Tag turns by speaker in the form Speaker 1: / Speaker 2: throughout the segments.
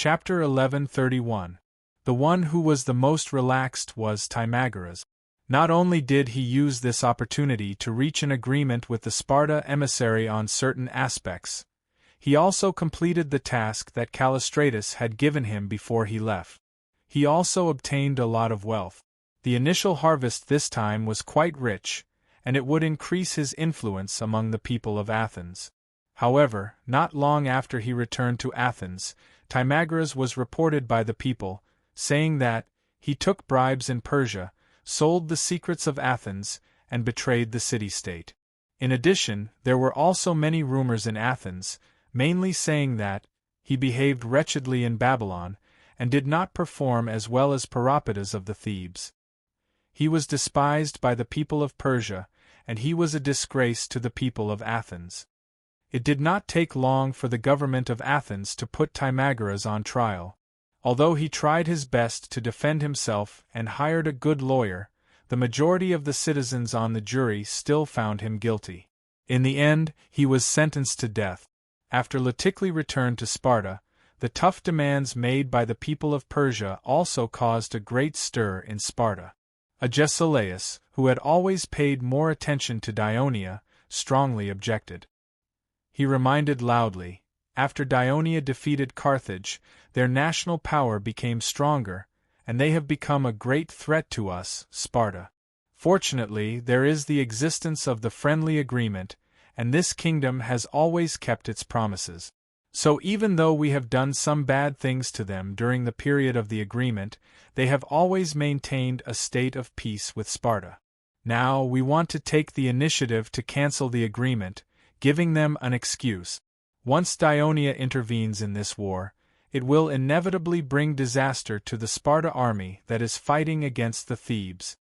Speaker 1: Chapter 11:31. The one who was the most relaxed was Timagoras. Not only did he use this opportunity to reach an agreement with the Sparta emissary on certain aspects, he also completed the task that Callistratus had given him before he left. He also obtained a lot of wealth. The initial harvest this time was quite rich, and it would increase his influence among the people of Athens. However, not long after he returned to Athens, Timagoras was reported by the people, saying that he took bribes in Persia, sold the secrets of Athens, and betrayed the city-state. In addition, there were also many rumors in Athens, mainly saying that he behaved wretchedly in Babylon, and did not perform as well as Peropidas of the Thebes. He was despised by the people of Persia, and he was a disgrace to the people of Athens. It did not take long for the government of Athens to put Timagoras on trial. Although he tried his best to defend himself and hired a good lawyer, the majority of the citizens on the jury still found him guilty. In the end, he was sentenced to death. After Liticles returned to Sparta, the tough demands made by the people of Persia also caused a great stir in Sparta. Agesilaus, who had always paid more attention to Dionia, strongly objected. He reminded loudly, after Dionia defeated Carthage, their national power became stronger, and they have become a great threat to us, Sparta. Fortunately, there is the existence of the friendly agreement, and this kingdom has always kept its promises. So even though we have done some bad things to them during the period of the agreement, they have always maintained a state of peace with Sparta. Now we want to take the initiative to cancel the agreement, giving them an excuse. Once Dionia intervenes in this war, it will inevitably bring disaster to the Sparta army that is fighting against the Thebes.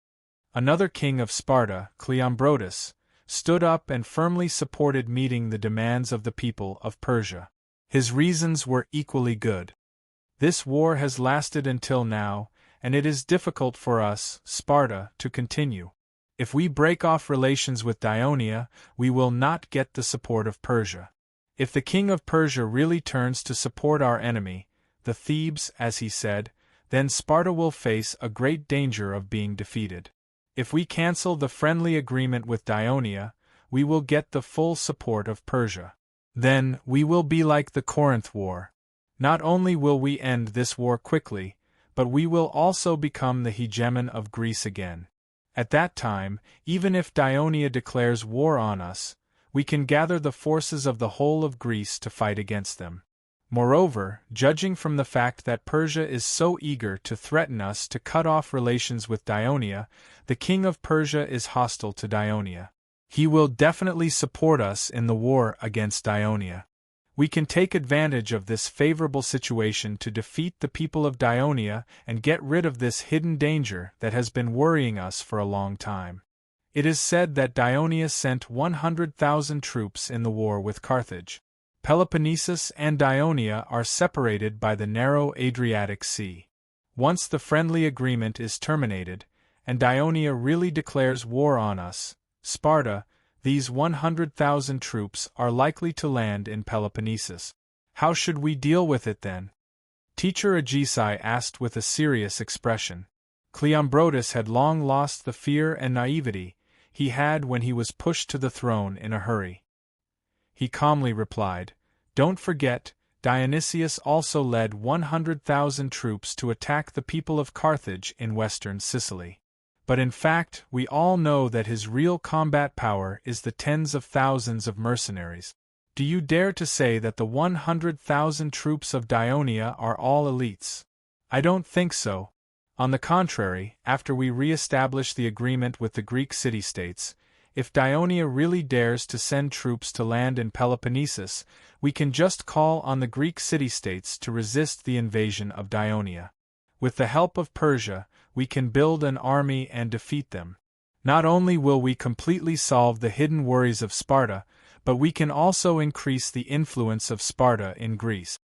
Speaker 1: Another king of Sparta, Cleombrotus, stood up and firmly supported meeting the demands of the people of Persia. His reasons were equally good. This war has lasted until now, and it is difficult for us, Sparta, to continue. If we break off relations with Dionia, we will not get the support of Persia. If the king of Persia really turns to support our enemy, the Thebes, as he said, then Sparta will face a great danger of being defeated. If we cancel the friendly agreement with Dionia, we will get the full support of Persia. Then, we will be like the Corinth War. Not only will we end this war quickly, but we will also become the hegemon of Greece again. At that time, even if Dionia declares war on us, we can gather the forces of the whole of Greece to fight against them. Moreover, judging from the fact that Persia is so eager to threaten us to cut off relations with Dionia, the king of Persia is hostile to Dionia. He will definitely support us in the war against Dionia. We can take advantage of this favorable situation to defeat the people of Dionia and get rid of this hidden danger that has been worrying us for a long time. It is said that Dionia sent 100,000 troops in the war with Carthage. Peloponnesus and Dionia are separated by the narrow Adriatic Sea. Once the friendly agreement is terminated, and Dionia really declares war on us, Sparta, these 100,000 troops are likely to land in Peloponnesus. How should we deal with it then? Teacher Agesai asked with a serious expression. Cleombrotus had long lost the fear and naivety he had when he was pushed to the throne in a hurry. He calmly replied, "Don't forget, Dionysius also led 100,000 troops to attack the people of Carthage in western Sicily. But in fact, we all know that his real combat power is the tens of thousands of mercenaries. Do you dare to say that the 100,000 troops of Dionia are all elites? I don't think so. On the contrary, after we re-establish the agreement with the Greek city-states, if Dionia really dares to send troops to land in Peloponnesus, we can just call on the Greek city-states to resist the invasion of Dionia. With the help of Persia, we can build an army and defeat them. Not only will we completely solve the hidden worries of Sparta, but we can also increase the influence of Sparta in Greece."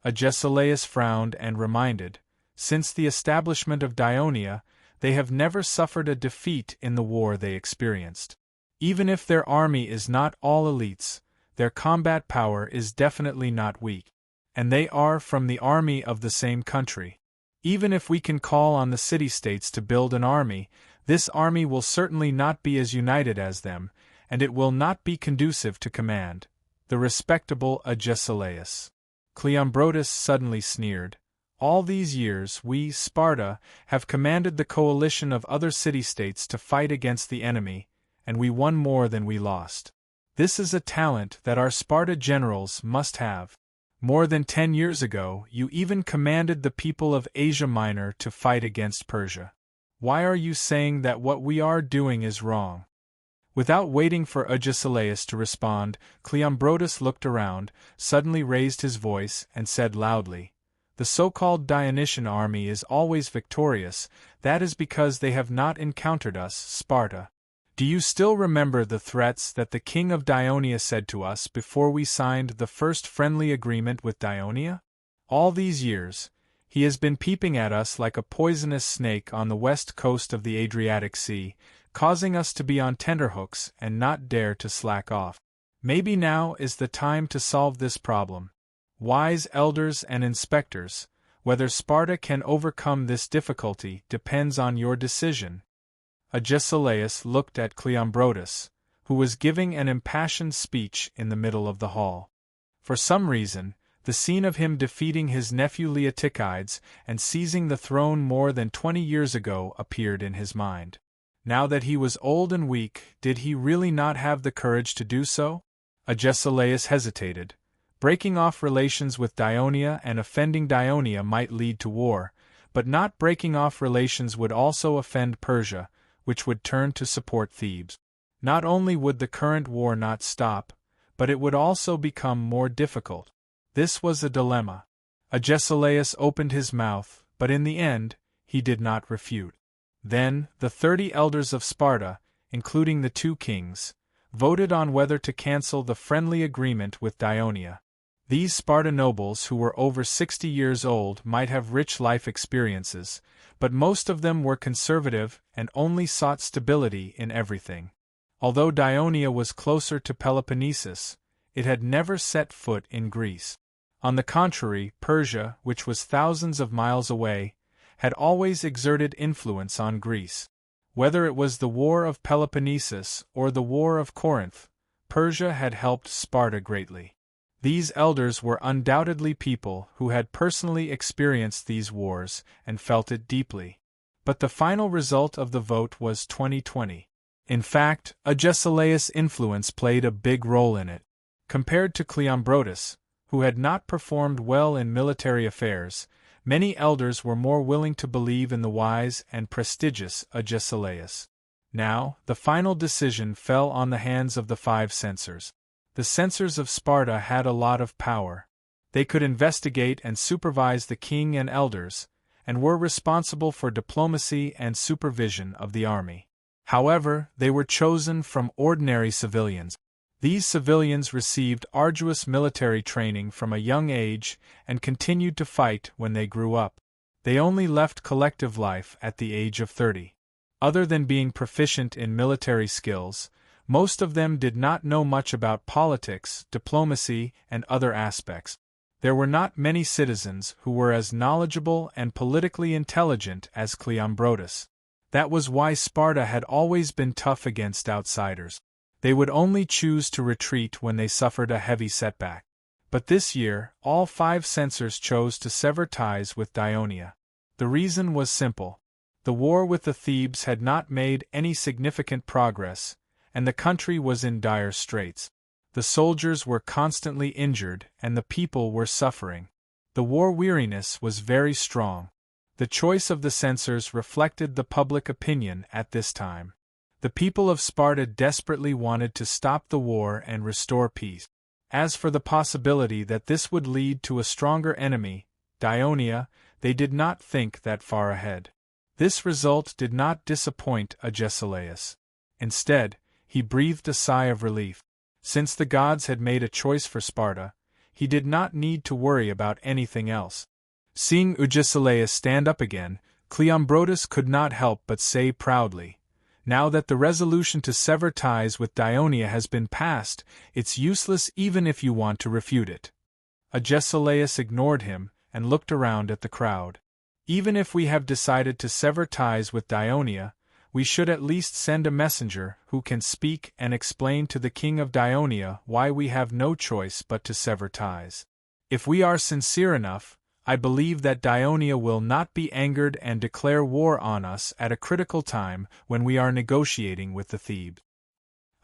Speaker 1: Agesilaus frowned and reminded, since the establishment of Dionia, they have never suffered a defeat in the war they experienced. Even if their army is not all elites, their combat power is definitely not weak. and they are from the army of the same country. Even if we can call on the city-states to build an army, this army will certainly not be as united as them, and it will not be conducive to command. The respectable Agesilaus. Cleombrotus suddenly sneered. All these years we, Sparta, have commanded the coalition of other city-states to fight against the enemy, and we won more than we lost. This is a talent that our Sparta generals must have. More than 10 years ago, you even commanded the people of Asia Minor to fight against Persia. Why are you saying that what we are doing is wrong? Without waiting for Agesilaus to respond, Cleombrotus looked around, suddenly raised his voice, and said loudly, "The so-called Dionysian army is always victorious. That is because they have not encountered us, Sparta. Do you still remember the threats that the king of Dionia said to us before we signed the first friendly agreement with Dionia? All these years, he has been peeping at us like a poisonous snake on the west coast of the Adriatic Sea, causing us to be on tenterhooks and not dare to slack off. Maybe now is the time to solve this problem. Wise elders and inspectors, whether Sparta can overcome this difficulty depends on your decision." Agesilaus looked at Cleombrotus, who was giving an impassioned speech in the middle of the hall. For some reason, the scene of him defeating his nephew Leotychides and seizing the throne more than 20 years ago appeared in his mind. Now that he was old and weak, did he really not have the courage to do so? Agesilaus hesitated. Breaking off relations with Dionia and offending Dionia might lead to war, but not breaking off relations would also offend Persia, which would turn to support Thebes. Not only would the current war not stop, but it would also become more difficult. This was a dilemma. Agesilaus opened his mouth, but in the end, he did not refute. Then, the 30 elders of Sparta, including the 2 kings, voted on whether to cancel the friendly agreement with Dionia. These Sparta nobles who were over 60 years old might have rich life experiences, but most of them were conservative and only sought stability in everything. Although Dionia was closer to Peloponnesus, it had never set foot in Greece. On the contrary, Persia, which was thousands of miles away, had always exerted influence on Greece. Whether it was the War of Peloponnesus or the War of Corinth, Persia had helped Sparta greatly. These elders were undoubtedly people who had personally experienced these wars and felt it deeply. But the final result of the vote was 2020. In fact, Agesilaus' influence played a big role in it. Compared to Cleombrotus, who had not performed well in military affairs, many elders were more willing to believe in the wise and prestigious Agesilaus. Now, the final decision fell on the hands of the 5 censors. The censors of Sparta had a lot of power. They could investigate and supervise the king and elders, and were responsible for diplomacy and supervision of the army. However, they were chosen from ordinary civilians. These civilians received arduous military training from a young age and continued to fight when they grew up. They only left collective life at the age of 30. Other than being proficient in military skills, most of them did not know much about politics, diplomacy, and other aspects. There were not many citizens who were as knowledgeable and politically intelligent as Cleombrotus. That was why Sparta had always been tough against outsiders. They would only choose to retreat when they suffered a heavy setback. But this year, all 5 censors chose to sever ties with Dionia. The reason was simple. The war with the Thebes had not made any significant progress, and the country was in dire straits. The soldiers were constantly injured and the people were suffering. The war weariness was very strong. The choice of the censors reflected the public opinion at this time. The people of Sparta desperately wanted to stop the war and restore peace. As for the possibility that this would lead to a stronger enemy, Dionia, they did not think that far ahead. This result did not disappoint Agesilaus. Instead, he breathed a sigh of relief. Since the gods had made a choice for Sparta, he did not need to worry about anything else. Seeing Agesilaus stand up again, Cleombrotus could not help but say proudly, "Now that the resolution to sever ties with Dionia has been passed, it's useless even if you want to refute it." Agesilaus ignored him and looked around at the crowd. Even if we have decided to sever ties with Dionia, we should at least send a messenger who can speak and explain to the king of Dionia why we have no choice but to sever ties. If we are sincere enough, I believe that Dionia will not be angered and declare war on us at a critical time when we are negotiating with the Thebes.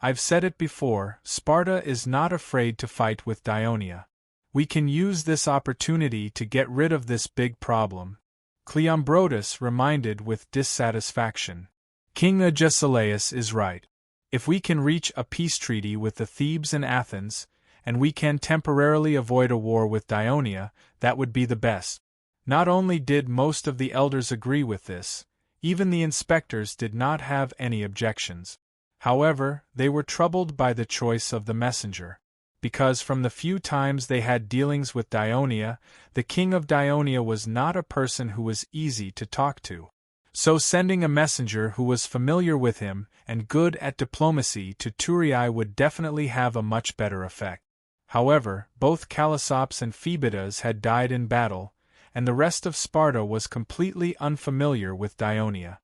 Speaker 1: I've said it before, Sparta is not afraid to fight with Dionia. We can use this opportunity to get rid of this big problem. Cleombrotus reminded with dissatisfaction. King Agesilaus is right. If we can reach a peace treaty with the Thebes and Athens, and we can temporarily avoid a war with Dionia, that would be the best. Not only did most of the elders agree with this, even the inspectors did not have any objections. However, they were troubled by the choice of the messenger, because from the few times they had dealings with Dionia, the king of Dionia was not a person who was easy to talk to. So sending a messenger who was familiar with him and good at diplomacy to Thurii would definitely have a much better effect. However, both Callisops and Phoebidas had died in battle, and the rest of Sparta was completely unfamiliar with Dionia.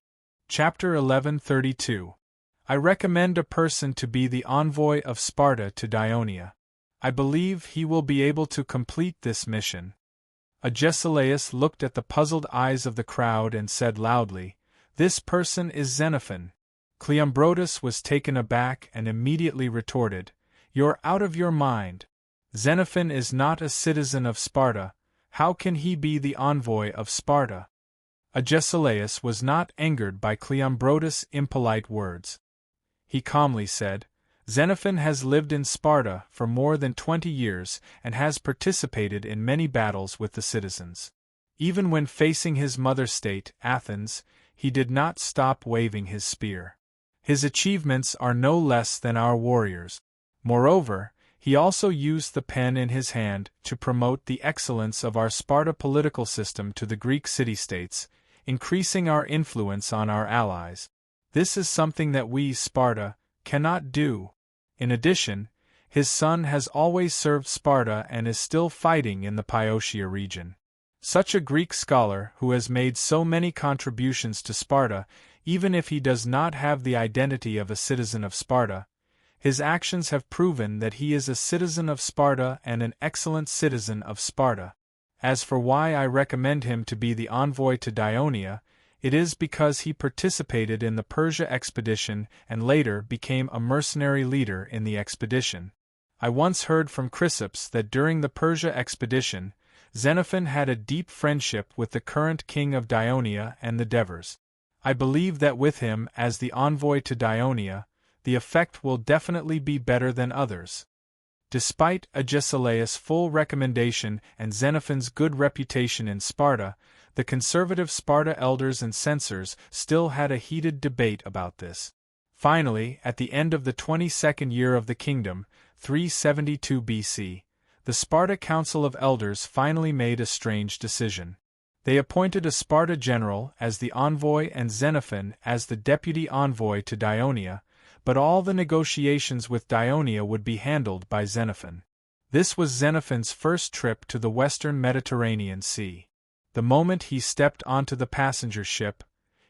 Speaker 1: Chapter 1132. I recommend a person to be the envoy of Sparta to Dionia. I believe he will be able to complete this mission. Agesilaus looked at the puzzled eyes of the crowd and said loudly, "This person is Xenophon." Cleombrotus was taken aback and immediately retorted, "You're out of your mind. Xenophon is not a citizen of Sparta. How can he be the envoy of Sparta?" Agesilaus was not angered by Cleombrotus' impolite words. He calmly said, "Xenophon has lived in Sparta for more than 20 years and has participated in many battles with the citizens. Even when facing his mother state, Athens, he did not stop waving his spear. His achievements are no less than our warriors. Moreover, he also used the pen in his hand to promote the excellence of our Sparta political system to the Greek city-states, increasing our influence on our allies. This is something that we, Sparta, cannot do. In addition, his son has always served Sparta and is still fighting in the Boeotia region. Such a Greek scholar who has made so many contributions to Sparta, even if he does not have the identity of a citizen of Sparta, his actions have proven that he is a citizen of Sparta and an excellent citizen of Sparta. As for why I recommend him to be the envoy to Dionia, it is because he participated in the Persia expedition and later became a mercenary leader in the expedition. I once heard from Chrysippus that during the Persia expedition, Xenophon had a deep friendship with the current king of Dionia and the Devers. I believe that with him as the envoy to Dionia, the effect will definitely be better than others. Despite Agesilaus' full recommendation and Xenophon's good reputation in Sparta, the conservative Sparta elders and censors still had a heated debate about this. Finally, at the end of the 22nd year of the kingdom, 372 BC, the Sparta Council of Elders finally made a strange decision. They appointed a Sparta general as the envoy and Xenophon as the deputy envoy to Dionia, but all the negotiations with Dionia would be handled by Xenophon. This was Xenophon's first trip to the western Mediterranean Sea. The moment he stepped onto the passenger ship,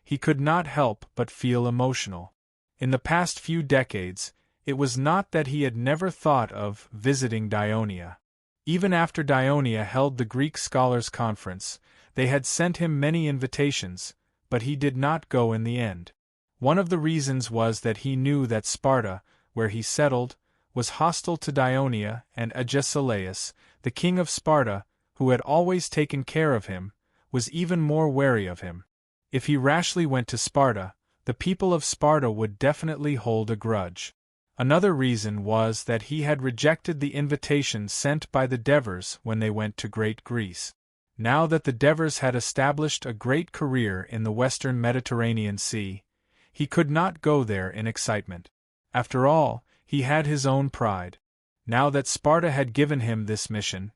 Speaker 1: he could not help but feel emotional. In the past few decades, it was not that he had never thought of visiting Dionia. Even after Dionia held the Greek Scholars' Conference, they had sent him many invitations, but he did not go in the end. One of the reasons was that he knew that Sparta, where he settled, was hostile to Dionia, and Agesilaus, the king of Sparta, who had always taken care of him, was even more wary of him. If he rashly went to Sparta, the people of Sparta would definitely hold a grudge. Another reason was that he had rejected the invitation sent by the Devers when they went to Great Greece. Now that the Devers had established a great career in the western Mediterranean Sea, he could not go there in excitement. After all, he had his own pride. Now that Sparta had given him this mission,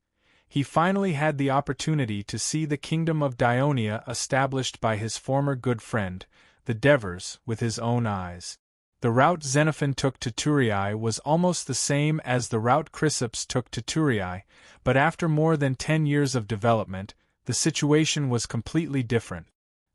Speaker 1: he finally had the opportunity to see the kingdom of Dionia established by his former good friend, the Devers, with his own eyes. The route Xenophon took to Thurii was almost the same as the route Chrysippus took to Thurii, but after more than 10 years of development, the situation was completely different.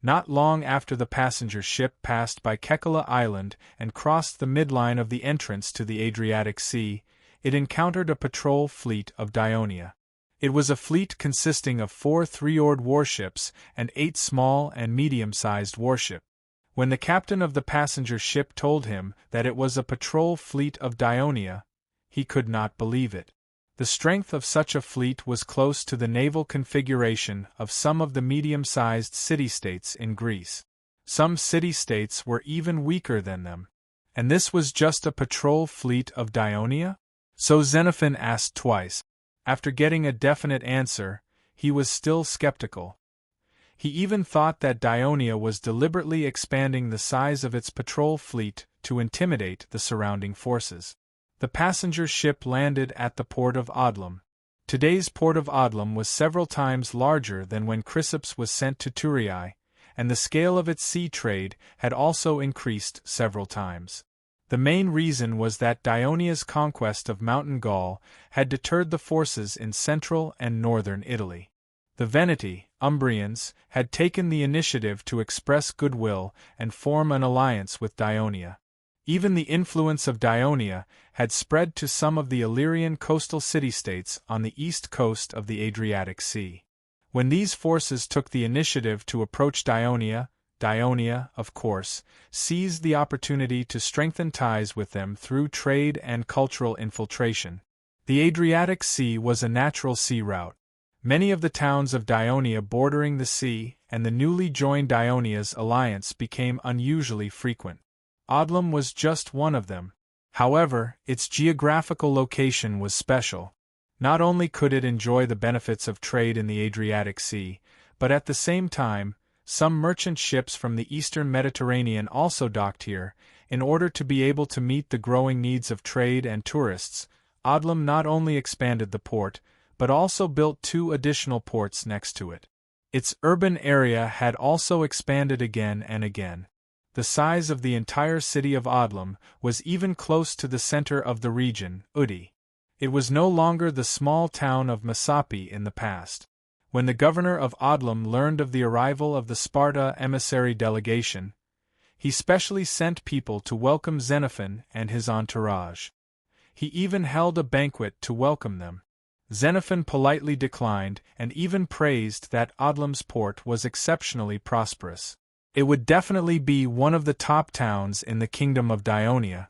Speaker 1: Not long after the passenger ship passed by Kekala Island and crossed the midline of the entrance to the Adriatic Sea, it encountered a patrol fleet of Dionia. It was a fleet consisting of 4 three-oared warships and 8 small and medium-sized warships. When the captain of the passenger ship told him that it was a patrol fleet of Dionia, he could not believe it. The strength of such a fleet was close to the naval configuration of some of the medium-sized city-states in Greece. Some city-states were even weaker than them. And this was just a patrol fleet of Dionia? So Xenophon asked twice. After getting a definite answer, he was still skeptical. He even thought that Dionia was deliberately expanding the size of its patrol fleet to intimidate the surrounding forces. The passenger ship landed at the port of Odlum. Today's port of Odlum was several times larger than when Chrysippus was sent to Thurii, and the scale of its sea trade had also increased several times. The main reason was that Dionia's conquest of Mountain Gaul had deterred the forces in central and northern Italy. The Veneti, Umbrians, had taken the initiative to express goodwill and form an alliance with Dionia. Even the influence of Dionia had spread to some of the Illyrian coastal city-states on the east coast of the Adriatic Sea. When these forces took the initiative to approach Dionia, of course, seized the opportunity to strengthen ties with them through trade and cultural infiltration. The Adriatic Sea was a natural sea route. Many of the towns of Dionia bordering the sea and the newly joined Dionia's alliance became unusually frequent. Odlum was just one of them. However, its geographical location was special. Not only could it enjoy the benefits of trade in the Adriatic Sea, but at the same time, some merchant ships from the eastern Mediterranean also docked here. In order to be able to meet the growing needs of trade and tourists, Odlum not only expanded the port, but also built 2 additional ports next to it. Its urban area had also expanded again and again. The size of the entire city of Odlum was even close to the center of the region, Udi. It was no longer the small town of Masapi in the past. When the governor of Odlum learned of the arrival of the Sparta emissary delegation, he specially sent people to welcome Xenophon and his entourage. He even held a banquet to welcome them. Xenophon politely declined and even praised that Odlum's port was exceptionally prosperous. It would definitely be one of the top towns in the kingdom of Dionia.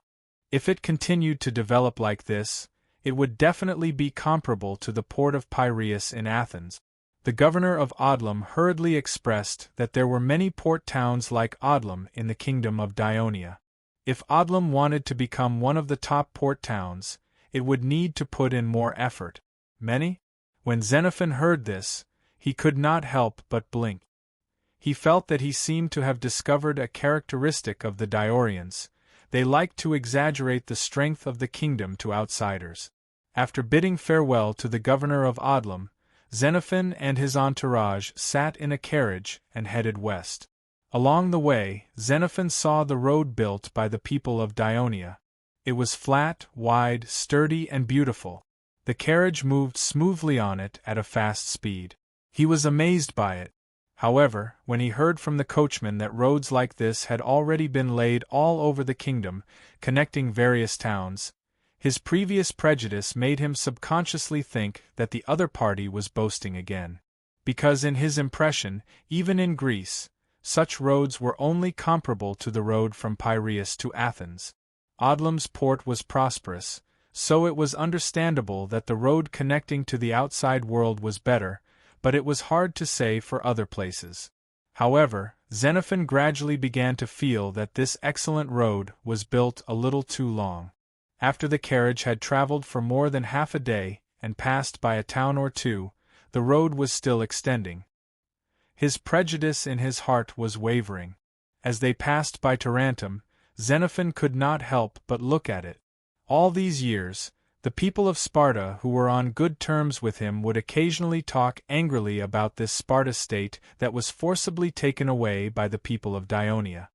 Speaker 1: If it continued to develop like this, it would definitely be comparable to the port of Piraeus in Athens. The governor of Odlum hurriedly expressed that there were many port towns like Odlum in the kingdom of Dionia. If Odlum wanted to become one of the top port towns, it would need to put in more effort. Many? When Xenophon heard this, he could not help but blink. He felt that he seemed to have discovered a characteristic of the Diorians. They liked to exaggerate the strength of the kingdom to outsiders. After bidding farewell to the governor of Odlum, Xenophon and his entourage sat in a carriage and headed west. Along the way, Xenophon saw the road built by the people of Dionia. It was flat, wide, sturdy, and beautiful. The carriage moved smoothly on it at a fast speed. He was amazed by it. However, when he heard from the coachman that roads like this had already been laid all over the kingdom, connecting various towns, his previous prejudice made him subconsciously think that the other party was boasting again. Because in his impression, even in Greece, such roads were only comparable to the road from Piraeus to Athens. Odlum's port was prosperous, so it was understandable that the road connecting to the outside world was better, but it was hard to say for other places. However, Xenophon gradually began to feel that this excellent road was built a little too long. After the carriage had traveled for more than half a day and passed by a town or two, the road was still extending. His prejudice in his heart was wavering. As they passed by Tarentum, Xenophon could not help but look at it. All these years, the people of Sparta who were on good terms with him would occasionally talk angrily about this Sparta state that was forcibly taken away by the people of Dionia.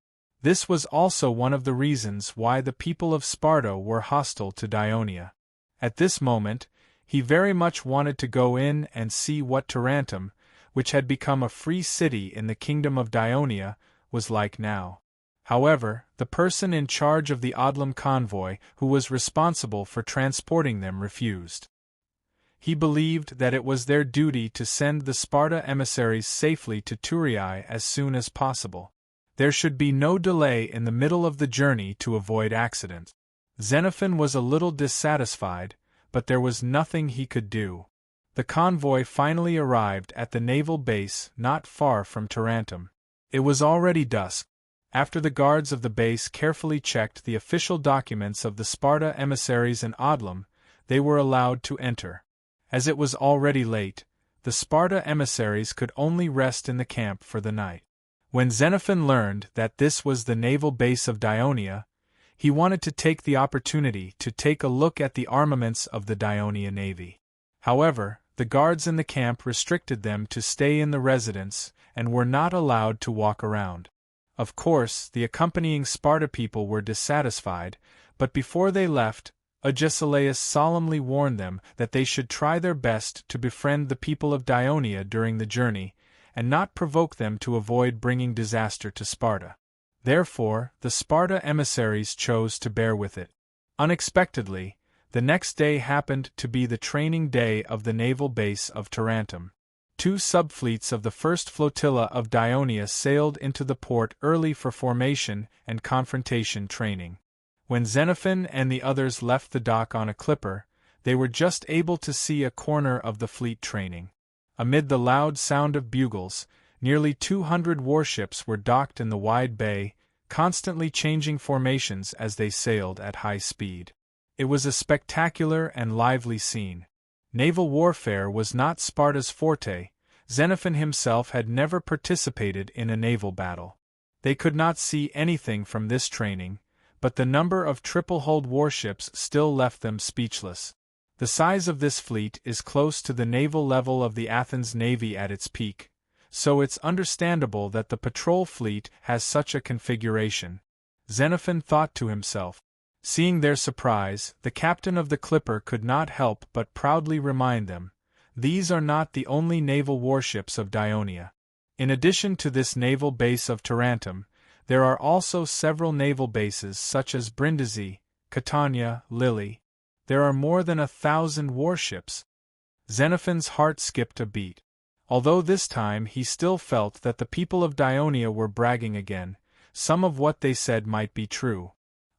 Speaker 1: This was also one of the reasons why the people of Sparta were hostile to Dionia. At this moment, he very much wanted to go in and see what Tarentum, which had become a free city in the kingdom of Dionia, was like now. However, the person in charge of the Odlum convoy, who was responsible for transporting them, refused. He believed that it was their duty to send the Sparta emissaries safely to Thurii as soon as possible. There should be no delay in the middle of the journey to avoid accident. Xenophon was a little dissatisfied, but there was nothing he could do. The convoy finally arrived at the naval base not far from Tarentum. It was already dusk. After the guards of the base carefully checked the official documents of the Sparta emissaries in Odlum, they were allowed to enter. As it was already late, the Sparta emissaries could only rest in the camp for the night. When Xenophon learned that this was the naval base of Dionia, he wanted to take the opportunity to take a look at the armaments of the Dionia navy. However, the guards in the camp restricted them to stay in the residence and were not allowed to walk around. Of course, the accompanying Sparta people were dissatisfied, but before they left, Agesilaus solemnly warned them that they should try their best to befriend the people of Dionia during the journey, and not provoke them to avoid bringing disaster to Sparta. Therefore, the Sparta emissaries chose to bear with it. Unexpectedly, the next day happened to be the training day of the naval base of Tarentum. 2 subfleets of the first flotilla of Dionia sailed into the port early for formation and confrontation training. When Xenophon and the others left the dock on a clipper, they were just able to see a corner of the fleet training. Amid the loud sound of bugles, nearly 200 warships were docked in the wide bay, constantly changing formations as they sailed at high speed. It was a spectacular and lively scene. Naval warfare was not Sparta's forte. Xenophon himself had never participated in a naval battle. They could not see anything from this training, but the number of triple-hulled warships still left them speechless. The size of this fleet is close to the naval level of the Athens Navy at its peak, so it's understandable that the patrol fleet has such a configuration. Xenophon thought to himself. Seeing their surprise, the captain of the clipper could not help but proudly remind them, these are not the only naval warships of Dionia. In addition to this naval base of Tarentum, there are also several naval bases such as Brindisi, Catania, Lily. There are more than 1,000 warships. Xenophon's heart skipped a beat. Although this time he still felt that the people of Dionia were bragging again, some of what they said might be true.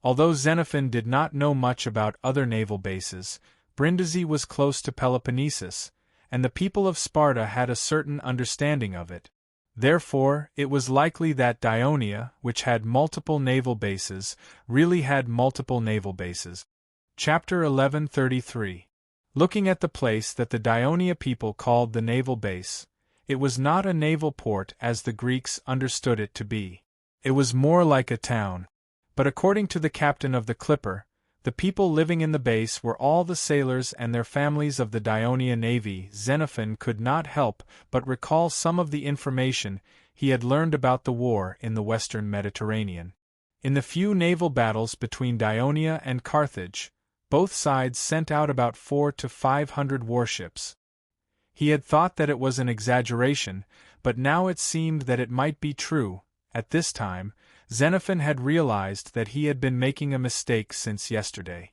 Speaker 1: Although Xenophon did not know much about other naval bases, Brindisi was close to Peloponnesus, and the people of Sparta had a certain understanding of it. Therefore, it was likely that Dionia, which had multiple naval bases, really had multiple naval bases. Chapter 1133. Looking at the place that the Dionia people called the naval base, it was not a naval port as the Greeks understood it to be. It was more like a town. But according to the captain of the clipper, the people living in the base were all the sailors and their families of the Dionia navy. Xenophon could not help but recall some of the information he had learned about the war in the western Mediterranean. In the few naval battles between Dionia and Carthage, both sides sent out about 400 to 500 warships. He had thought that it was an exaggeration, but now it seemed that it might be true. At this time, Xenophon had realized that he had been making a mistake since yesterday.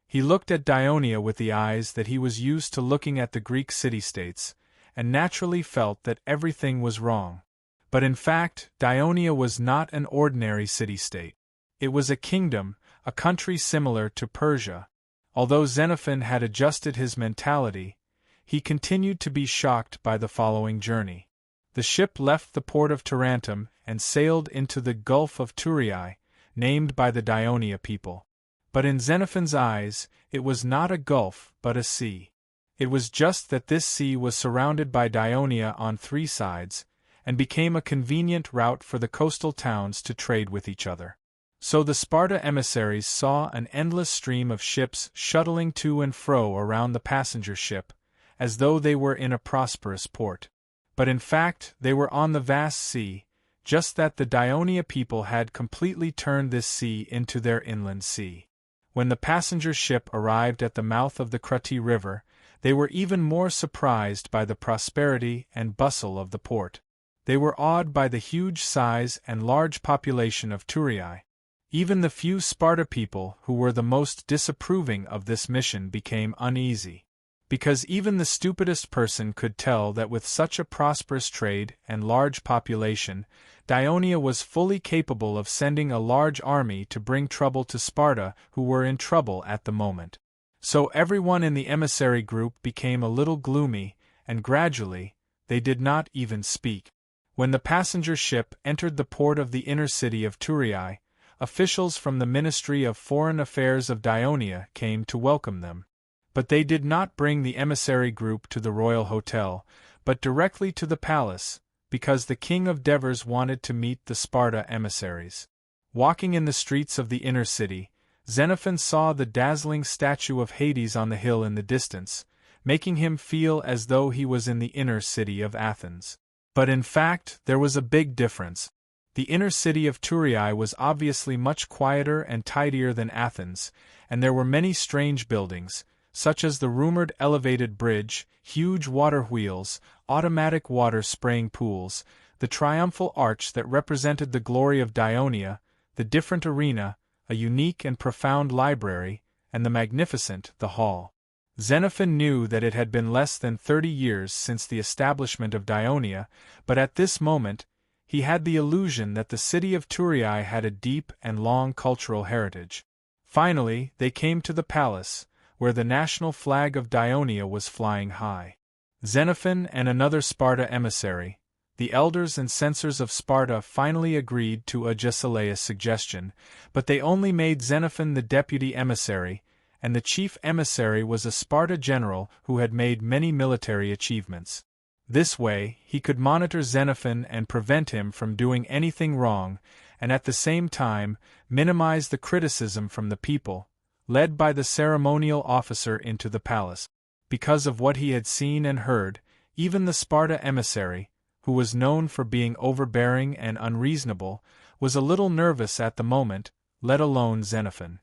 Speaker 1: He looked at Dionia with the eyes that he was used to looking at the Greek city-states, and naturally felt that everything was wrong. But in fact, Dionia was not an ordinary city-state. It was a kingdom, a country similar to Persia. Although Xenophon had adjusted his mentality, he continued to be shocked by the following journey. The ship left the port of Tarentum and sailed into the Gulf of Thurii, named by the Dionia people. But in Xenophon's eyes, it was not a gulf but a sea. It was just that this sea was surrounded by Dionia on 3 sides, and became a convenient route for the coastal towns to trade with each other. So the Sparta emissaries saw an endless stream of ships shuttling to and fro around the passenger ship, as though they were in a prosperous port. But in fact, they were on the vast sea, just that the Dionia people had completely turned this sea into their inland sea. When the passenger ship arrived at the mouth of the Krati River, they were even more surprised by the prosperity and bustle of the port. They were awed by the huge size and large population of Turii. Even the few Sparta people who were the most disapproving of this mission became uneasy, because even the stupidest person could tell that with such a prosperous trade and large population, Dionia was fully capable of sending a large army to bring trouble to Sparta, who were in trouble at the moment. So everyone in the emissary group became a little gloomy, and gradually, they did not even speak. When the passenger ship entered the port of the inner city of Turii, officials from the Ministry of Foreign Affairs of Dionia came to welcome them. But they did not bring the emissary group to the royal hotel, but directly to the palace, because the king of Devers wanted to meet the Sparta emissaries. Walking in the streets of the inner city, Xenophon saw the dazzling statue of Hades on the hill in the distance, making him feel as though he was in the inner city of Athens. But in fact, there was a big difference. The inner city of Turii was obviously much quieter and tidier than Athens, and there were many strange buildings, such as the rumored elevated bridge, huge water wheels, automatic water-spraying pools, the triumphal arch that represented the glory of Dionia, the different arena, a unique and profound library, and the magnificent the hall. Xenophon knew that it had been less than 30 years since the establishment of Dionia, but at this moment, he had the illusion that the city of Turii had a deep and long cultural heritage. Finally, they came to the palace, where the national flag of Dionia was flying high. Xenophon and another Sparta emissary, the elders and censors of Sparta, finally agreed to Agesilaus' suggestion, but they only made Xenophon the deputy emissary, and the chief emissary was a Sparta general who had made many military achievements. This way, he could monitor Xenophon and prevent him from doing anything wrong, and at the same time, minimize the criticism from the people, led by the ceremonial officer into the palace. Because of what he had seen and heard, even the Sparta emissary, who was known for being overbearing and unreasonable, was a little nervous at the moment, let alone Xenophon.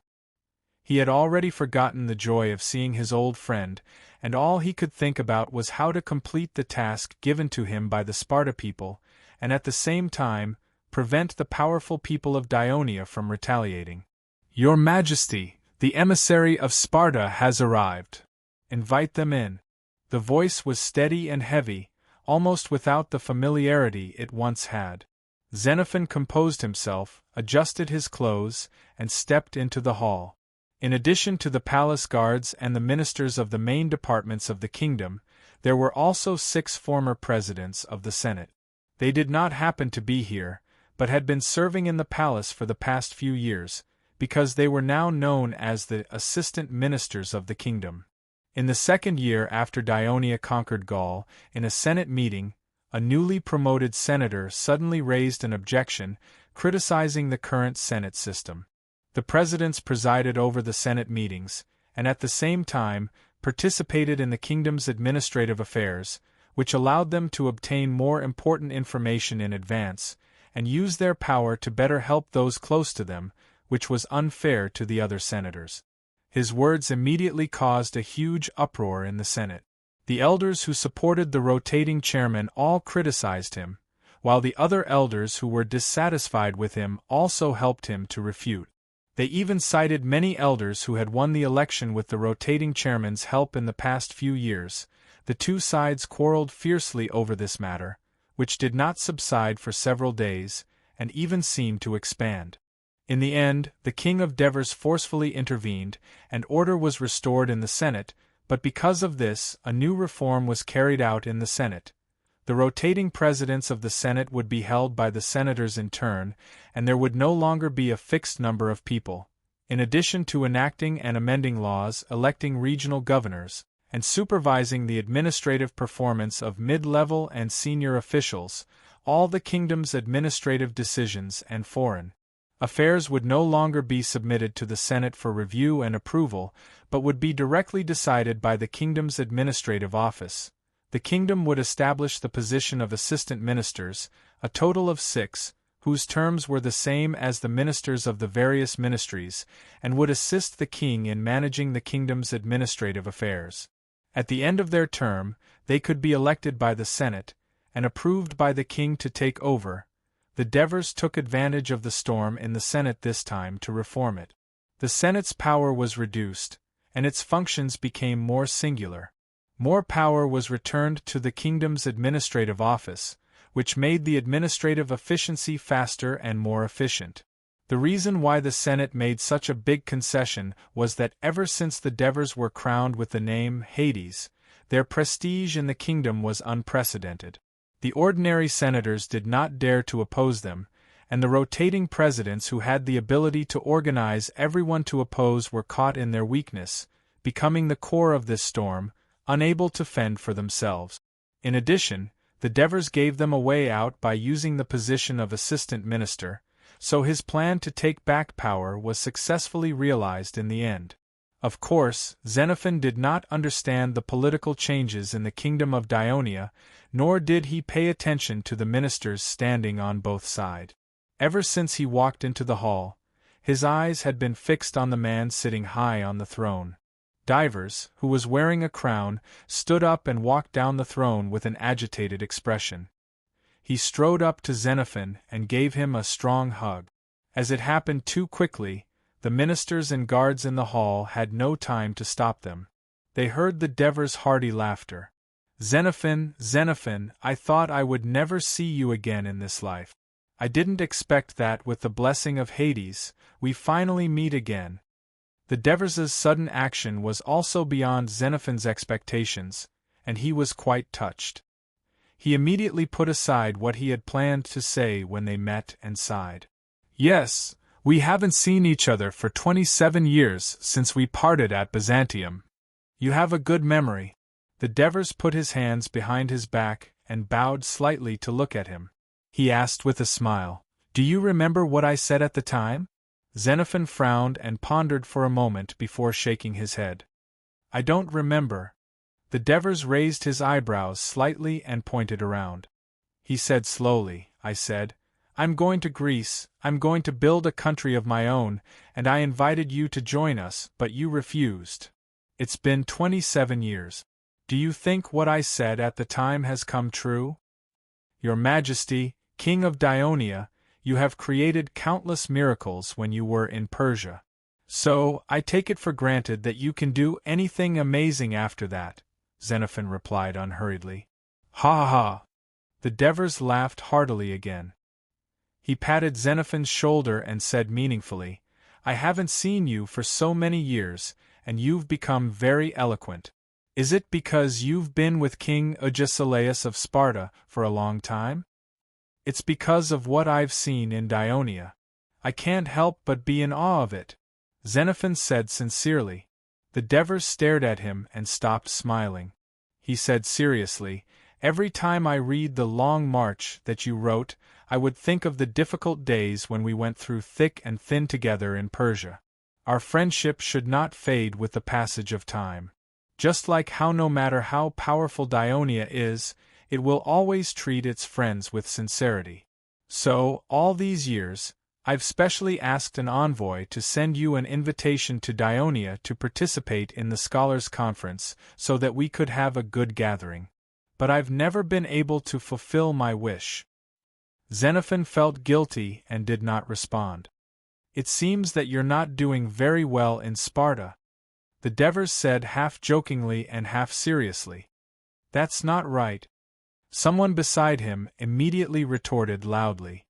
Speaker 1: He had already forgotten the joy of seeing his old friend, and all he could think about was how to complete the task given to him by the Sparta people, and at the same time, prevent the powerful people of Dionia from retaliating. "Your Majesty, the emissary of Sparta has arrived. Invite them in." The voice was steady and heavy, almost without the familiarity it once had. Xenophon composed himself, adjusted his clothes, and stepped into the hall. In addition to the palace guards and the ministers of the main departments of the kingdom, there were also 6 former presidents of the Senate. They did not happen to be here, but had been serving in the palace for the past few years, because they were now known as the assistant ministers of the kingdom. In the second year after Dionia conquered Gaul, in a Senate meeting, a newly promoted senator suddenly raised an objection, criticizing the current Senate system. The presidents presided over the Senate meetings, and at the same time, participated in the kingdom's administrative affairs, which allowed them to obtain more important information in advance, and use their power to better help those close to them, which was unfair to the other senators. His words immediately caused a huge uproar in the Senate. The elders who supported the rotating chairman all criticized him, while the other elders who were dissatisfied with him also helped him to refute. They even cited many elders who had won the election with the rotating chairman's help in the past few years. The two sides quarreled fiercely over this matter, which did not subside for several days, and even seemed to expand. In the end, the king of Devers forcefully intervened, and order was restored in the Senate, but because of this, a new reform was carried out in the Senate. The rotating presidents of the Senate would be held by the senators in turn, and there would no longer be a fixed number of people. In addition to enacting and amending laws, electing regional governors, and supervising the administrative performance of mid-level and senior officials, all the kingdom's administrative decisions and foreign affairs would no longer be submitted to the Senate for review and approval, but would be directly decided by the kingdom's administrative office, The kingdom would establish the position of assistant ministers, a total of 6, whose terms were the same as the ministers of the various ministries, and would assist the king in managing the kingdom's administrative affairs. At the end of their term, they could be elected by the Senate, and approved by the king to take over. The Devers took advantage of the storm in the Senate this time to reform it. The Senate's power was reduced, and its functions became more singular. More power was returned to the kingdom's administrative office, which made the administrative efficiency faster and more efficient. The reason why the Senate made such a big concession was that ever since the Devers were crowned with the name Hades, their prestige in the kingdom was unprecedented. The ordinary senators did not dare to oppose them, and the rotating presidents who had the ability to organize everyone to oppose were caught in their weakness, becoming the core of this storm, unable to fend for themselves. In addition, the Devers gave them a way out by using the position of assistant minister, so his plan to take back power was successfully realized in the end. Of course, Xenophon did not understand the political changes in the kingdom of Dionia, nor did he pay attention to the ministers standing on both sides. Ever since he walked into the hall, his eyes had been fixed on the man sitting high on the throne. Divers, who was wearing a crown, stood up and walked down the throne with an agitated expression. He strode up to Xenophon and gave him a strong hug. As it happened too quickly, the ministers and guards in the hall had no time to stop them. They heard the Devers' hearty laughter. "Xenophon, Xenophon, I thought I would never see you again in this life. I didn't expect that with the blessing of Hades, we finally meet again." The Devers' sudden action was also beyond Xenophon's expectations, and he was quite touched. He immediately put aside what he had planned to say when they met and sighed. "Yes, we haven't seen each other for 27 years since we parted at Byzantium. You have a good memory." The Devers put his hands behind his back and bowed slightly to look at him. He asked with a smile, "Do you remember what I said at the time?" Xenophon frowned and pondered for a moment before shaking his head. "I don't remember." The Devers raised his eyebrows slightly and pointed around. He said slowly, "I said, I'm going to Greece, I'm going to build a country of my own, and I invited you to join us, but you refused. It's been 27 years. Do you think what I said at the time has come true? Your Majesty, King of Dionia, you have created countless miracles when you were in Persia. So, I take it for granted that you can do anything amazing after that," Xenophon replied unhurriedly. "Ha ha ha!" The Devers laughed heartily again. He patted Xenophon's shoulder and said meaningfully, "I haven't seen you for so many years, and you've become very eloquent. Is it because you've been with King Agesilaus of Sparta for a long time?" "It's because of what I've seen in Dionia. I can't help but be in awe of it," Xenophon said sincerely. The Devers stared at him and stopped smiling. He said seriously, "Every time I read the long march that you wrote, I would think of the difficult days when we went through thick and thin together in Persia. Our friendship should not fade with the passage of time. Just like how no matter how powerful Dionia is, it will always treat its friends with sincerity. So, all these years, I've specially asked an envoy to send you an invitation to Dionia to participate in the Scholars' Conference so that we could have a good gathering. But I've never been able to fulfill my wish." Xenophon felt guilty and did not respond. "It seems that you're not doing very well in Sparta," the Devers said half jokingly and half seriously. "That's not right." Someone beside him immediately retorted loudly.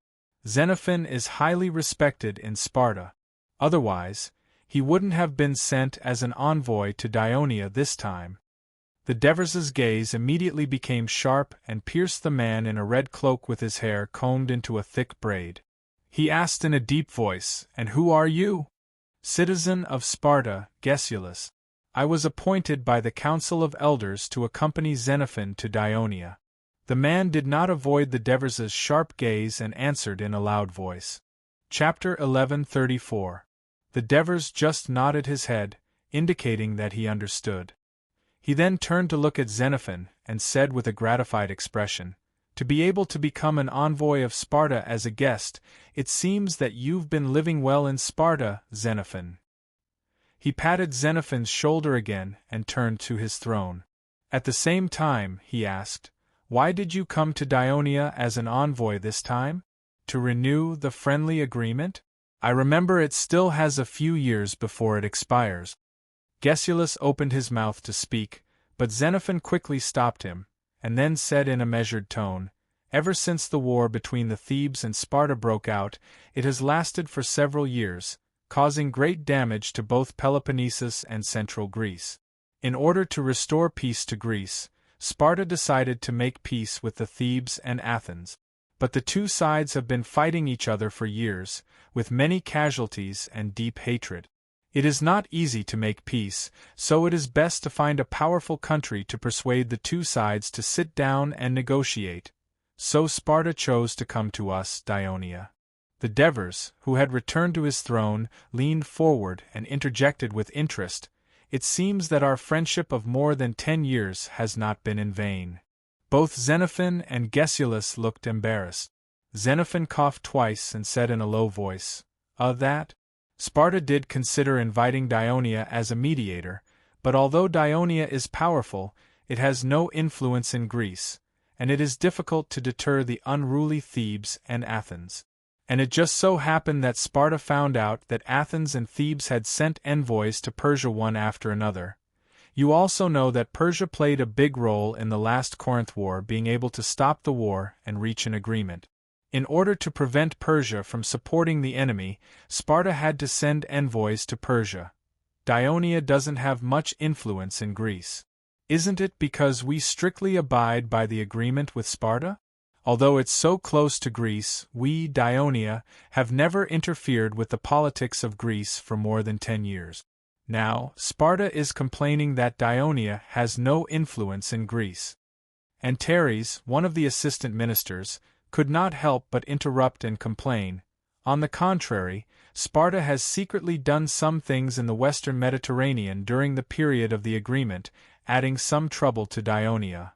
Speaker 1: "Xenophon is highly respected in Sparta. Otherwise, he wouldn't have been sent as an envoy to Dionia this time." The Devers' gaze immediately became sharp and pierced the man in a red cloak with his hair combed into a thick braid. He asked in a deep voice, "And who are you?" "Citizen of Sparta, Gesilas. I was appointed by the Council of Elders to accompany Xenophon to Dionia." The man did not avoid the Devers' sharp gaze and answered in a loud voice. Chapter 1134. The Devers just nodded his head, indicating that he understood. He then turned to look at Xenophon, and said with a gratified expression, "To be able to become an envoy of Sparta as a guest, it seems that you've been living well in Sparta, Xenophon." He patted Xenophon's shoulder again and turned to his throne. At the same time, he asked, "Why did you come to Dionia as an envoy this time? To renew the friendly agreement? I remember it still has a few years before it expires." Gesulus opened his mouth to speak, but Xenophon quickly stopped him, and then said in a measured tone, "Ever since the war between the Thebes and Sparta broke out, it has lasted for several years, causing great damage to both Peloponnesus and central Greece. In order to restore peace to Greece, Sparta decided to make peace with the Thebes and Athens. But the two sides have been fighting each other for years, with many casualties and deep hatred. It is not easy to make peace, so it is best to find a powerful country to persuade the two sides to sit down and negotiate. So Sparta chose to come to us, Dionia." The Devers, who had returned to his throne, leaned forward and interjected with interest, "It seems that our friendship of more than 10 years has not been in vain." Both Xenophon and Gesulus looked embarrassed. Xenophon coughed twice and said in a low voice, That? Sparta did consider inviting Dionia as a mediator, but although Dionia is powerful, it has no influence in Greece, and it is difficult to deter the unruly Thebes and Athens. And it just so happened that Sparta found out that Athens and Thebes had sent envoys to Persia one after another. You also know that Persia played a big role in the last Corinth War, being able to stop the war and reach an agreement. In order to prevent Persia from supporting the enemy, Sparta had to send envoys to Persia. Dionia doesn't have much influence in Greece. Isn't it because we strictly abide by the agreement with Sparta? Although it's so close to Greece, we, Dionia, have never interfered with the politics of Greece for more than 10 years. Now, Sparta is complaining that Dionia has no influence in Greece. And Teres, one of the assistant ministers, could not help but interrupt and complain. On the contrary, Sparta has secretly done some things in the western Mediterranean during the period of the agreement, adding some trouble to Dionia.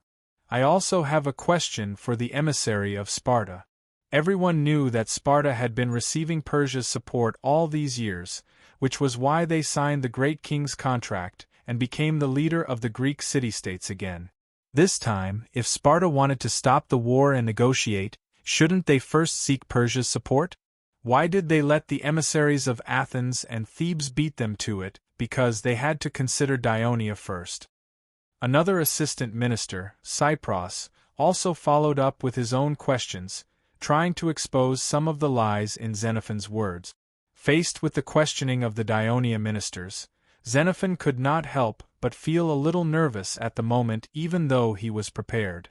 Speaker 1: I also have a question for the emissary of Sparta. Everyone knew that Sparta had been receiving Persia's support all these years, which was why they signed the great king's contract and became the leader of the Greek city-states again. This time, if Sparta wanted to stop the war and negotiate, shouldn't they first seek Persia's support? Why did they let the emissaries of Athens and Thebes beat them to it? Because they had to consider Dionia first. Another assistant minister, Cypros, also followed up with his own questions, trying to expose some of the lies in Xenophon's words. Faced with the questioning of the Dionia ministers, Xenophon could not help but feel a little nervous at the moment, even though he was prepared.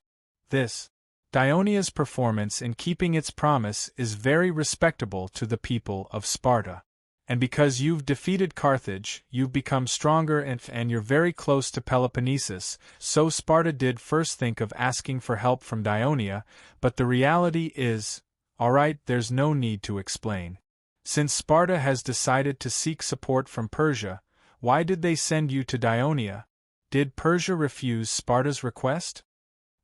Speaker 1: Dionia's performance in keeping its promise is very respectable to the people of Sparta. And because you've defeated Carthage, you've become stronger and you're very close to Peloponnesus, so Sparta did first think of asking for help from Dionia, but the reality is, alright, there's no need to explain. Since Sparta has decided to seek support from Persia, why did they send you to Dionia? Did Persia refuse Sparta's request?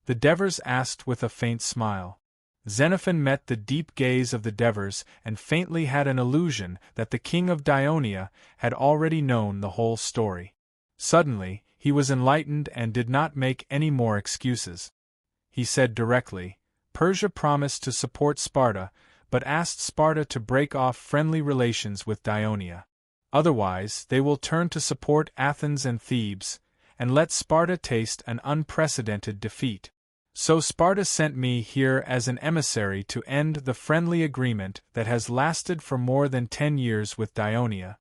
Speaker 1: The Devers asked with a faint smile. Xenophon met the deep gaze of the Devers and faintly had an illusion that the king of Dionia had already known the whole story. Suddenly, he was enlightened and did not make any more excuses. He said directly, Persia promised to support Sparta, but asked Sparta to break off friendly relations with Dionia. Otherwise, they will turn to support Athens and Thebes, and let Sparta taste an unprecedented defeat. So Sparta sent me here as an emissary to end the friendly agreement that has lasted for more than 10 years with Dionia.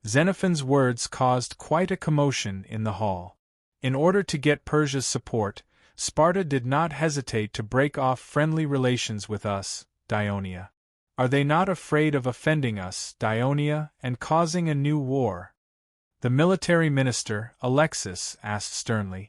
Speaker 1: Xenophon's words caused quite a commotion in the hall. In order to get Persia's support, Sparta did not hesitate to break off friendly relations with us, Dionia. Are they not afraid of offending us, Dionia, and causing a new war? The military minister, Alexis, asked sternly.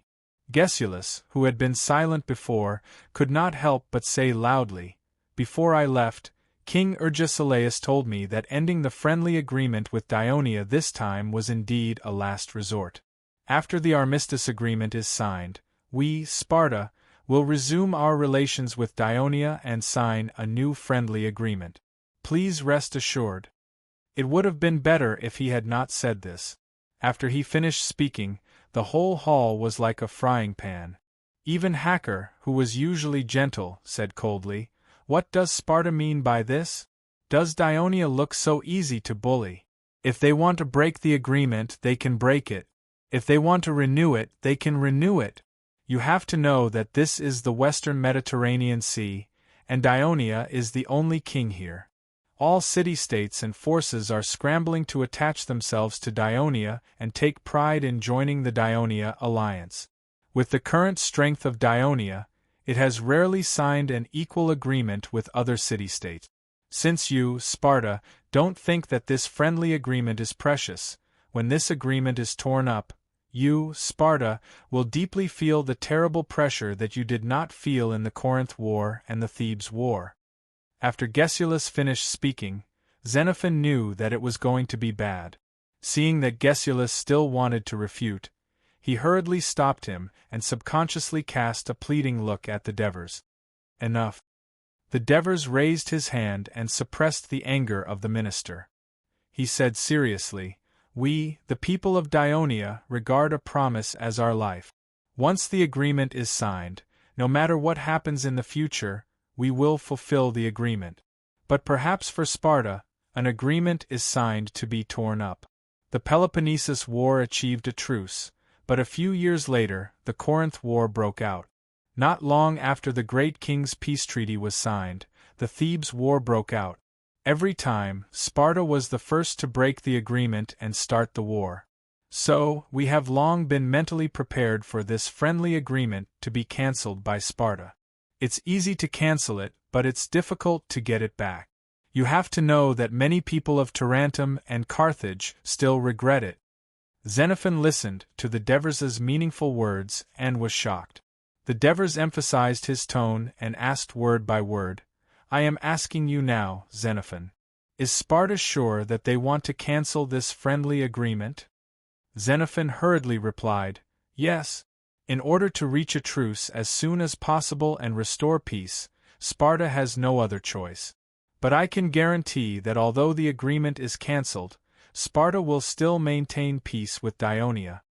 Speaker 1: Gesulus, who had been silent before, could not help but say loudly, Before I left, King Ergesilaus told me that ending the friendly agreement with Dionia this time was indeed a last resort. After the armistice agreement is signed, we, Sparta, will resume our relations with Dionia and sign a new friendly agreement. Please rest assured. It would have been better if he had not said this. After he finished speaking, the whole hall was like a frying pan. Even Hacker, who was usually gentle, said coldly, "What does Sparta mean by this? Does Dionia look so easy to bully? If they want to break the agreement, they can break it. If they want to renew it, they can renew it. You have to know that this is the Western Mediterranean Sea, and Dionia is the only king here. All city-states and forces are scrambling to attach themselves to Dionia and take pride in joining the Dionia alliance. With the current strength of Dionia, it has rarely signed an equal agreement with other city-states. Since you, Sparta, don't think that this friendly agreement is precious, when this agreement is torn up, you, Sparta, will deeply feel the terrible pressure that you did not feel in the Corinth War and the Thebes War." After Gesulus finished speaking, Xenophon knew that it was going to be bad. Seeing that Gesulus still wanted to refute, he hurriedly stopped him and subconsciously cast a pleading look at the Devers. "Enough." The Devers raised his hand and suppressed the anger of the minister. He said seriously, "We, the people of Dionia, regard a promise as our life. Once the agreement is signed, no matter what happens in the future, we will fulfill the agreement. But perhaps for Sparta, an agreement is signed to be torn up." The Peloponnesus War achieved a truce, but a few years later, the Corinth War broke out. Not long after the great king's peace treaty was signed, the Thebes War broke out. Every time, Sparta was the first to break the agreement and start the war. So, we have long been mentally prepared for this friendly agreement to be cancelled by Sparta. It's easy to cancel it, but it's difficult to get it back. You have to know that many people of Tarentum and Carthage still regret it. Xenophon listened to the Devers' meaningful words and was shocked. The Devers emphasized his tone and asked word by word, "I am asking you now, Xenophon. Is Sparta sure that they want to cancel this friendly agreement?" Xenophon hurriedly replied, "Yes. In order to reach a truce as soon as possible and restore peace, Sparta has no other choice. But I can guarantee that although the agreement is cancelled, Sparta will still maintain peace with Dionia.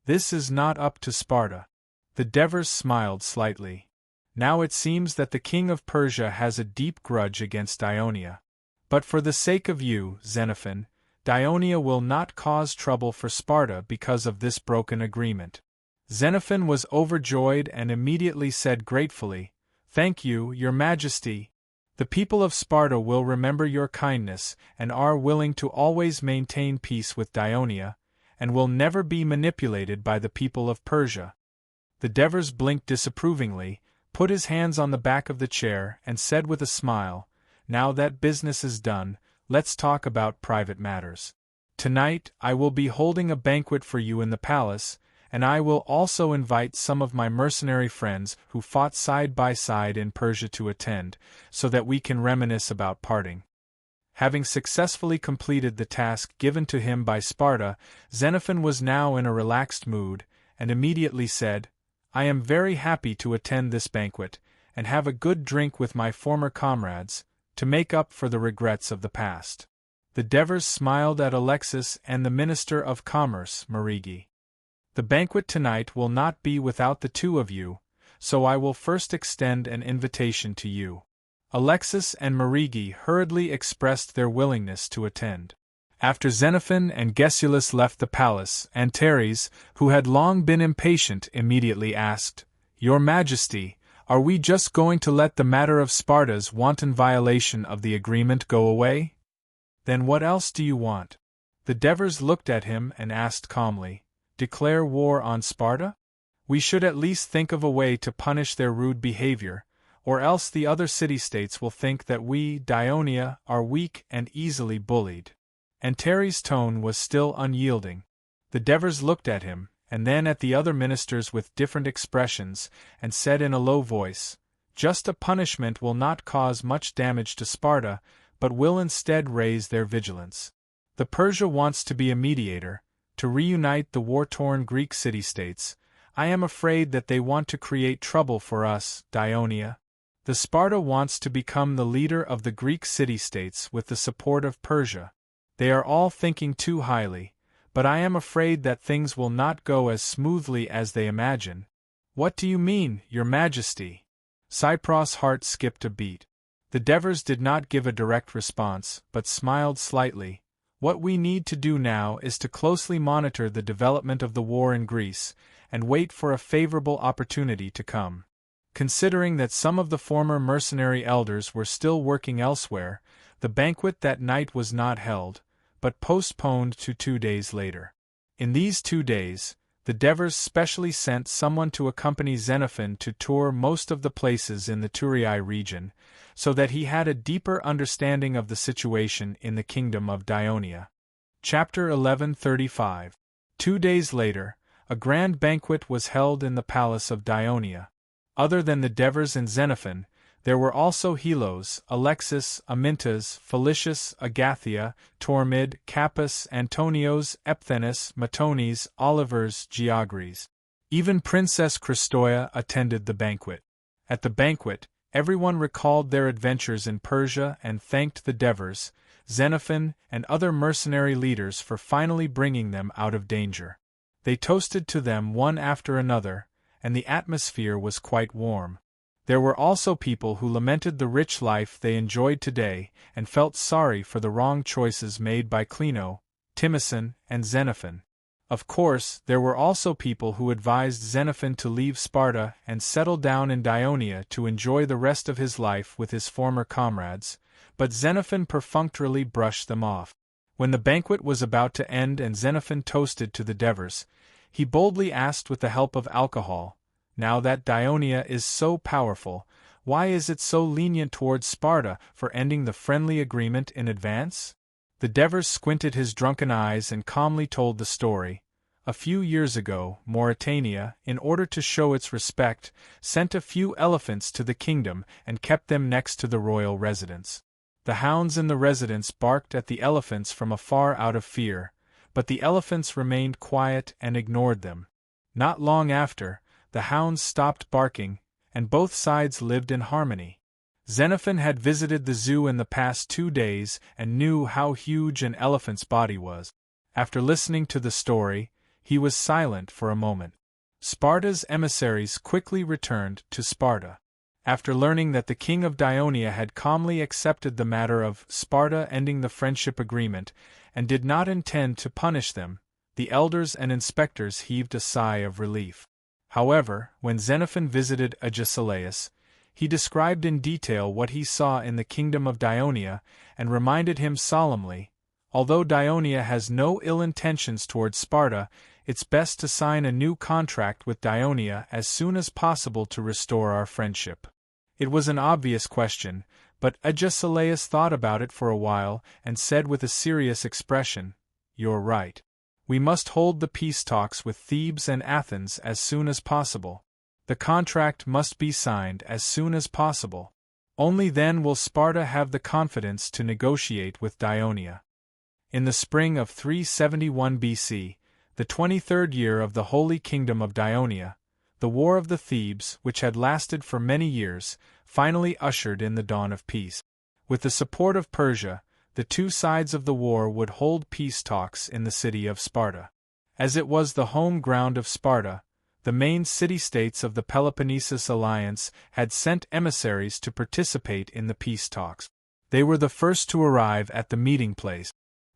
Speaker 1: This is not up to Sparta." The Devers smiled slightly. "Now it seems that the king of Persia has a deep grudge against Dionia. But for the sake of you, Xenophon, Dionia will not cause trouble for Sparta because of this broken agreement." Xenophon was overjoyed and immediately said gratefully, "Thank you, Your Majesty. The people of Sparta will remember your kindness and are willing to always maintain peace with Dionia, and will never be manipulated by the people of Persia." The Devers blinked disapprovingly, put his hands on the back of the chair, and said with a smile, "Now that business is done, let's talk about private matters. Tonight I will be holding a banquet for you in the palace, and I will also invite some of my mercenary friends who fought side by side in Persia to attend, so that we can reminisce about parting." Having successfully completed the task given to him by Sparta, Xenophon was now in a relaxed mood, and immediately said, "I am very happy to attend this banquet, and have a good drink with my former comrades, to make up for the regrets of the past." The Devers smiled at Alexis and the Minister of Commerce, Marigi. "The banquet tonight will not be without the two of you, so I will first extend an invitation to you." Alexis and Marigi hurriedly expressed their willingness to attend. After Xenophon and Gesulus left the palace, Antares, who had long been impatient, immediately asked, "Your Majesty, are we just going to let the matter of Sparta's wanton violation of the agreement go away? Then what else do you want?" The Devers looked at him and asked calmly, "Declare war on Sparta? We should at least think of a way to punish their rude behavior, or else the other city-states will think that we, Dionia, are weak and easily bullied." Antares' tone was still unyielding. The Devers looked at him, and then at the other ministers with different expressions, and said in a low voice, "Just a punishment will not cause much damage to Sparta, but will instead raise their vigilance. The Persia wants to be a mediator, to reunite the war-torn Greek city-states. I am afraid that they want to create trouble for us, Dionia. The Sparta wants to become the leader of the Greek city-states with the support of Persia. They are all thinking too highly, but I am afraid that things will not go as smoothly as they imagine. What do you mean, Your Majesty? Cypros' heart skipped a beat. The Devers did not give a direct response, but smiled slightly. What we need to do now is to closely monitor the development of the war in Greece, and wait for a favorable opportunity to come. Considering that some of the former mercenary elders were still working elsewhere, the banquet that night was not held, but postponed to 2 days later. In these 2 days, the Devers specially sent someone to accompany Xenophon to tour most of the places in the Thurii region, so that he had a deeper understanding of the situation in the kingdom of Dionia. Chapter 1135. 2 days later, a grand banquet was held in the palace of Dionia. Other than the Devers and Xenophon, there were also Helos, Alexis, Amintas, Felicius, Agathia, Tormid, Capus, Antonios, Epthenes, Matones, Olivers, Geogres. Even Princess Christoia attended the banquet. At the banquet, everyone recalled their adventures in Persia and thanked the Devers, Xenophon, and other mercenary leaders for finally bringing them out of danger. They toasted to them one after another, and the atmosphere was quite warm. There were also people who lamented the rich life they enjoyed today and felt sorry for the wrong choices made by Clino, Timicin, and Xenophon. Of course, there were also people who advised Xenophon to leave Sparta and settle down in Dionia to enjoy the rest of his life with his former comrades, but Xenophon perfunctorily brushed them off. When the banquet was about to end and Xenophon toasted to the Devers, he boldly asked with the help of alcohol, "Now that Dionia is so powerful, why is it so lenient towards Sparta for ending the friendly agreement in advance?" The Devers squinted his drunken eyes and calmly told the story. A few years ago, Mauritania, in order to show its respect, sent a few elephants to the kingdom and kept them next to the royal residence. The hounds in the residence barked at the elephants from afar out of fear, but the elephants remained quiet and ignored them. Not long after, the hounds stopped barking, and both sides lived in harmony. Xenophon had visited the zoo in the past 2 days and knew how huge an elephant's body was. After listening to the story, he was silent for a moment. Sparta's emissaries quickly returned to Sparta. After learning that the king of Dionia had calmly accepted the matter of Sparta ending the friendship agreement and did not intend to punish them, the elders and inspectors heaved a sigh of relief. However, when Xenophon visited Agesilaus, he described in detail what he saw in the kingdom of Dionia and reminded him solemnly, "Although Dionia has no ill intentions towards Sparta, it's best to sign a new contract with Dionia as soon as possible to restore our friendship." It was an obvious question, but Agesilaus thought about it for a while and said with a serious expression, "You're right. We must hold the peace talks with Thebes and Athens as soon as possible. The contract must be signed as soon as possible. Only then will Sparta have the confidence to negotiate with Dionia." In the spring of 371 BC, the 23rd year of the Holy Kingdom of Dionia, the War of the Thebes, which had lasted for many years, finally ushered in the dawn of peace. With the support of Persia, the two sides of the war would hold peace talks in the city of Sparta. As it was the home ground of Sparta, the main city-states of the Peloponnesus alliance had sent emissaries to participate in the peace talks. They were the first to arrive at the meeting place.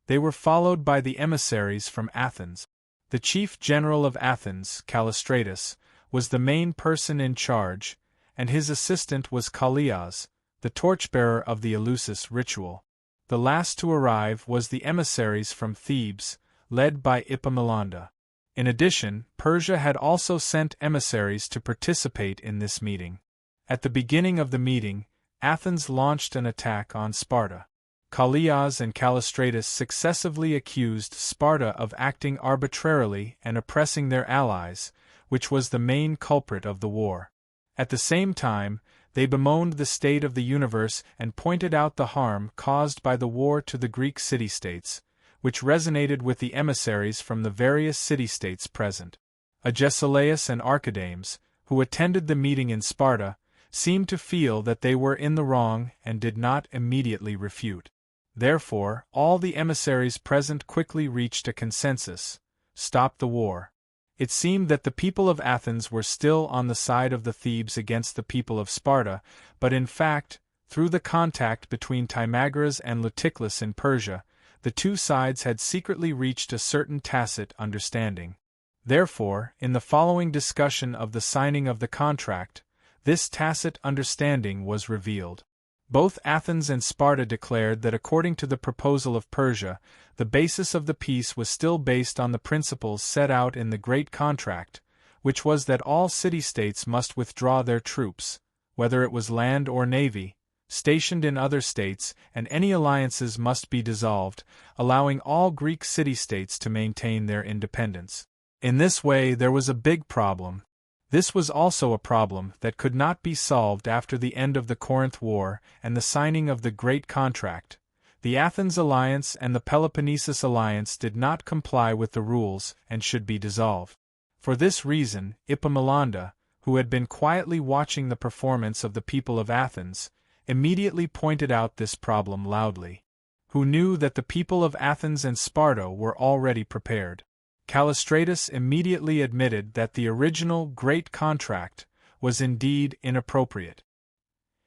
Speaker 1: They were followed by the emissaries from Athens. The chief general of Athens, Callistratus, was the main person in charge, and his assistant was Callias, the torchbearer of the Eleusis ritual. The last to arrive was the emissaries from Thebes, led by Epaminondas. In addition, Persia had also sent emissaries to participate in this meeting. At the beginning of the meeting, Athens launched an attack on Sparta. Callias and Callistratus successively accused Sparta of acting arbitrarily and oppressing their allies, which was the main culprit of the war. At the same time, they bemoaned the state of the universe and pointed out the harm caused by the war to the Greek city-states, which resonated with the emissaries from the various city-states present. Agesilaus and Archidamus, who attended the meeting in Sparta, seemed to feel that they were in the wrong and did not immediately refute. Therefore, all the emissaries present quickly reached a consensus: stop the war. It seemed that the people of Athens were still on the side of the Thebes against the people of Sparta, but in fact, through the contact between Timagoras and Eutychus in Persia, the two sides had secretly reached a certain tacit understanding. Therefore, in the following discussion of the signing of the contract, this tacit understanding was revealed. Both Athens and Sparta declared that according to the proposal of Persia, the basis of the peace was still based on the principles set out in the Great Contract, which was that all city-states must withdraw their troops, whether it was land or navy, stationed in other states, and any alliances must be dissolved, allowing all Greek city-states to maintain their independence. In this way there was a big problem. This was also a problem that could not be solved after the end of the Corinth War and the signing of the Great Contract. The Athens alliance and the Peloponnesus alliance did not comply with the rules and should be dissolved. For this reason, Epaminondas, who had been quietly watching the performance of the people of Athens, immediately pointed out this problem loudly. Who knew that the people of Athens and Sparta were already prepared. Callistratus immediately admitted that the original Great Contract was indeed inappropriate.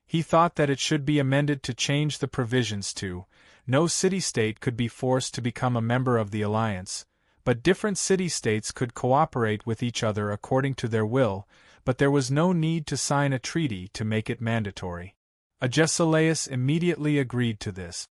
Speaker 1: He thought that it should be amended to change the provisions to: no city-state could be forced to become a member of the alliance, but different city-states could cooperate with each other according to their will, but there was no need to sign a treaty to make it mandatory. Agesilaus immediately agreed to this.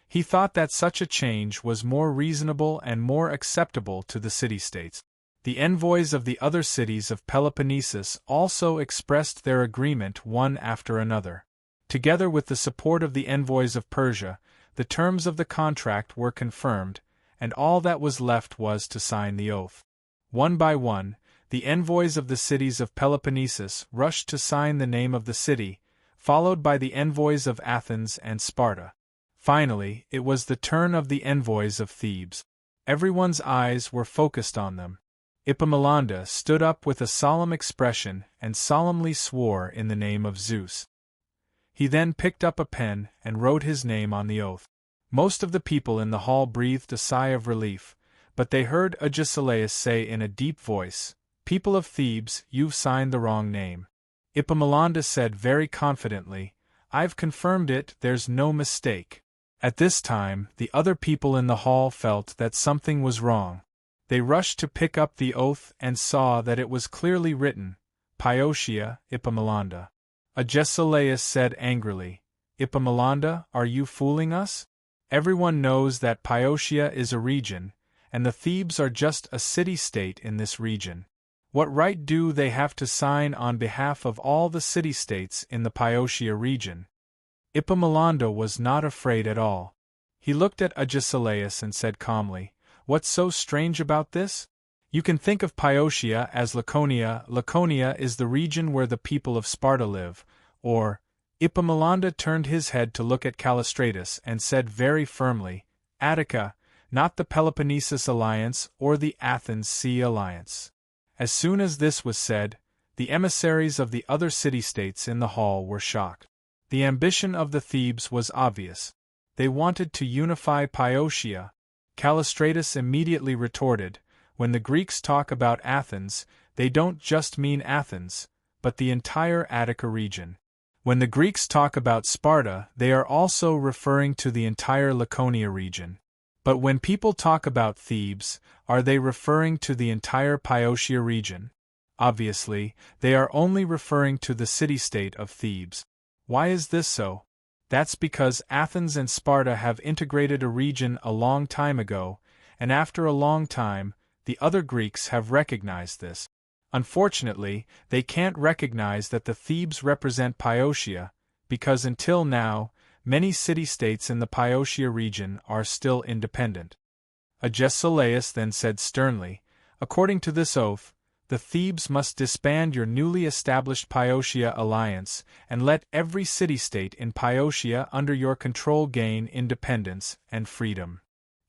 Speaker 1: He thought that such a change was more reasonable and more acceptable to the city-states. The envoys of the other cities of Peloponnesus also expressed their agreement one after another. Together with the support of the envoys of Persia, the terms of the contract were confirmed, and all that was left was to sign the oath. One by one, the envoys of the cities of Peloponnesus rushed to sign the name of the city, followed by the envoys of Athens and Sparta. Finally, it was the turn of the envoys of Thebes. Everyone's eyes were focused on them. Epaminondas stood up with a solemn expression and solemnly swore in the name of Zeus. He then picked up a pen and wrote his name on the oath. Most of the people in the hall breathed a sigh of relief, but they heard Agesilaus say in a deep voice, "People of Thebes, you've signed the wrong name." Epaminondas said very confidently, "I've confirmed it, there's no mistake." At this time, the other people in the hall felt that something was wrong. They rushed to pick up the oath and saw that it was clearly written, Piotia, Epaminondas. Agesilaus said angrily, "Epaminondas, are you fooling us? Everyone knows that Piotia is a region, and the Thebes are just a city-state in this region. What right do they have to sign on behalf of all the city-states in the Piotia region?" Epaminondas was not afraid at all. He looked at Agesilaus and said calmly, "What's so strange about this? You can think of Piotia as Laconia. Laconia is the region where the people of Sparta live, or..." Epaminondas turned his head to look at Callistratus and said very firmly, "Attica, not the Peloponnesus alliance or the Athens Sea alliance." As soon as this was said, the emissaries of the other city-states in the hall were shocked. The ambition of the Thebes was obvious. They wanted to unify Piotia. Callistratus immediately retorted, "When the Greeks talk about Athens, they don't just mean Athens, but the entire Attica region. When the Greeks talk about Sparta, they are also referring to the entire Laconia region. But when people talk about Thebes, are they referring to the entire Piotia region? Obviously, they are only referring to the city-state of Thebes. Why is this so? That's because Athens and Sparta have integrated a region a long time ago, and after a long time, the other Greeks have recognized this. Unfortunately, they can't recognize that the Thebes represent Piotia, because until now, many city-states in the Piotia region are still independent." Agesilaus then said sternly, "According to this oath, the Thebes must disband your newly established Piotia alliance and let every city-state in Piotia under your control gain independence and freedom."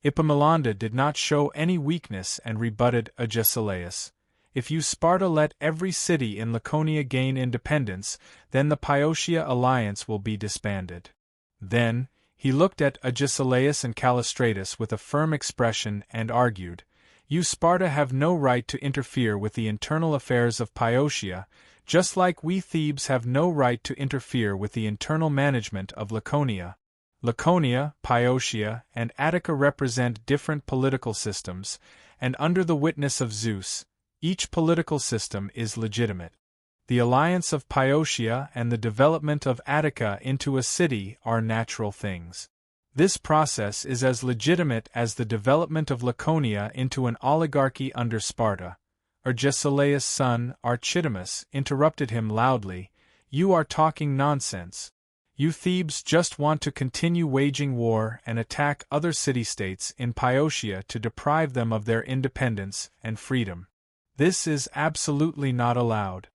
Speaker 1: Epaminondas did not show any weakness and rebutted Agesilaus. If you Sparta let every city in Laconia gain independence, then the Piotia alliance will be disbanded. Then, he looked at Agesilaus and Callistratus with a firm expression and argued, You Sparta have no right to interfere with the internal affairs of Piotia, just like we Thebes have no right to interfere with the internal management of Laconia. Laconia, Piotia, and Attica represent different political systems, and under the witness of Zeus, each political system is legitimate. The alliance of Piotia and the development of Attica into a city are natural things. This process is as legitimate as the development of Laconia into an oligarchy under Sparta. Agesilaus' son, Archidamus, interrupted him loudly, You are talking nonsense. You Thebes just want to continue waging war and attack other city-states in Piotia to deprive them of their independence and freedom. This is absolutely not allowed.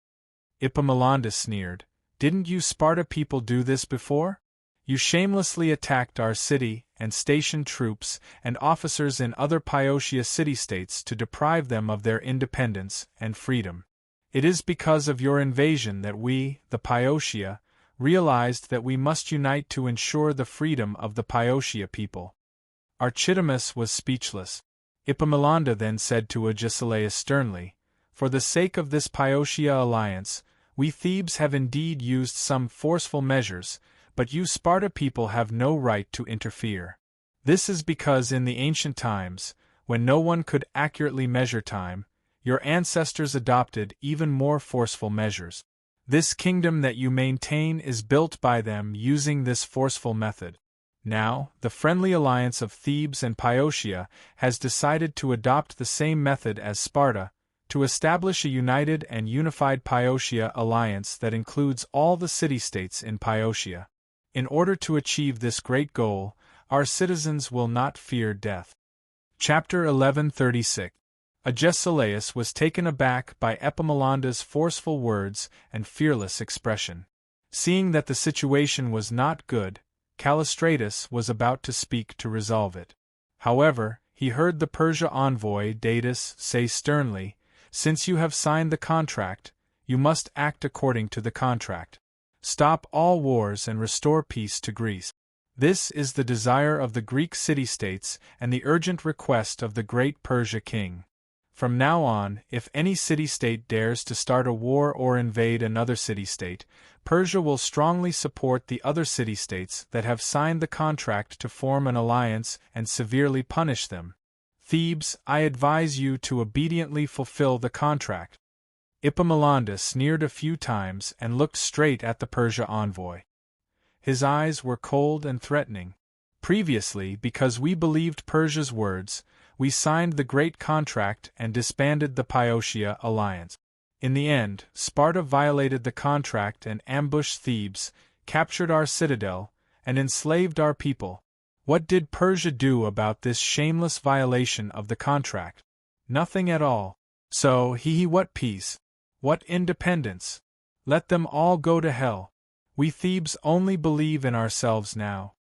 Speaker 1: Epaminondas sneered, Didn't you Sparta people do this before? You shamelessly attacked our city and stationed troops and officers in other Piotia city-states to deprive them of their independence and freedom. It is because of your invasion that we, the Piotia, realized that we must unite to ensure the freedom of the Piotia people. Archidamus was speechless. Epaminondas then said to Agesilaus sternly, For the sake of this Piotia alliance, we Thebes have indeed used some forceful measures, but you Sparta people have no right to interfere. This is because in the ancient times, when no one could accurately measure time, your ancestors adopted even more forceful measures. This kingdom that you maintain is built by them using this forceful method. Now, the friendly alliance of Thebes and Piotia has decided to adopt the same method as Sparta, to establish a united and unified Piotia alliance that includes all the city-states in Piotia. In order to achieve this great goal, our citizens will not fear death. Chapter 1136. Agesilaus was taken aback by Epaminondas' forceful words and fearless expression. Seeing that the situation was not good, Callistratus was about to speak to resolve it. However, he heard the Persia envoy Datis say sternly, Since you have signed the contract, you must act according to the contract. Stop all wars and restore peace to Greece. This is the desire of the Greek city-states and the urgent request of the great Persia king. From now on, if any city-state dares to start a war or invade another city-state, Persia will strongly support the other city-states that have signed the contract to form an alliance and severely punish them. Thebes, I advise you to obediently fulfill the contract. Epaminondas sneered a few times and looked straight at the Persia envoy. His eyes were cold and threatening. Previously, because we believed Persia's words, we signed the great contract and disbanded the Piotia alliance. In the end, Sparta violated the contract and ambushed Thebes, captured our citadel, and enslaved our people. What did Persia do about this shameless violation of the contract? Nothing at all. So, what peace? What independence? Let them all go to hell. We Thebes only believe in ourselves now.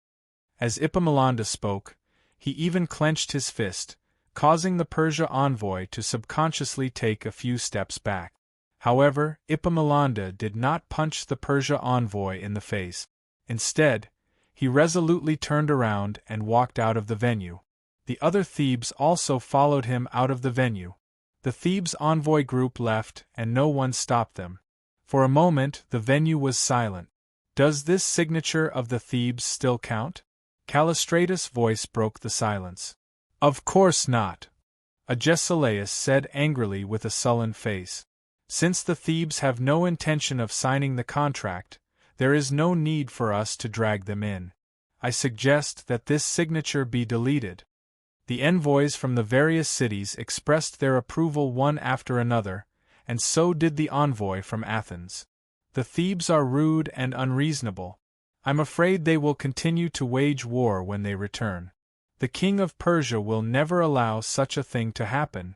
Speaker 1: As Epaminondas spoke, he even clenched his fist, causing the Persia envoy to subconsciously take a few steps back. However, Epaminondas did not punch the Persia envoy in the face. Instead, he resolutely turned around and walked out of the venue. The other Thebes also followed him out of the venue. The Thebes envoy group left, and no one stopped them. For a moment, the venue was silent. Does this signature of the Thebes still count? Callistratus' voice broke the silence. Of course not. Agesilaus said angrily with a sullen face. Since the Thebes have no intention of signing the contract, there is no need for us to drag them in. I suggest that this signature be deleted. The envoys from the various cities expressed their approval one after another, and so did the envoy from Athens. The Thebes are rude and unreasonable. I'm afraid they will continue to wage war when they return. The king of Persia will never allow such a thing to happen.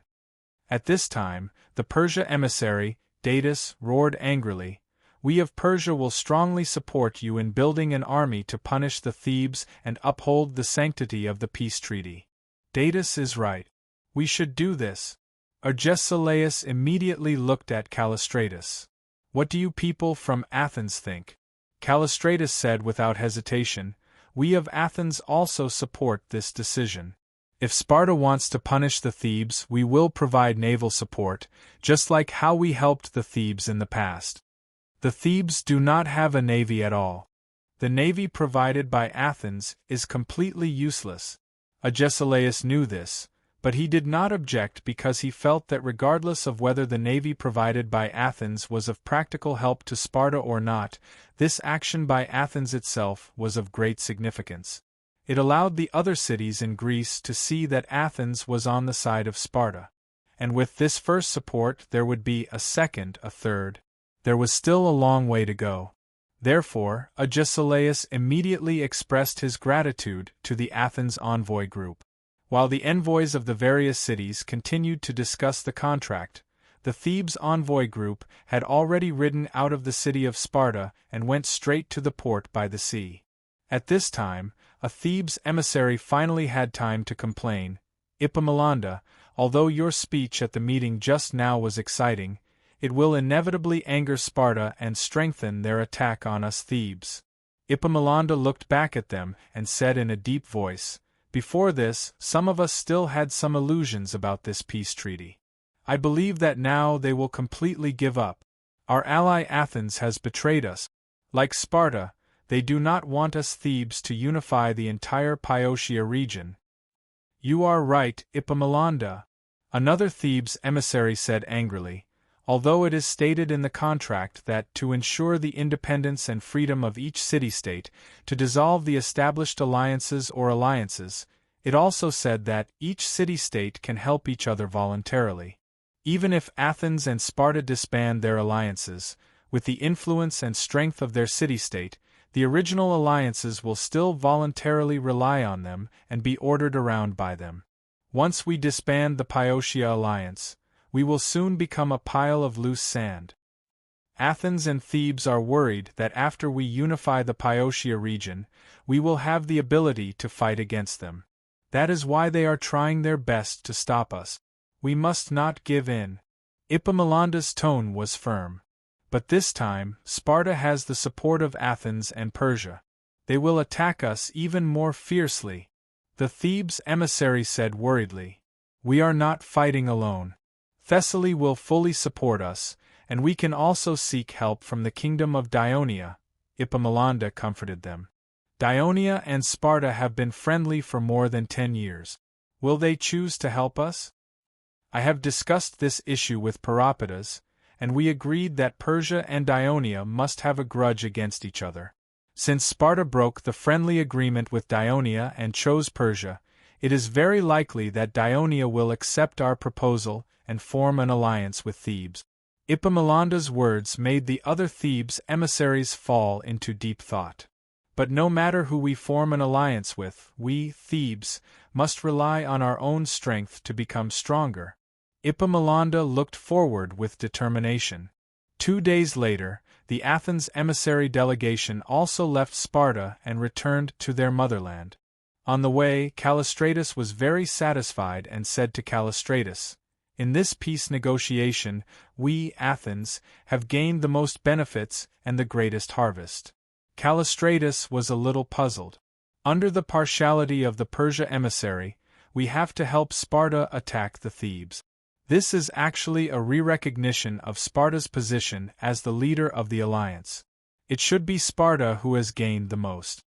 Speaker 1: At this time, the Persia emissary, Datis, roared angrily, We of Persia will strongly support you in building an army to punish the Thebes and uphold the sanctity of the peace treaty. Datis is right. We should do this. Agesilaus immediately looked at Callistratus. "What do you people from Athens think?" Callistratus said without hesitation, "We of Athens also support this decision. If Sparta wants to punish the Thebes, we will provide naval support, just like how we helped the Thebes in the past. The Thebes do not have a navy at all. The navy provided by Athens is completely useless." Agesilaus knew this, but he did not object because he felt that regardless of whether the navy provided by Athens was of practical help to Sparta or not, this action by Athens itself was of great significance. It allowed the other cities in Greece to see that Athens was on the side of Sparta. And with this first support there would be a second, a third. There was still a long way to go. Therefore, Agesilaus immediately expressed his gratitude to the Athens envoy group. While the envoys of the various cities continued to discuss the contract, the Thebes envoy group had already ridden out of the city of Sparta and went straight to the port by the sea. At this time, a Thebes emissary finally had time to complain. "Epaminondas, although your speech at the meeting just now was exciting, it will inevitably anger Sparta and strengthen their attack on us Thebes." Epaminondas looked back at them and said in a deep voice, "Before this, some of us still had some illusions about this peace treaty. I believe that now they will completely give up. Our ally Athens has betrayed us. Like Sparta, they do not want us Thebes to unify the entire Boeotia region." "You are right, Epaminondas," another Thebes emissary said angrily. "Although it is stated in the contract that, to ensure the independence and freedom of each city-state, to dissolve the established alliances or alliances, it also said that each city-state can help each other voluntarily. Even if Athens and Sparta disband their alliances, with the influence and strength of their city-state, the original alliances will still voluntarily rely on them and be ordered around by them. Once we disband the Boeotia alliance, we will soon become a pile of loose sand. Athens and Thebes are worried that after we unify the Boeotia region, we will have the ability to fight against them. That is why they are trying their best to stop us. We must not give in." Epaminondas' tone was firm. "But this time, Sparta has the support of Athens and Persia. They will attack us even more fiercely." The Thebes emissary said worriedly, "We are not fighting alone. Thessaly will fully support us, and we can also seek help from the kingdom of Dionia." Epaminondas comforted them. "Dionia and Sparta have been friendly for more than 10 years. Will they choose to help us? I have discussed this issue with Peropidas, and we agreed that Persia and Dionia must have a grudge against each other. Since Sparta broke the friendly agreement with Dionia and chose Persia, it is very likely that Dionia will accept our proposal and form an alliance with Thebes." Epaminondas' words made the other Thebes emissaries fall into deep thought. "But no matter who we form an alliance with, we, Thebes, must rely on our own strength to become stronger." Epaminondas looked forward with determination. 2 days later, the Athens emissary delegation also left Sparta and returned to their motherland. On the way, Callistratus was very satisfied and said to Callistratus, "In this peace negotiation, we, Athens, have gained the most benefits and the greatest harvest." Callistratus was a little puzzled. Under the partiality of the Persia emissary, we have to help Sparta attack the Thebes. This is actually a re-recognition of Sparta's position as the leader of the alliance. It should be Sparta who has gained the most.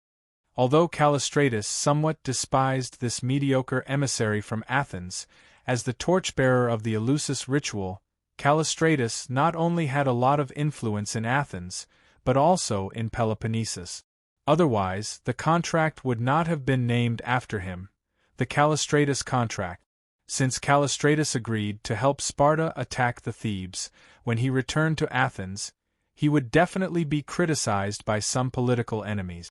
Speaker 1: Although Callistratus somewhat despised this mediocre emissary from Athens, as the torchbearer of the Eleusis ritual, Callistratus not only had a lot of influence in Athens, but also in Peloponnesus. Otherwise, the contract would not have been named after him, the Callistratus contract. Since Callistratus agreed to help Sparta attack the Thebes, when he returned to Athens, he would definitely be criticized by some political enemies.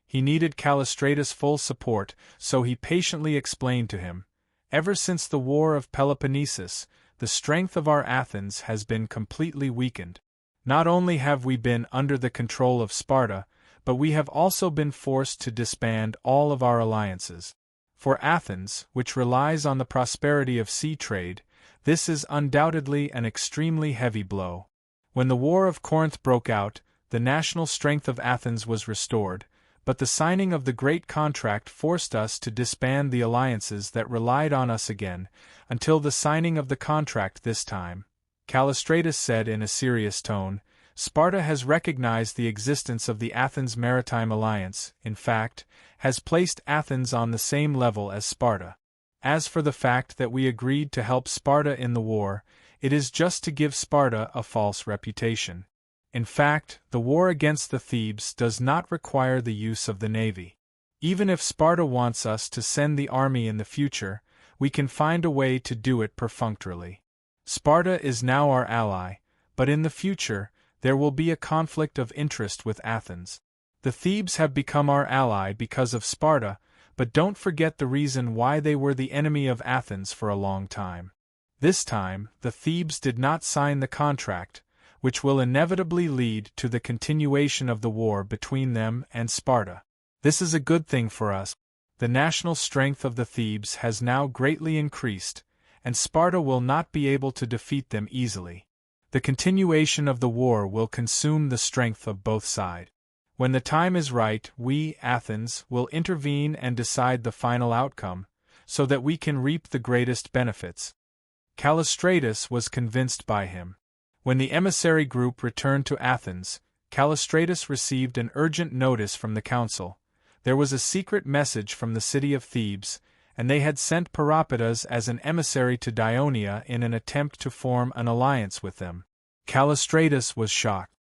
Speaker 1: He needed Callistratus' full support, so he patiently explained to him, "Ever since the War of Peloponnesus, the strength of our Athens has been completely weakened. Not only have we been under the control of Sparta, but we have also been forced to disband all of our alliances. For Athens, which relies on the prosperity of sea trade, This is undoubtedly an extremely heavy blow. When the War of Corinth broke out, the national strength of Athens was restored, but the signing of the Great Contract forced us to disband the alliances that relied on us again, until the signing of the contract this time. Callistratus said in a serious tone, Sparta has recognized the existence of the Athens Maritime Alliance, in fact, has placed Athens on the same level as Sparta. As for the fact that we agreed to help Sparta in the war, it is just to give Sparta a false reputation. In fact, the war against the Thebes does not require the use of the navy. Even if Sparta wants us to send the army in the future, we can find a way to do it perfunctorily. Sparta is now our ally, but in the future, there will be a conflict of interest with Athens. The Thebes have become our ally because of Sparta, but don't forget the reason why they were the enemy of Athens for a long time. This time, the Thebes did not sign the contract, which will inevitably lead to the continuation of the war between them and Sparta. This is a good thing for us. The national strength of the Thebes has now greatly increased, and Sparta will not be able to defeat them easily. The continuation of the war will consume the strength of both sides. When the time is right, we, Athens, will intervene and decide the final outcome, so that we can reap the greatest benefits. Callistratus was convinced by him. When the emissary group returned to Athens, Callistratus received an urgent notice from the council. There was a secret message from the city of Thebes, and they had sent Peropidas as an emissary to Dionia in an attempt to form an alliance with them. Callistratus was shocked.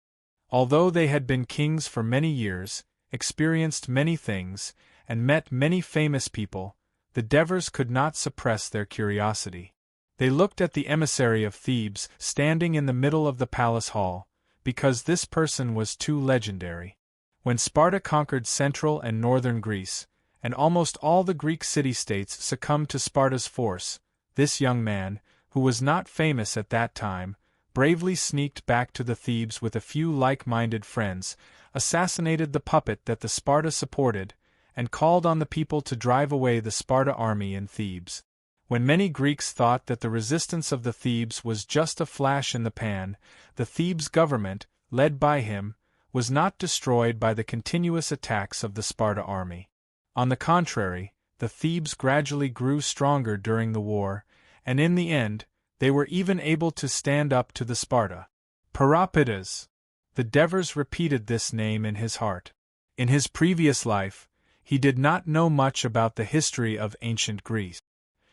Speaker 1: Although they had been kings for many years, experienced many things, and met many famous people, the Devers could not suppress their curiosity. They looked at the emissary of Thebes standing in the middle of the palace hall, because this person was too legendary. When Sparta conquered central and northern Greece, and almost all the Greek city-states succumbed to Sparta's force, this young man, who was not famous at that time, bravely sneaked back to the Thebes with a few like-minded friends, assassinated the puppet that the Sparta supported, and called on the people to drive away the Sparta army in Thebes. When many Greeks thought that the resistance of the Thebes was just a flash in the pan, the Thebes government, led by him, was not destroyed by the continuous attacks of the Sparta army. On the contrary, the Thebes gradually grew stronger during the war, and in the end, they were even able to stand up to the Sparta. Peropidas. The Devers repeated this name in his heart. In his previous life, he did not know much about the history of ancient Greece.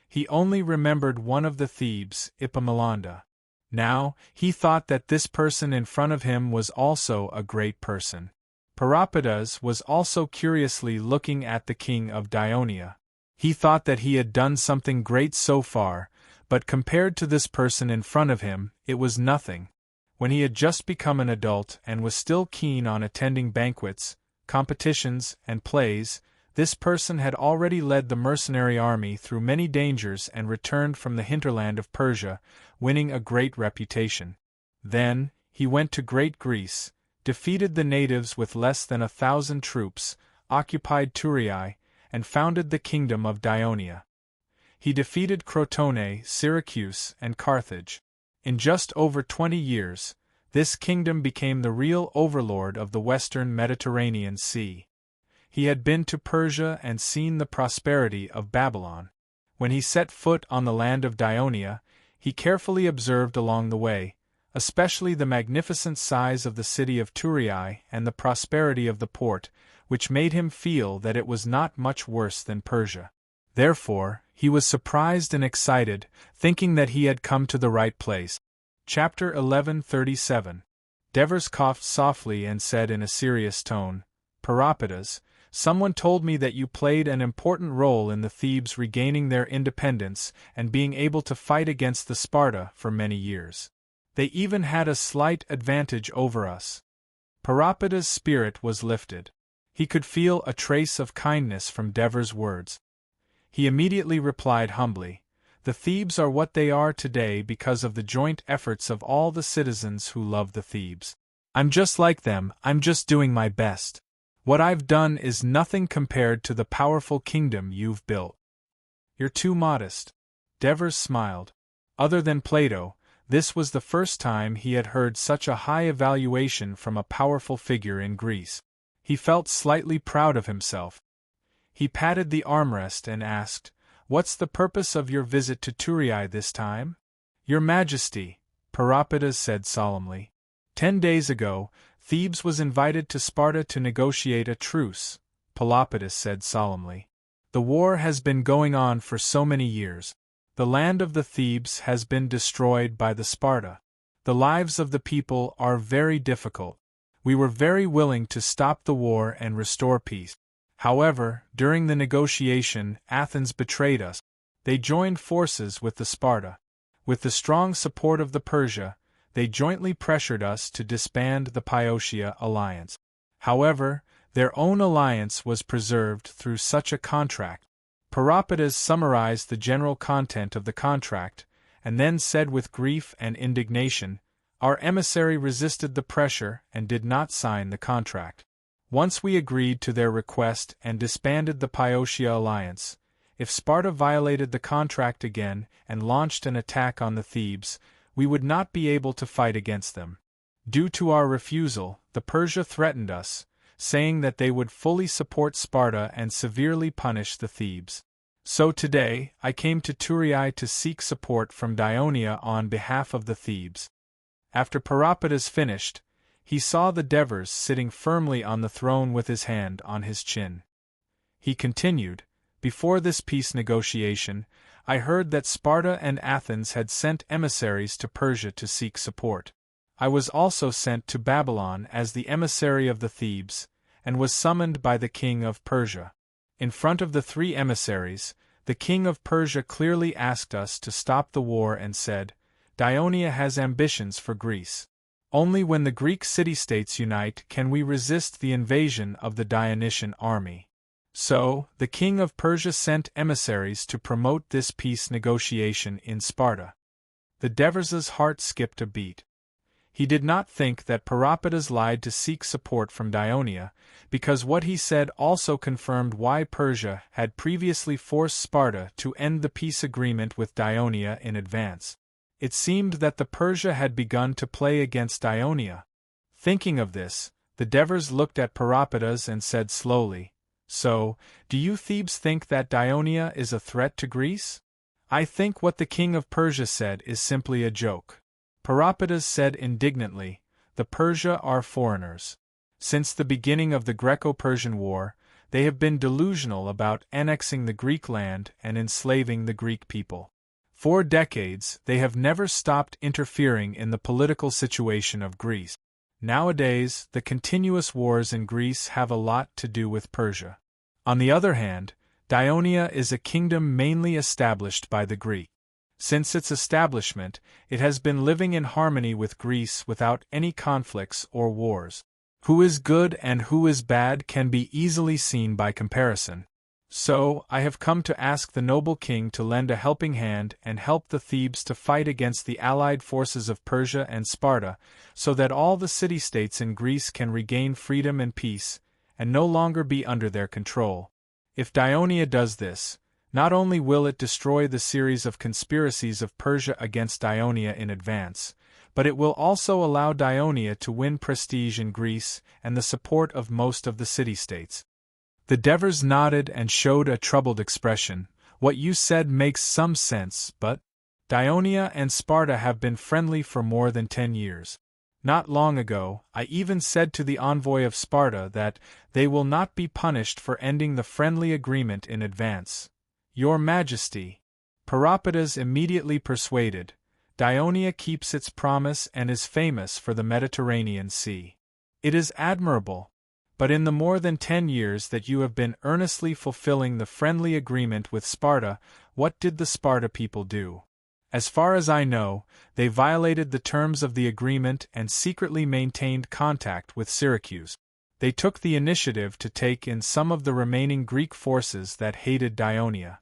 Speaker 1: He only remembered one of the Thebes, Epaminonda. Now, he thought that this person in front of him was also a great person. Peropidas was also curiously looking at the king of Dionia. He thought that he had done something great so far, but compared to this person in front of him, it was nothing. When he had just become an adult and was still keen on attending banquets, competitions, and plays, this person had already led the mercenary army through many dangers and returned from the hinterland of Persia, winning a great reputation. Then, he went to Great Greece, defeated the natives with less than 1,000 troops, occupied Thurii, and founded the kingdom of Dionia. He defeated Crotone, Syracuse, and Carthage. In just over 20 years, this kingdom became the real overlord of the western Mediterranean Sea. He had been to Persia and seen the prosperity of Babylon. When he set foot on the land of Dionia, he carefully observed along the way, especially the magnificent size of the city of Thurii and the prosperity of the port, which made him feel that it was not much worse than Persia. Therefore, he was surprised and excited, thinking that he had come to the right place. Chapter 11:37. Devers coughed softly and said in a serious tone, Peropidas, someone told me that you played an important role in the Thebes regaining their independence and being able to fight against the Sparta for many years. They even had a slight advantage over us. Peropidas' spirit was lifted. He could feel a trace of kindness from Devers' words. He immediately replied humbly, The Thebes are what they are today because of the joint efforts of all the citizens who love the Thebes. I'm just like them, I'm just doing my best. What I've done is nothing compared to the powerful kingdom you've built. You're too modest. Devers smiled. Other than Plato, this was the first time he had heard such a high evaluation from a powerful figure in Greece. He felt slightly proud of himself. He patted the armrest and asked, "What's the purpose of your visit to Thurii this time?" "Your Majesty," Peropidas said solemnly. 10 days ago, Thebes was invited to Sparta to negotiate a truce, Pelopidas said solemnly. The war has been going on for so many years. The land of the Thebes has been destroyed by the Sparta. The lives of the people are very difficult. We were very willing to stop the war and restore peace. However, during the negotiation, Athens betrayed us. They joined forces with the Sparta. With the strong support of the Persia, they jointly pressured us to disband the Piotia alliance. However, their own alliance was preserved through such a contract. Peropidas summarized the general content of the contract, and then said with grief and indignation, "Our emissary resisted the pressure and did not sign the contract. Once we agreed to their request and disbanded the Piotia alliance, if Sparta violated the contract again and launched an attack on the Thebes, we would not be able to fight against them. Due to our refusal, the Persia threatened us, saying that they would fully support Sparta and severely punish the Thebes. So today, I came to Thurii to seek support from Dionia on behalf of the Thebes." After Peropidas finished, he saw the Devers sitting firmly on the throne with his hand on his chin. He continued, "Before this peace negotiation, I heard that Sparta and Athens had sent emissaries to Persia to seek support. I was also sent to Babylon as the emissary of the Thebes, and was summoned by the king of Persia. In front of the 3 emissaries, the king of Persia clearly asked us to stop the war and said, 'Dionia has ambitions for Greece. Only when the Greek city-states unite can we resist the invasion of the Dionysian army.' So, the king of Persia sent emissaries to promote this peace negotiation in Sparta." The Devers' heart skipped a beat. He did not think that Peropidas lied to seek support from Dionia, because what he said also confirmed why Persia had previously forced Sparta to end the peace agreement with Dionia in advance. It seemed that the Persia had begun to play against Dionia. Thinking of this, the Devers looked at Peropidas and said slowly, "So, do you Thebes think that Dionia is a threat to Greece?" "I think what the king of Persia said is simply a joke," Peropidas said indignantly. "The Persia are foreigners. Since the beginning of the Greco-Persian War, they have been delusional about annexing the Greek land and enslaving the Greek people. For decades, they have never stopped interfering in the political situation of Greece. Nowadays, the continuous wars in Greece have a lot to do with Persia. On the other hand, Dionia is a kingdom mainly established by the Greeks. Since its establishment, it has been living in harmony with Greece without any conflicts or wars. Who is good and who is bad can be easily seen by comparison. So, I have come to ask the noble king to lend a helping hand and help the Thebes to fight against the allied forces of Persia and Sparta, so that all the city-states in Greece can regain freedom and peace, and no longer be under their control. If Dionia does this, not only will it destroy the series of conspiracies of Persia against Dionia in advance, but it will also allow Dionia to win prestige in Greece and the support of most of the city-states." The Devers nodded and showed a troubled expression. "What you said makes some sense, but Dionia and Sparta have been friendly for more than 10 years. Not long ago, I even said to the envoy of Sparta that they will not be punished for ending the friendly agreement in advance. Your Majesty," Peropidas immediately persuaded, "Dionia keeps its promise and is famous for the Mediterranean Sea. It is admirable. But in the more than 10 years that you have been earnestly fulfilling the friendly agreement with Sparta, what did the Sparta people do? As far as I know, they violated the terms of the agreement and secretly maintained contact with Syracuse. They took the initiative to take in some of the remaining Greek forces that hated Dionia.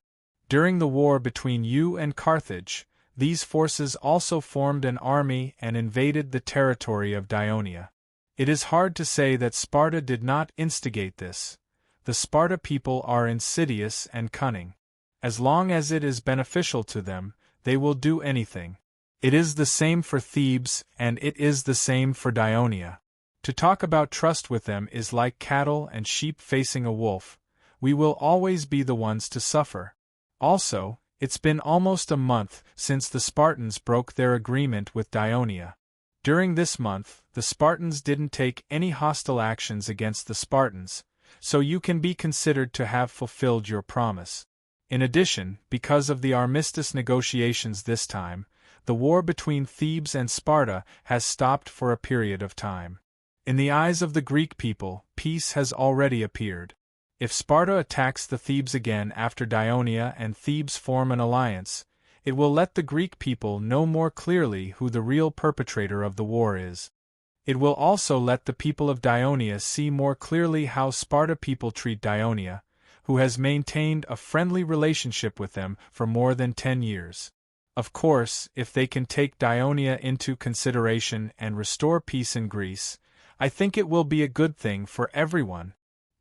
Speaker 1: During the war between you and Carthage, these forces also formed an army and invaded the territory of Dionia. It is hard to say that Sparta did not instigate this. The Sparta people are insidious and cunning. As long as it is beneficial to them, they will do anything. It is the same for Thebes, and it is the same for Dionia. To talk about trust with them is like cattle and sheep facing a wolf. We will always be the ones to suffer. Also, it's been almost a month since the Spartans broke their agreement with Dionia. During this month, the Spartans didn't take any hostile actions against the Spartans, so you can be considered to have fulfilled your promise. In addition, because of the armistice negotiations this time, the war between Thebes and Sparta has stopped for a period of time. In the eyes of the Greek people, peace has already appeared. If Sparta attacks the Thebes again after Dionia and Thebes form an alliance, it will let the Greek people know more clearly who the real perpetrator of the war is. It will also let the people of Dionia see more clearly how Sparta people treat Dionia, who has maintained a friendly relationship with them for more than 10 years. Of course, if they can take Dionia into consideration and restore peace in Greece, I think it will be a good thing for everyone.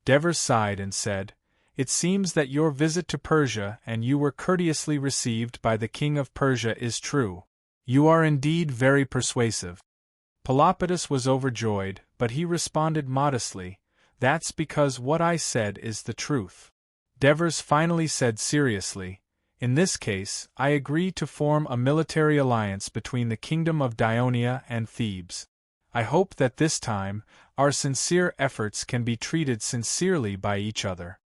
Speaker 1: Devers sighed and said, "It seems that your visit to Persia and you were courteously received by the king of Persia is true. You are indeed very persuasive." Pelopidas was overjoyed, but he responded modestly, "That's because what I said is the truth." Devers finally said seriously, "In this case, I agree to form a military alliance between the kingdom of Dionia and Thebes. I hope that this time, our sincere efforts can be treated sincerely by each other."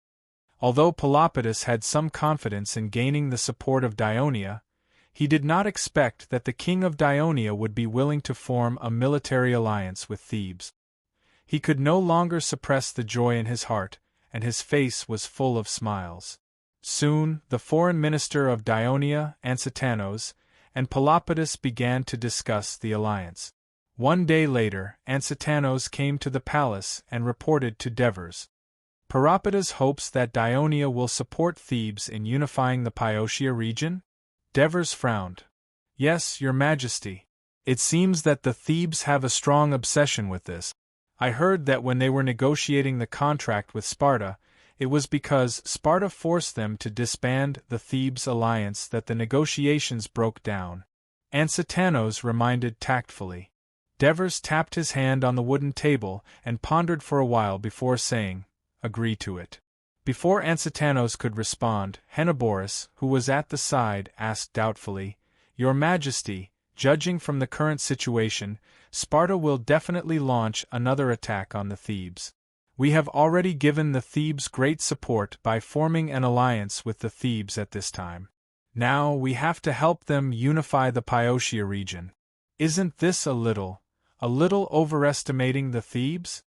Speaker 1: Although Pelopidas had some confidence in gaining the support of Dionia, he did not expect that the king of Dionia would be willing to form a military alliance with Thebes. He could no longer suppress the joy in his heart, and his face was full of smiles. Soon, the foreign minister of Dionia, Ansitanos, and Pelopidas began to discuss the alliance. One day later, Ansitanos came to the palace and reported to Devers. "Pelopidas hopes that Dionia will support Thebes in unifying the Pyotia region?" Devers frowned. "Yes, your majesty. It seems that the Thebes have a strong obsession with this. I heard that when they were negotiating the contract with Sparta, it was because Sparta forced them to disband the Thebes alliance that the negotiations broke down," Ansitanos reminded tactfully. Devers tapped his hand on the wooden table and pondered for a while before saying, "Agree to it." Before Ansitanos could respond, Henoboris, who was at the side, asked doubtfully, "Your Majesty, judging from the current situation, Sparta will definitely launch another attack on the Thebes. We have already given the Thebes great support by forming an alliance with the Thebes at this time. Now we have to help them unify the Pyotia region. Isn't this a little overestimating the Thebes?"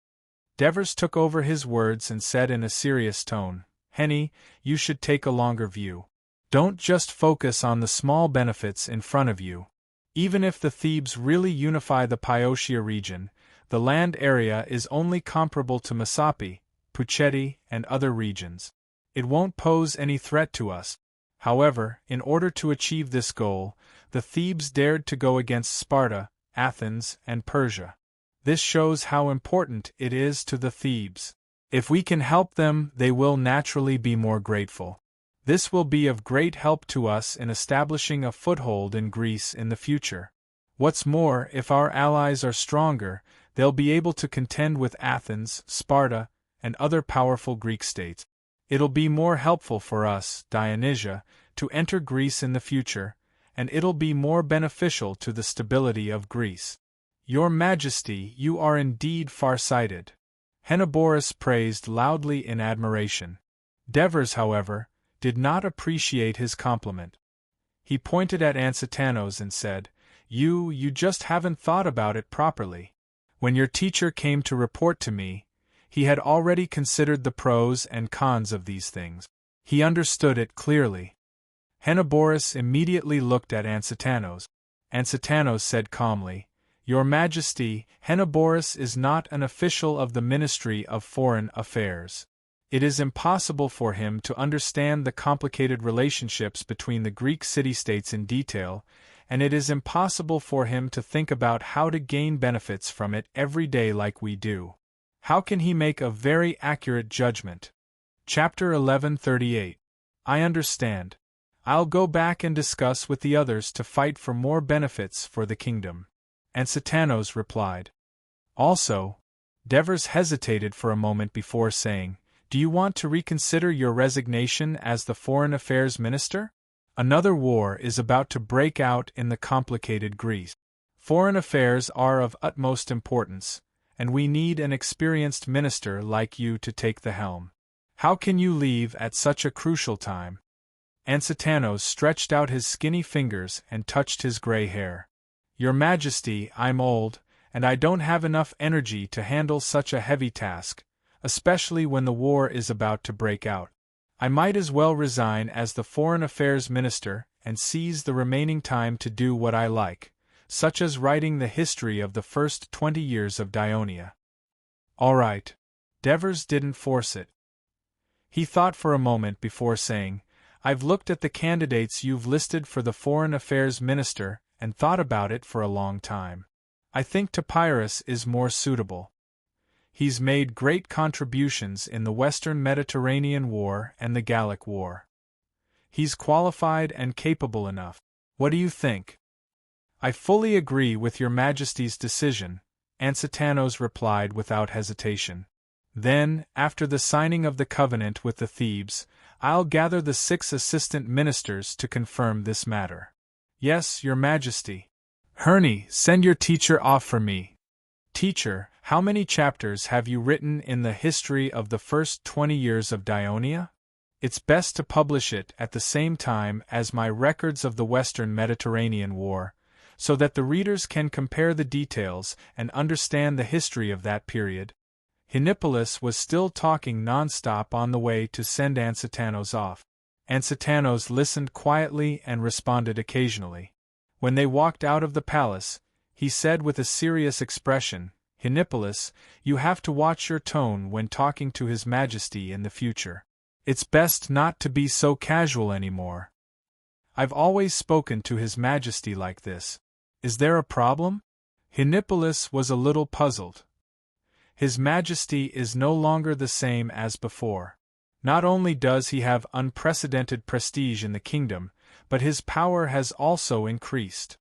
Speaker 1: Devers took over his words and said in a serious tone, "Henny, you should take a longer view. Don't just focus on the small benefits in front of you. Even if the Thebes really unify the Pyotia region, the land area is only comparable to Masapi, Pucheti, and other regions. It won't pose any threat to us. However, in order to achieve this goal, the Thebes dared to go against Sparta, Athens, and Persia. This shows how important it is to the Thebes. If we can help them, they will naturally be more grateful. This will be of great help to us in establishing a foothold in Greece in the future. What's more, if our allies are stronger, they'll be able to contend with Athens, Sparta, and other powerful Greek states. It'll be more helpful for us, Dionysia, to enter Greece in the future, and it'll be more beneficial to the stability of Greece." "Your Majesty, you are indeed far-sighted," Henoboris praised loudly in admiration. Devers, however, did not appreciate his compliment. He pointed at Ansitanos and said, You just haven't thought about it properly. When your teacher came to report to me, he had already considered the pros and cons of these things. He understood it clearly." Henoboris immediately looked at Ansitanos. Ansitanos said calmly, "Your Majesty, Henoboris is not an official of the Ministry of Foreign Affairs. It is impossible for him to understand the complicated relationships between the Greek city-states in detail, and it is impossible for him to think about how to gain benefits from it every day like we do. How can he make a very accurate judgment?" Chapter 1138. I understand. I'll go back and discuss with the others to fight for more benefits for the kingdom. Ansatanos replied. Also, Devers hesitated for a moment before saying, "Do you want to reconsider your resignation as the Foreign Affairs Minister? Another war is about to break out in the complicated Greece. Foreign affairs are of utmost importance, and we need an experienced minister like you to take the helm. How can you leave at such a crucial time?" Ansatanos stretched out his skinny fingers and touched his gray hair. "Your Majesty, I'm old, and I don't have enough energy to handle such a heavy task, especially when the war is about to break out. I might as well resign as the Foreign Affairs Minister and seize the remaining time to do what I like, such as writing the history of the first 20 years of Dionia." "All right." Devers didn't force it. He thought for a moment before saying, "I've looked at the candidates you've listed for the Foreign Affairs Minister and thought about it for a long time. I think Topyrus is more suitable. He's made great contributions in the Western Mediterranean War and the Gallic War. He's qualified and capable enough. What do you think?" "I fully agree with Your Majesty's decision," Ansatanos replied without hesitation. "Then, after the signing of the covenant with the Thebes, I'll gather the 6 assistant ministers to confirm this matter." "Yes, Your Majesty." "Herne, send your teacher off for me." "Teacher, how many chapters have you written in the history of the first 20 years of Dionia? It's best to publish it at the same time as my records of the Western Mediterranean War, so that the readers can compare the details and understand the history of that period." Henipolis was still talking non-stop on the way to send Ansatanos off. Ansatanos listened quietly and responded occasionally. When they walked out of the palace, he said with a serious expression, "Henipolis, you have to watch your tone when talking to His Majesty in the future. It's best not to be so casual anymore. I've always spoken to His Majesty like this. Is there a problem?" Henipolis was a little puzzled. His Majesty is no longer the same as before. Not only does he have unprecedented prestige in the kingdom, but his power has also increased.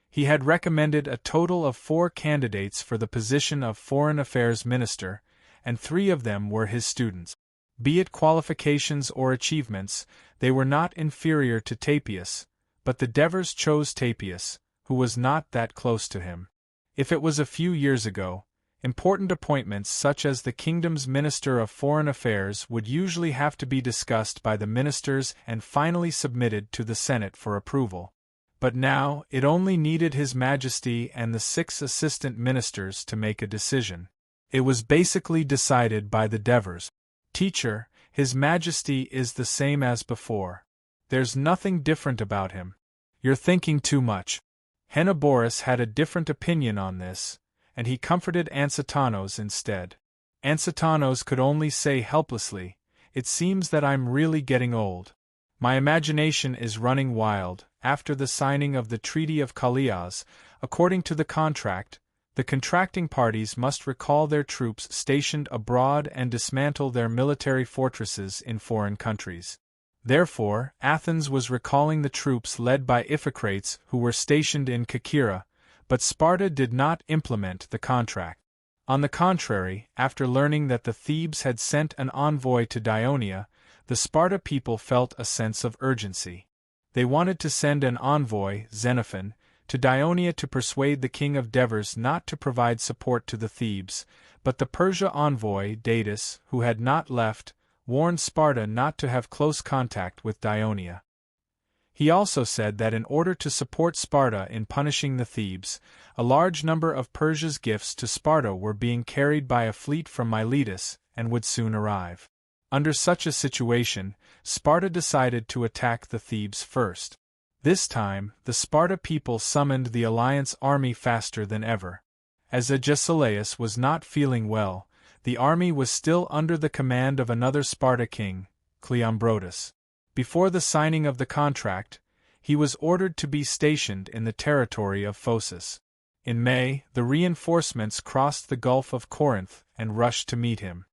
Speaker 1: He had recommended a total of 4 candidates for the position of Foreign Affairs Minister, and 3 of them were his students. Be it qualifications or achievements, they were not inferior to Tapius, but the Devers chose Tapius, who was not that close to him. If it was a few years ago, important appointments such as the kingdom's Minister of Foreign Affairs would usually have to be discussed by the ministers and finally submitted to the Senate for approval. But now it only needed His Majesty and the 6 assistant ministers to make a decision. It was basically decided by the Devers. "Teacher, His Majesty is the same as before. There's nothing different about him. You're thinking too much." Heniboris had a different opinion on this, and he comforted Ansatanos instead. Ansatanos could only say helplessly, "It seems that I'm really getting old. My imagination is running wild." After the signing of the Treaty of Callias, according to the contract, the contracting parties must recall their troops stationed abroad and dismantle their military fortresses in foreign countries. Therefore, Athens was recalling the troops led by Iphicrates who were stationed in Kerkyra, but Sparta did not implement the contract. On the contrary, after learning that the Thebes had sent an envoy to Dionia, the Sparta people felt a sense of urgency. They wanted to send an envoy, Xenophon, to Dionia to persuade the king of Devers not to provide support to the Thebes, but the Persia envoy, Datis, who had not left, warned Sparta not to have close contact with Dionia. He also said that in order to support Sparta in punishing the Thebes, a large number of Persia's gifts to Sparta were being carried by a fleet from Miletus and would soon arrive. Under such a situation, Sparta decided to attack the Thebes first. This time, the Sparta people summoned the alliance army faster than ever. As Agesilaus was not feeling well, the army was still under the command of another Sparta king, Cleombrotus. Before the signing of the contract, he was ordered to be stationed in the territory of Phocis. In May, the reinforcements crossed the Gulf of Corinth and rushed to meet him.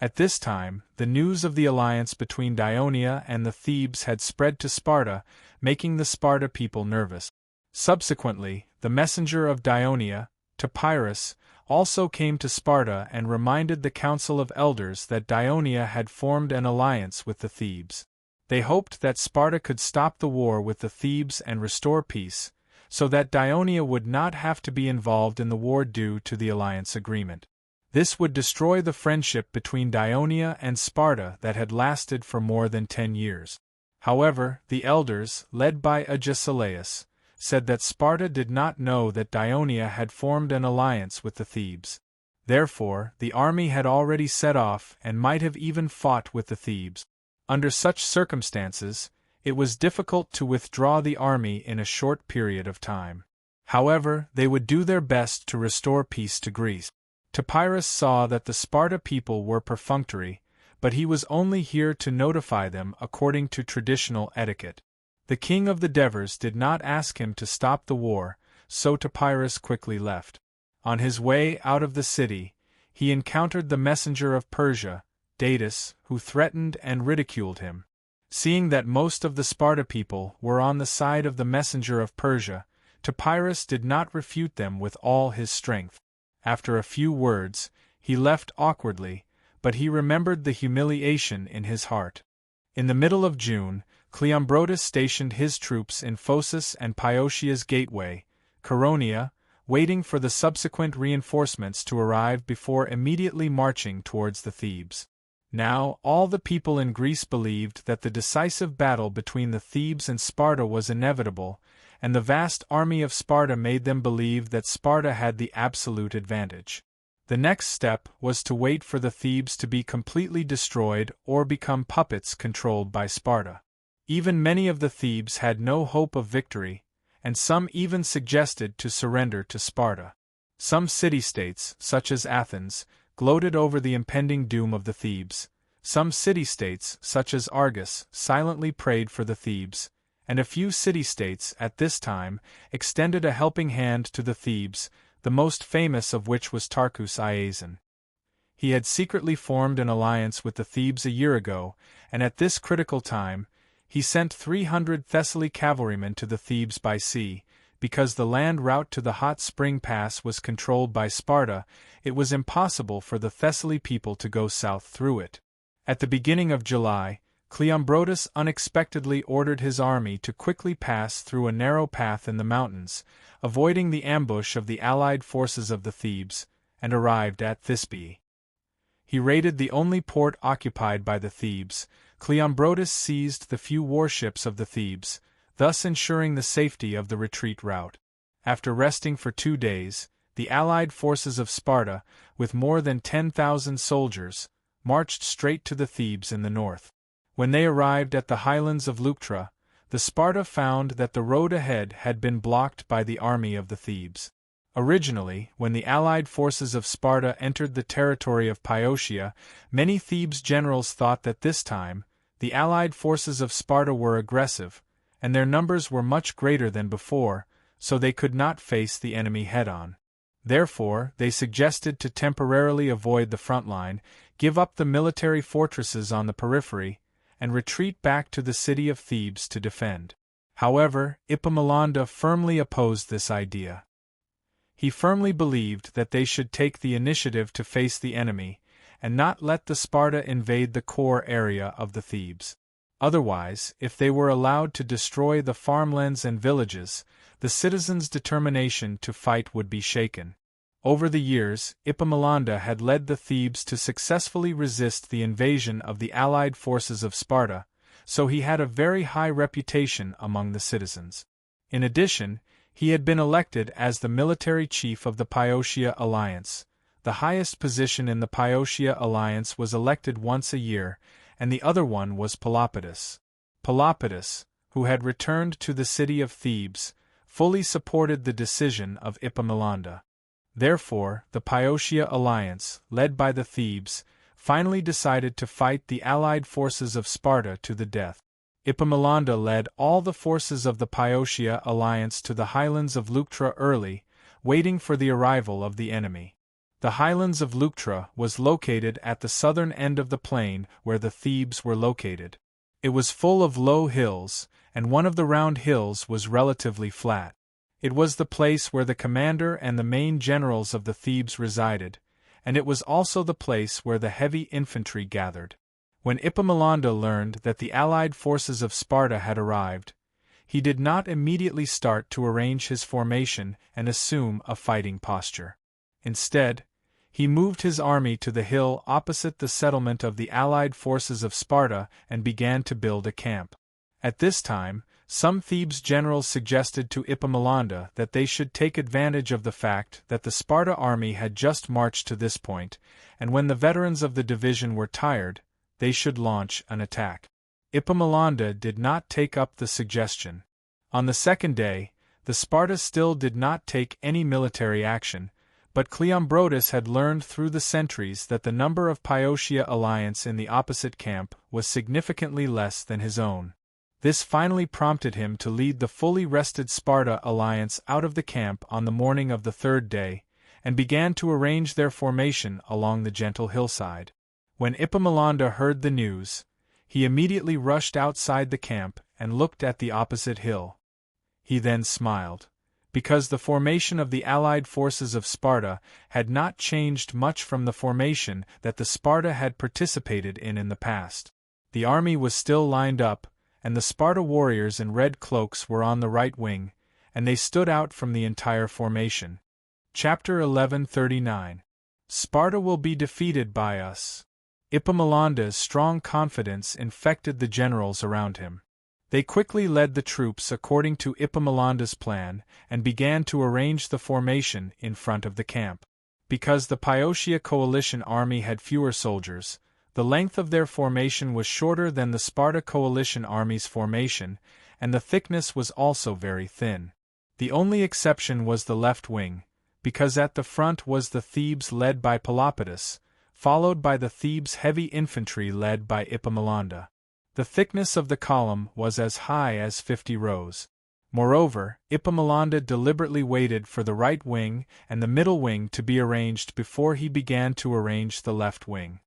Speaker 1: At this time, the news of the alliance between Dionia and the Thebes had spread to Sparta, making the Sparta people nervous. Subsequently, the messenger of Dionia, Topyrus, also came to Sparta and reminded the Council of Elders that Dionia had formed an alliance with the Thebes. They hoped that Sparta could stop the war with the Thebes and restore peace, so that Dionia would not have to be involved in the war due to the alliance agreement. This would destroy the friendship between Dionia and Sparta that had lasted for more than 10 years. However, the elders, led by Agesilaus, said that Sparta did not know that Dionia had formed an alliance with the Thebes. Therefore, the army had already set off and might have even fought with the Thebes. Under such circumstances, it was difficult to withdraw the army in a short period of time. However, they would do their best to restore peace to Greece. Topyrus saw that the Sparta people were perfunctory, but he was only here to notify them according to traditional etiquette. The king of the Devers did not ask him to stop the war, so Topyrus quickly left. On his way out of the city, he encountered the messenger of Persia, Datis, who threatened and ridiculed him. Seeing that most of the Sparta people were on the side of the messenger of Persia, Topyrus did not refute them with all his strength. After a few words, he left awkwardly, but he remembered the humiliation in his heart. In the middle of June, Cleombrotus stationed his troops in Phocis and Pyotia's gateway, Chaeronea, waiting for the subsequent reinforcements to arrive before immediately marching towards the Thebes. Now, all the people in Greece believed that the decisive battle between the Thebes and Sparta was inevitable, and the vast army of Sparta made them believe that Sparta had the absolute advantage. The next step was to wait for the Thebes to be completely destroyed or become puppets controlled by Sparta. Even many of the Thebes had no hope of victory, and some even suggested to surrender to Sparta. Some city-states, such as Athens, gloated over the impending doom of the Thebes. Some city-states, such as Argos, silently prayed for the Thebes, and a few city-states, at this time, extended a helping hand to the Thebes, the most famous of which was Tarchus Iazon. He had secretly formed an alliance with the Thebes a year ago, and at this critical time, he sent 300 Thessaly cavalrymen to the Thebes by sea. Because the land route to the hot spring pass was controlled by Sparta, it was impossible for the Thessaly people to go south through it. At the beginning of July, Cleombrotus unexpectedly ordered his army to quickly pass through a narrow path in the mountains, avoiding the ambush of the allied forces of the Thebes, and arrived at Thisbe. He raided the only port occupied by the Thebes. Cleombrotus seized the few warships of the Thebes, thus ensuring the safety of the retreat route. After resting for 2 days, the allied forces of Sparta, with more than 10,000 soldiers, marched straight to the Thebes in the north. When they arrived at the highlands of Leuctra, the Sparta found that the road ahead had been blocked by the army of the Thebes. Originally, when the allied forces of Sparta entered the territory of Pyotia, many Thebes generals thought that this time, the allied forces of Sparta were aggressive, and their numbers were much greater than before, so they could not face the enemy head-on. Therefore, they suggested to temporarily avoid the front line, give up the military fortresses on the periphery, and retreat back to the city of Thebes to defend. However, Epaminondas firmly opposed this idea. He firmly believed that they should take the initiative to face the enemy, and not let the Sparta invade the core area of the Thebes. Otherwise, if they were allowed to destroy the farmlands and villages, the citizens' determination to fight would be shaken. Over the years, Epaminondas had led the Thebes to successfully resist the invasion of the allied forces of Sparta, so he had a very high reputation among the citizens. In addition, he had been elected as the military chief of the Pyotia alliance. The highest position in the Pyotia alliance was elected once a year, and the other one was Pelopidas. Pelopidas, who had returned to the city of Thebes, fully supported the decision of Epaminondas. Therefore, the Pyotia alliance, led by the Thebes, finally decided to fight the allied forces of Sparta to the death. Epaminondas led all the forces of the Pyotia alliance to the highlands of Leuctra early, waiting for the arrival of the enemy. The highlands of Leuctra was located at the southern end of the plain where the Thebes were located. It was full of low hills, and one of the round hills was relatively flat. It was the place where the commander and the main generals of the Thebes resided, and it was also the place where the heavy infantry gathered. When Epaminondas learned that the allied forces of Sparta had arrived, he did not immediately start to arrange his formation and assume a fighting posture. Instead, he moved his army to the hill opposite the settlement of the allied forces of Sparta and began to build a camp. At this time, some Thebes generals suggested to Epaminondas that they should take advantage of the fact that the Sparta army had just marched to this point, and when the veterans of the division were tired, they should launch an attack. Epaminondas did not take up the suggestion. On the second day, the Sparta still did not take any military action, but Cleombrotus had learned through the centuries that the number of Piotia alliance in the opposite camp was significantly less than his own. This finally prompted him to lead the fully rested Sparta alliance out of the camp on the morning of the third day, and began to arrange their formation along the gentle hillside. When Epaminondas heard the news, he immediately rushed outside the camp and looked at the opposite hill. He then smiled, because the formation of the allied forces of Sparta had not changed much from the formation that the Sparta had participated in the past. The army was still lined up, and the Sparta warriors in red cloaks were on the right wing, and they stood out from the entire formation. Chapter 1139. Sparta will be defeated by us. Epaminondas' strong confidence infected the generals around him. They quickly led the troops according to Epaminondas' plan and began to arrange the formation in front of the camp. Because the Piotia coalition army had fewer soldiers, the length of their formation was shorter than the Sparta coalition army's formation, and the thickness was also very thin. The only exception was the left wing, because at the front was the Thebes led by Pelopidas, followed by the Thebes heavy infantry led by Epaminondas. The thickness of the column was as high as 50 rows. Moreover, Epaminondas deliberately waited for the right wing and the middle wing to be arranged before he began to arrange the left wing.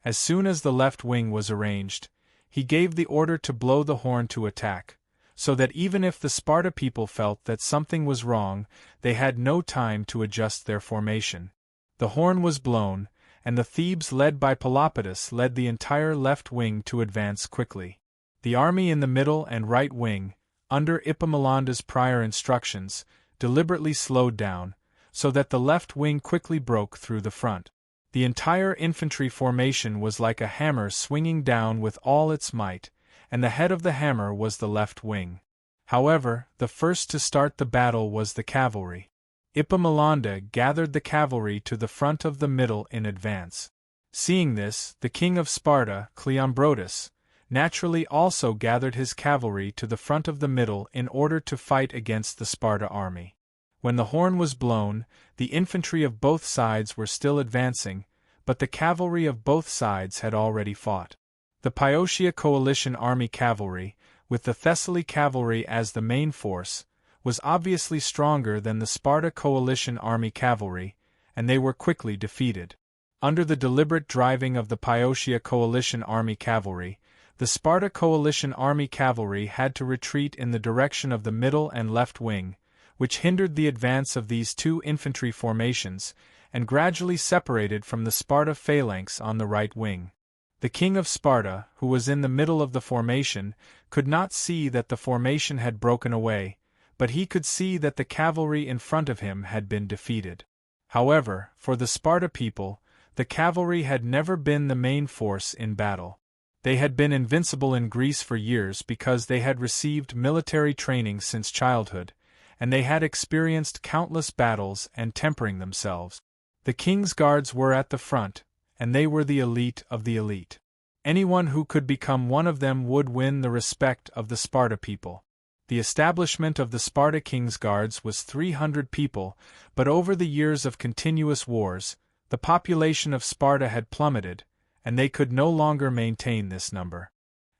Speaker 1: As soon as the left wing was arranged, he gave the order to blow the horn to attack, so that even if the Sparta people felt that something was wrong, they had no time to adjust their formation. The horn was blown, and the Thebes led by Pelopidas led the entire left wing to advance quickly. The army in the middle and right wing, under Epaminondas' prior instructions, deliberately slowed down, so that the left wing quickly broke through the front. The entire infantry formation was like a hammer swinging down with all its might, and the head of the hammer was the left wing. However, the first to start the battle was the cavalry. Epaminondas gathered the cavalry to the front of the middle in advance. Seeing this, the king of Sparta, Cleombrotus, naturally also gathered his cavalry to the front of the middle in order to fight against the Sparta army. When the horn was blown, the infantry of both sides were still advancing, but the cavalry of both sides had already fought. The Piotia coalition army cavalry, with the Thessaly cavalry as the main force, was obviously stronger than the Sparta coalition army cavalry, and they were quickly defeated. Under the deliberate driving of the Piotia coalition army cavalry, the Sparta coalition army cavalry had to retreat in the direction of the middle and left wing, which hindered the advance of these two infantry formations, and gradually separated from the Sparta phalanx on the right wing. The king of Sparta, who was in the middle of the formation, could not see that the formation had broken away, but he could see that the cavalry in front of him had been defeated. However, for the Sparta people, the cavalry had never been the main force in battle. They had been invincible in Greece for years because they had received military training since childhood, and they had experienced countless battles and tempering themselves. The king's guards were at the front, and they were the elite of the elite. Anyone who could become one of them would win the respect of the Sparta people. The establishment of the Sparta King's Guards was 300 people, but over the years of continuous wars, the population of Sparta had plummeted, and they could no longer maintain this number.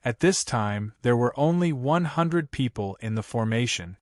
Speaker 1: At this time, there were only 100 people in the formation.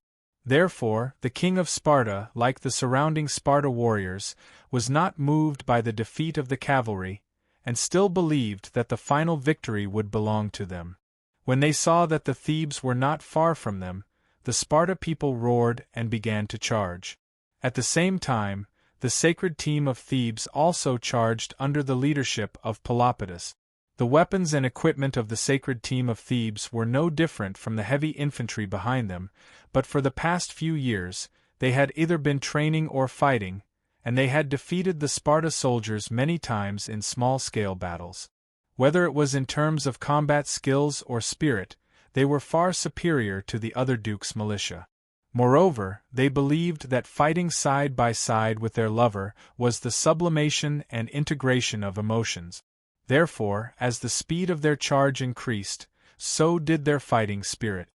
Speaker 1: Therefore, the king of Sparta, like the surrounding Sparta warriors, was not moved by the defeat of the cavalry, and still believed that the final victory would belong to them. When they saw that the Thebes were not far from them, the Sparta people roared and began to charge. At the same time, the sacred team of Thebes also charged under the leadership of Pelopidas. The weapons and equipment of the sacred team of Thebes were no different from the heavy infantry behind them, but for the past few years, they had either been training or fighting, and they had defeated the Sparta soldiers many times in small-scale battles. Whether it was in terms of combat skills or spirit, they were far superior to the other duke's militia. Moreover, they believed that fighting side by side with their lover was the sublimation and integration of emotions. Therefore, as the speed of their charge increased, so did their fighting spirit.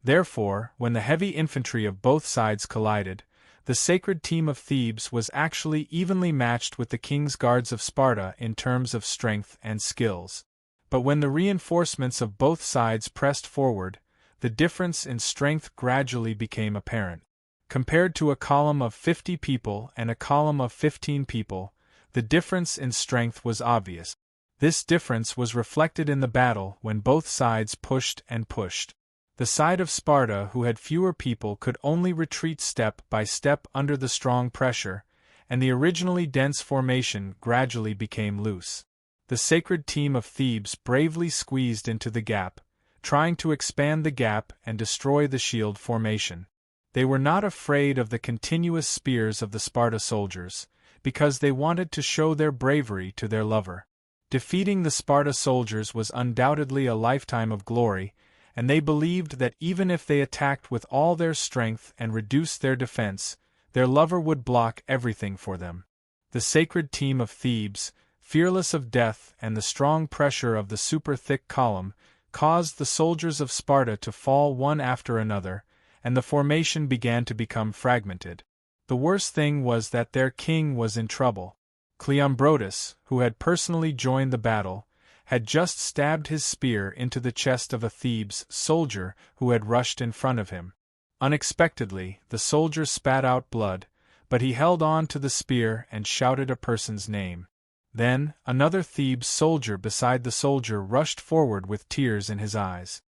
Speaker 1: Therefore, when the heavy infantry of both sides collided, the sacred team of Thebes was actually evenly matched with the king's guards of Sparta in terms of strength and skills. But when the reinforcements of both sides pressed forward, the difference in strength gradually became apparent. Compared to a column of 50 people and a column of 15 people, the difference in strength was obvious. This difference was reflected in the battle when both sides pushed and pushed. The side of Sparta who had fewer people could only retreat step by step under the strong pressure, and the originally dense formation gradually became loose. The sacred team of Thebes bravely squeezed into the gap, trying to expand the gap and destroy the shield formation. They were not afraid of the continuous spears of the Sparta soldiers, because they wanted to show their bravery to their lover. Defeating the Sparta soldiers was undoubtedly a lifetime of glory, and they believed that even if they attacked with all their strength and reduced their defense, their lover would block everything for them. The sacred team of Thebes, fearless of death and the strong pressure of the super-thick column, caused the soldiers of Sparta to fall one after another, and the formation began to become fragmented. The worst thing was that their king was in trouble. Cleombrotus, who had personally joined the battle, had just stabbed his spear into the chest of a Thebes soldier who had rushed in front of him. Unexpectedly, the soldier spat out blood, but he held on to the spear and shouted a person's name. Then, another Thebes soldier beside the soldier rushed forward with tears in his eyes.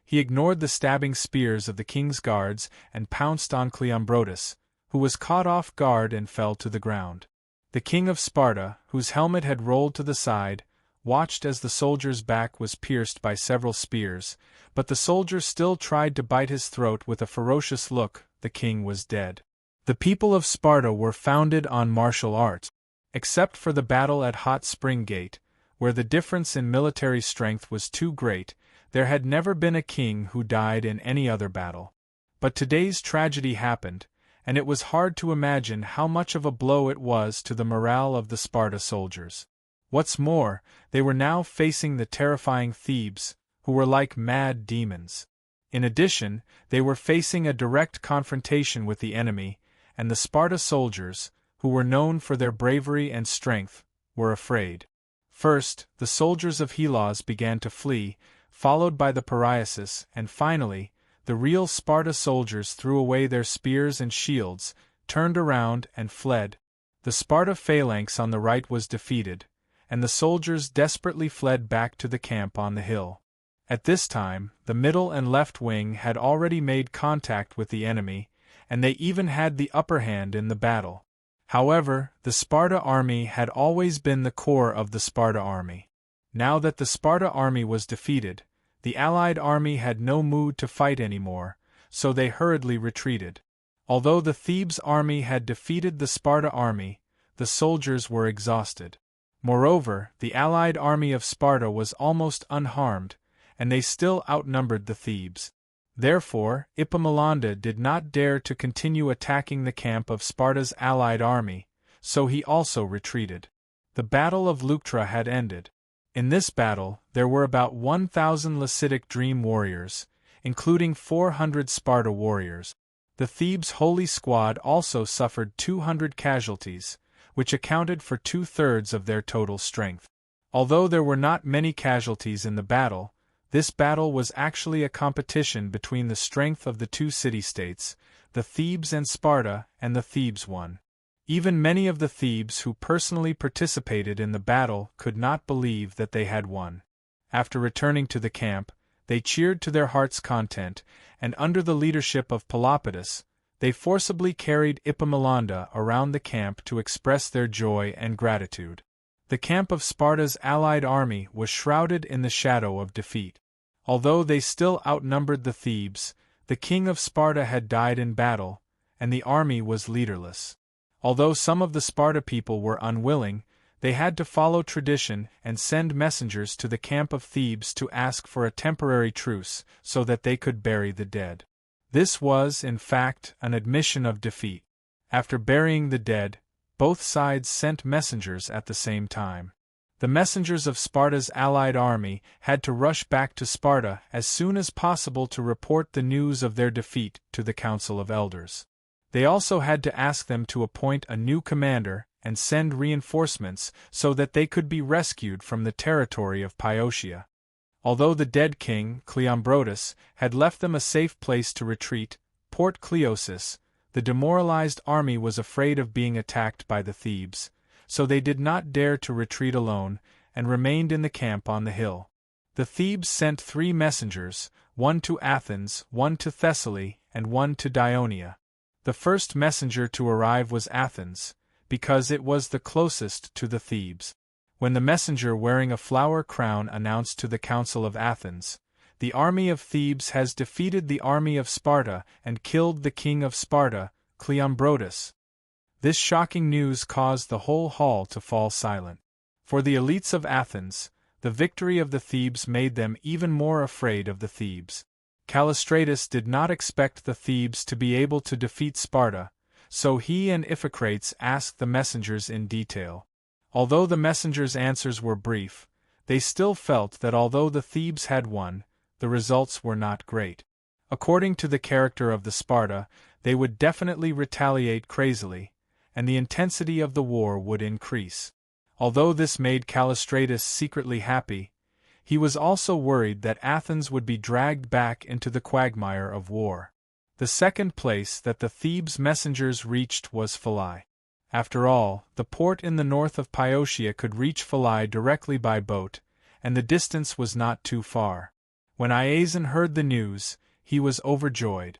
Speaker 1: He ignored the stabbing spears of the king's guards and pounced on Cleombrotus, who was caught off guard and fell to the ground. The king of Sparta, whose helmet had rolled to the side, watched as the soldier's back was pierced by several spears, but the soldier still tried to bite his throat with a ferocious look. The king was dead. The people of Sparta were founded on martial arts. Except for the battle at Hot Spring Gate, where the difference in military strength was too great, there had never been a king who died in any other battle. But today's tragedy happened, and it was hard to imagine how much of a blow it was to the morale of the Sparta soldiers. What's more, they were now facing the terrifying Thebes, who were like mad demons. In addition, they were facing a direct confrontation with the enemy, and the Sparta soldiers, who were known for their bravery and strength, were afraid. First, the soldiers of Hellas began to flee, followed by the Pariasis, and finally, the real Sparta soldiers threw away their spears and shields, turned around and fled. The Sparta phalanx on the right was defeated, and the soldiers desperately fled back to the camp on the hill. At this time, the middle and left wing had already made contact with the enemy, and they even had the upper hand in the battle. However, the Sparta army had always been the core of the Sparta army. Now that the Sparta army was defeated, the allied army had no mood to fight anymore, so they hurriedly retreated. Although the Thebes army had defeated the Sparta army, the soldiers were exhausted. Moreover, the allied army of Sparta was almost unharmed, and they still outnumbered the Thebes. Therefore, Epaminondas did not dare to continue attacking the camp of Sparta's allied army, so he also retreated. The Battle of Leuctra had ended. In this battle, there were about 1,000 Lacetic dream warriors, including 400 Sparta warriors. The Thebes Holy Squad also suffered 200 casualties, which accounted for 2/3 of their total strength. Although there were not many casualties in the battle, this battle was actually a competition between the strength of the two city-states, the Thebes and Sparta, and the Thebes won. Even many of the Thebes who personally participated in the battle could not believe that they had won. After returning to the camp, they cheered to their heart's content, and under the leadership of Pelopidas, they forcibly carried Epaminondas around the camp to express their joy and gratitude. The camp of Sparta's allied army was shrouded in the shadow of defeat. Although they still outnumbered the Thebes, the king of Sparta had died in battle, and the army was leaderless. Although some of the Sparta people were unwilling, they had to follow tradition and send messengers to the camp of Thebes to ask for a temporary truce so that they could bury the dead. This was, in fact, an admission of defeat. After burying the dead, both sides sent messengers at the same time. The messengers of Sparta's allied army had to rush back to Sparta as soon as possible to report the news of their defeat to the Council of Elders. They also had to ask them to appoint a new commander and send reinforcements so that they could be rescued from the territory of Pyotia. Although the dead king, Cleombrotus, had left them a safe place to retreat, Port Cleosis, the demoralized army was afraid of being attacked by the Thebes, so they did not dare to retreat alone and remained in the camp on the hill. The Thebes sent 3 messengers, one to Athens, one to Thessaly, and one to Dionia. The first messenger to arrive was Athens, because it was the closest to the Thebes. When the messenger wearing a flower crown announced to the Council of Athens, "The army of Thebes has defeated the army of Sparta and killed the king of Sparta, Cleombrotus," this shocking news caused the whole hall to fall silent. For the elites of Athens, the victory of the Thebes made them even more afraid of the Thebes. Callistratus did not expect the Thebes to be able to defeat Sparta, so he and Iphicrates asked the messengers in detail. Although the messengers' answers were brief, they still felt that although the Thebes had won, the results were not great. According to the character of the Sparta, they would definitely retaliate crazily, and the intensity of the war would increase. Although this made Callistratus secretly happy, he was also worried that Athens would be dragged back into the quagmire of war. The second place that the Thebes messengers reached was Philai. After all, the port in the north of Pyotia could reach Philai directly by boat, and the distance was not too far. When Iason heard the news, he was overjoyed.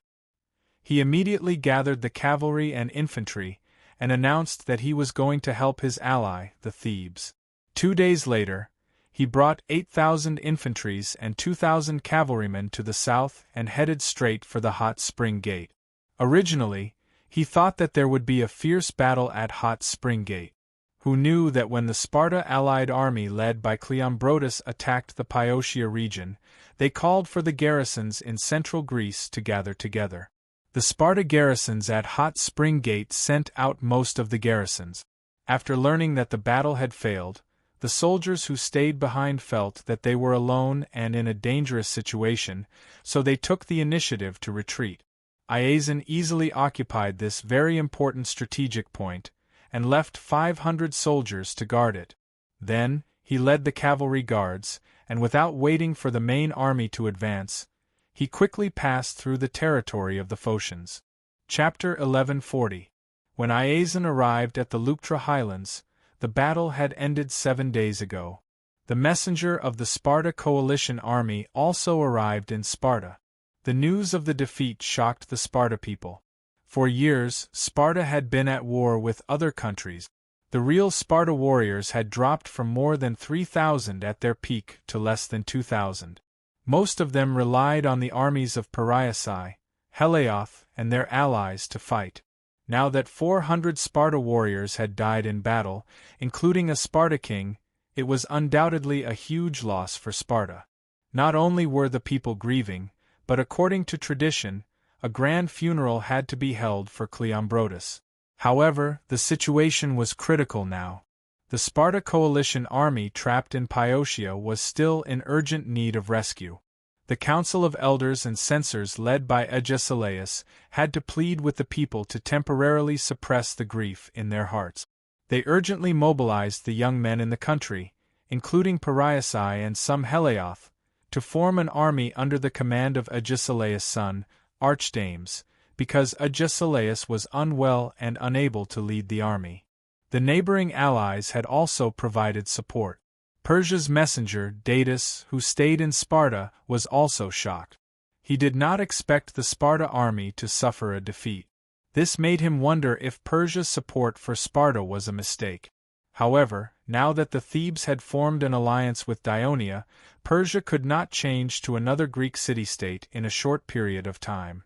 Speaker 1: He immediately gathered the cavalry and infantry, and announced that he was going to help his ally, the Thebes. 2 days later, he brought 8,000 infantries and 2,000 cavalrymen to the south and headed straight for the Hot Spring Gate. Originally, he thought that there would be a fierce battle at Hot Spring Gate. Who knew that when the Sparta allied army led by Cleombrotus attacked the Pyotia region, they called for the garrisons in central Greece to gather together. The Sparta garrisons at Hot Spring Gate sent out most of the garrisons. After learning that the battle had failed, the soldiers who stayed behind felt that they were alone and in a dangerous situation, so they took the initiative to retreat. Iason easily occupied this very important strategic point, and left 500 soldiers to guard it. Then, he led the cavalry guards, and without waiting for the main army to advance, he quickly passed through the territory of the Phocians. Chapter 1140. When Iason arrived at the Leuctra highlands, the battle had ended 7 days ago. The messenger of the Sparta coalition army also arrived in Sparta. The news of the defeat shocked the Sparta people. For years, Sparta had been at war with other countries. The real Sparta warriors had dropped from more than 3,000 at their peak to less than 2,000. Most of them relied on the armies of Pariasi, Helios, and their allies to fight. Now that 400 Sparta warriors had died in battle, including a Sparta king, it was undoubtedly a huge loss for Sparta. Not only were the people grieving, but according to tradition, a grand funeral had to be held for Cleombrotus. However, the situation was critical now. The Sparta coalition army trapped in Pyotia was still in urgent need of rescue. The Council of Elders and Censors led by Agesilaus had to plead with the people to temporarily suppress the grief in their hearts. They urgently mobilized the young men in the country, including Pariasi and some Helios, to form an army under the command of Agesilaus' son, Archdames, because Agesilaus was unwell and unable to lead the army. The neighboring allies had also provided support. Persia's messenger, Datis, who stayed in Sparta, was also shocked. He did not expect the Sparta army to suffer a defeat. This made him wonder if Persia's support for Sparta was a mistake. However, now that the Thebes had formed an alliance with Ionia, Persia could not change to another Greek city-state in a short period of time.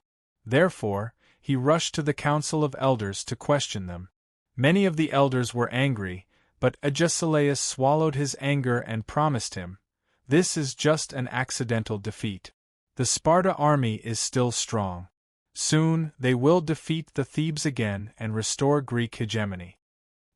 Speaker 1: Therefore, he rushed to the council of elders to question them. Many of the elders were angry, but Agesilaus swallowed his anger and promised him, "This is just an accidental defeat. The Sparta army is still strong. Soon, they will defeat the Thebes again and restore Greek hegemony."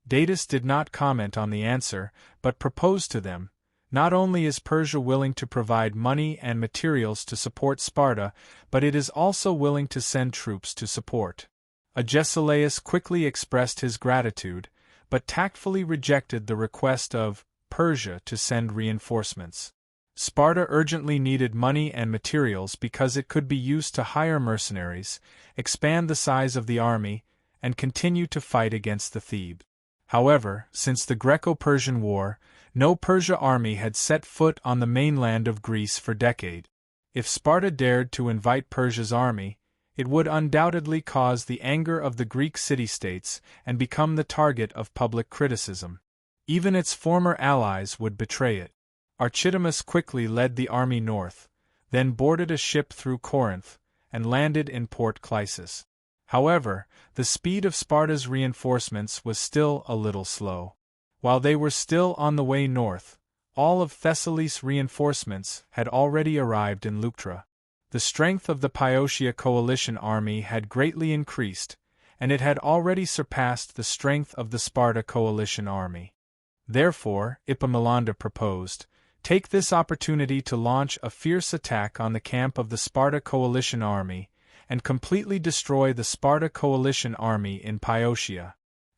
Speaker 1: Datis did not comment on the answer, but proposed to them, "Not only is Persia willing to provide money and materials to support Sparta, but it is also willing to send troops to support." Agesilaus quickly expressed his gratitude, but tactfully rejected the request of Persia to send reinforcements. Sparta urgently needed money and materials because it could be used to hire mercenaries, expand the size of the army, and continue to fight against the Thebes. However, since the Greco-Persian War, no Persia army had set foot on the mainland of Greece for decades. If Sparta dared to invite Persia's army, it would undoubtedly cause the anger of the Greek city-states and become the target of public criticism. Even its former allies would betray it. Archidamus quickly led the army north, then boarded a ship through Corinth, and landed in Port Clysis. However, the speed of Sparta's reinforcements was still a little slow. While they were still on the way north, all of Thessaly's reinforcements had already arrived in Leuctra. The strength of the Piotia coalition army had greatly increased, and it had already surpassed the strength of the Sparta coalition army. Therefore, Epaminondas proposed, "Take this opportunity to launch a fierce attack on the camp of the Sparta coalition army, and completely destroy the Sparta coalition army in Piotia."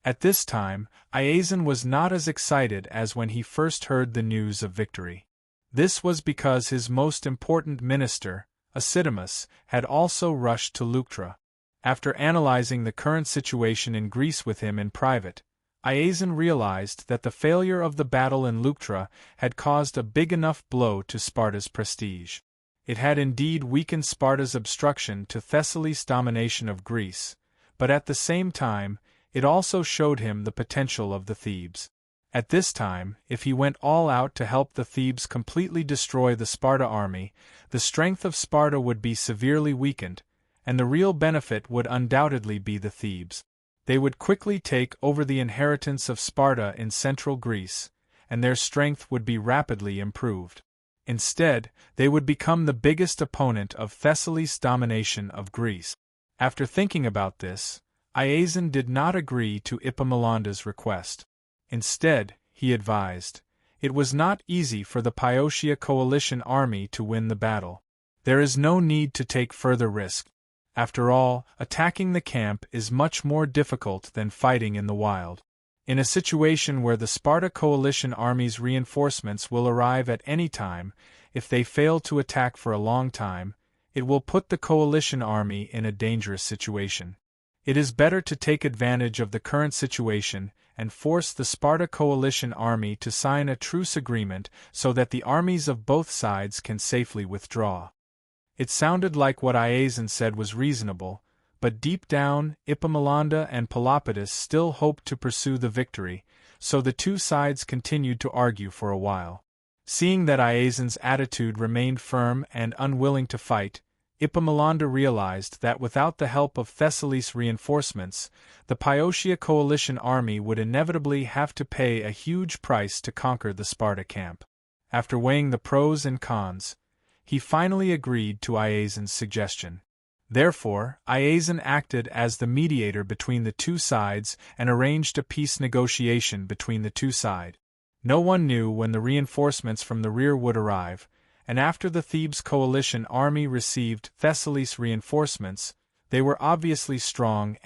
Speaker 1: At this time, Iason was not as excited as when he first heard the news of victory. This was because his most important minister, Acidamus, had also rushed to Leuctra. After analyzing the current situation in Greece with him in private, Iason realized that the failure of the battle in Leuctra had caused a big enough blow to Sparta's prestige. It had indeed weakened Sparta's obstruction to Thessaly's domination of Greece, but at the same time, it also showed him the potential of the Thebes. At this time, if he went all out to help the Thebes completely destroy the Sparta army, the strength of Sparta would be severely weakened, and the real benefit would undoubtedly be the Thebes. They would quickly take over the inheritance of Sparta in central Greece, and their strength would be rapidly improved. Instead, they would become the biggest opponent of Thessaly's domination of Greece. After thinking about this, Iason did not agree to Epaminondas' request. Instead, he advised, "It was not easy for the Piotia coalition army to win the battle. There is no need to take further risk. After all, attacking the camp is much more difficult than fighting in the wild. In a situation where the Sparta coalition army's reinforcements will arrive at any time, if they fail to attack for a long time, it will put the coalition army in a dangerous situation. It is better to take advantage of the current situation and force the Sparta coalition army to sign a truce agreement so that the armies of both sides can safely withdraw." It sounded like what Iason said was reasonable, but deep down, Epaminondas and Pelopidas still hoped to pursue the victory, so the two sides continued to argue for a while. Seeing that Iason's attitude remained firm and unwilling to fight, Epaminondas realized that without the help of Thessaly's reinforcements, the Piotia coalition army would inevitably have to pay a huge price to conquer the Sparta camp. After weighing the pros and cons, he finally agreed to Iason's suggestion. Therefore, Iason acted as the mediator between the two sides and arranged a peace negotiation between the two sides. No one knew when the reinforcements from the rear would arrive, and after the Thebes coalition army received Thessaly's reinforcements, they were obviously strong.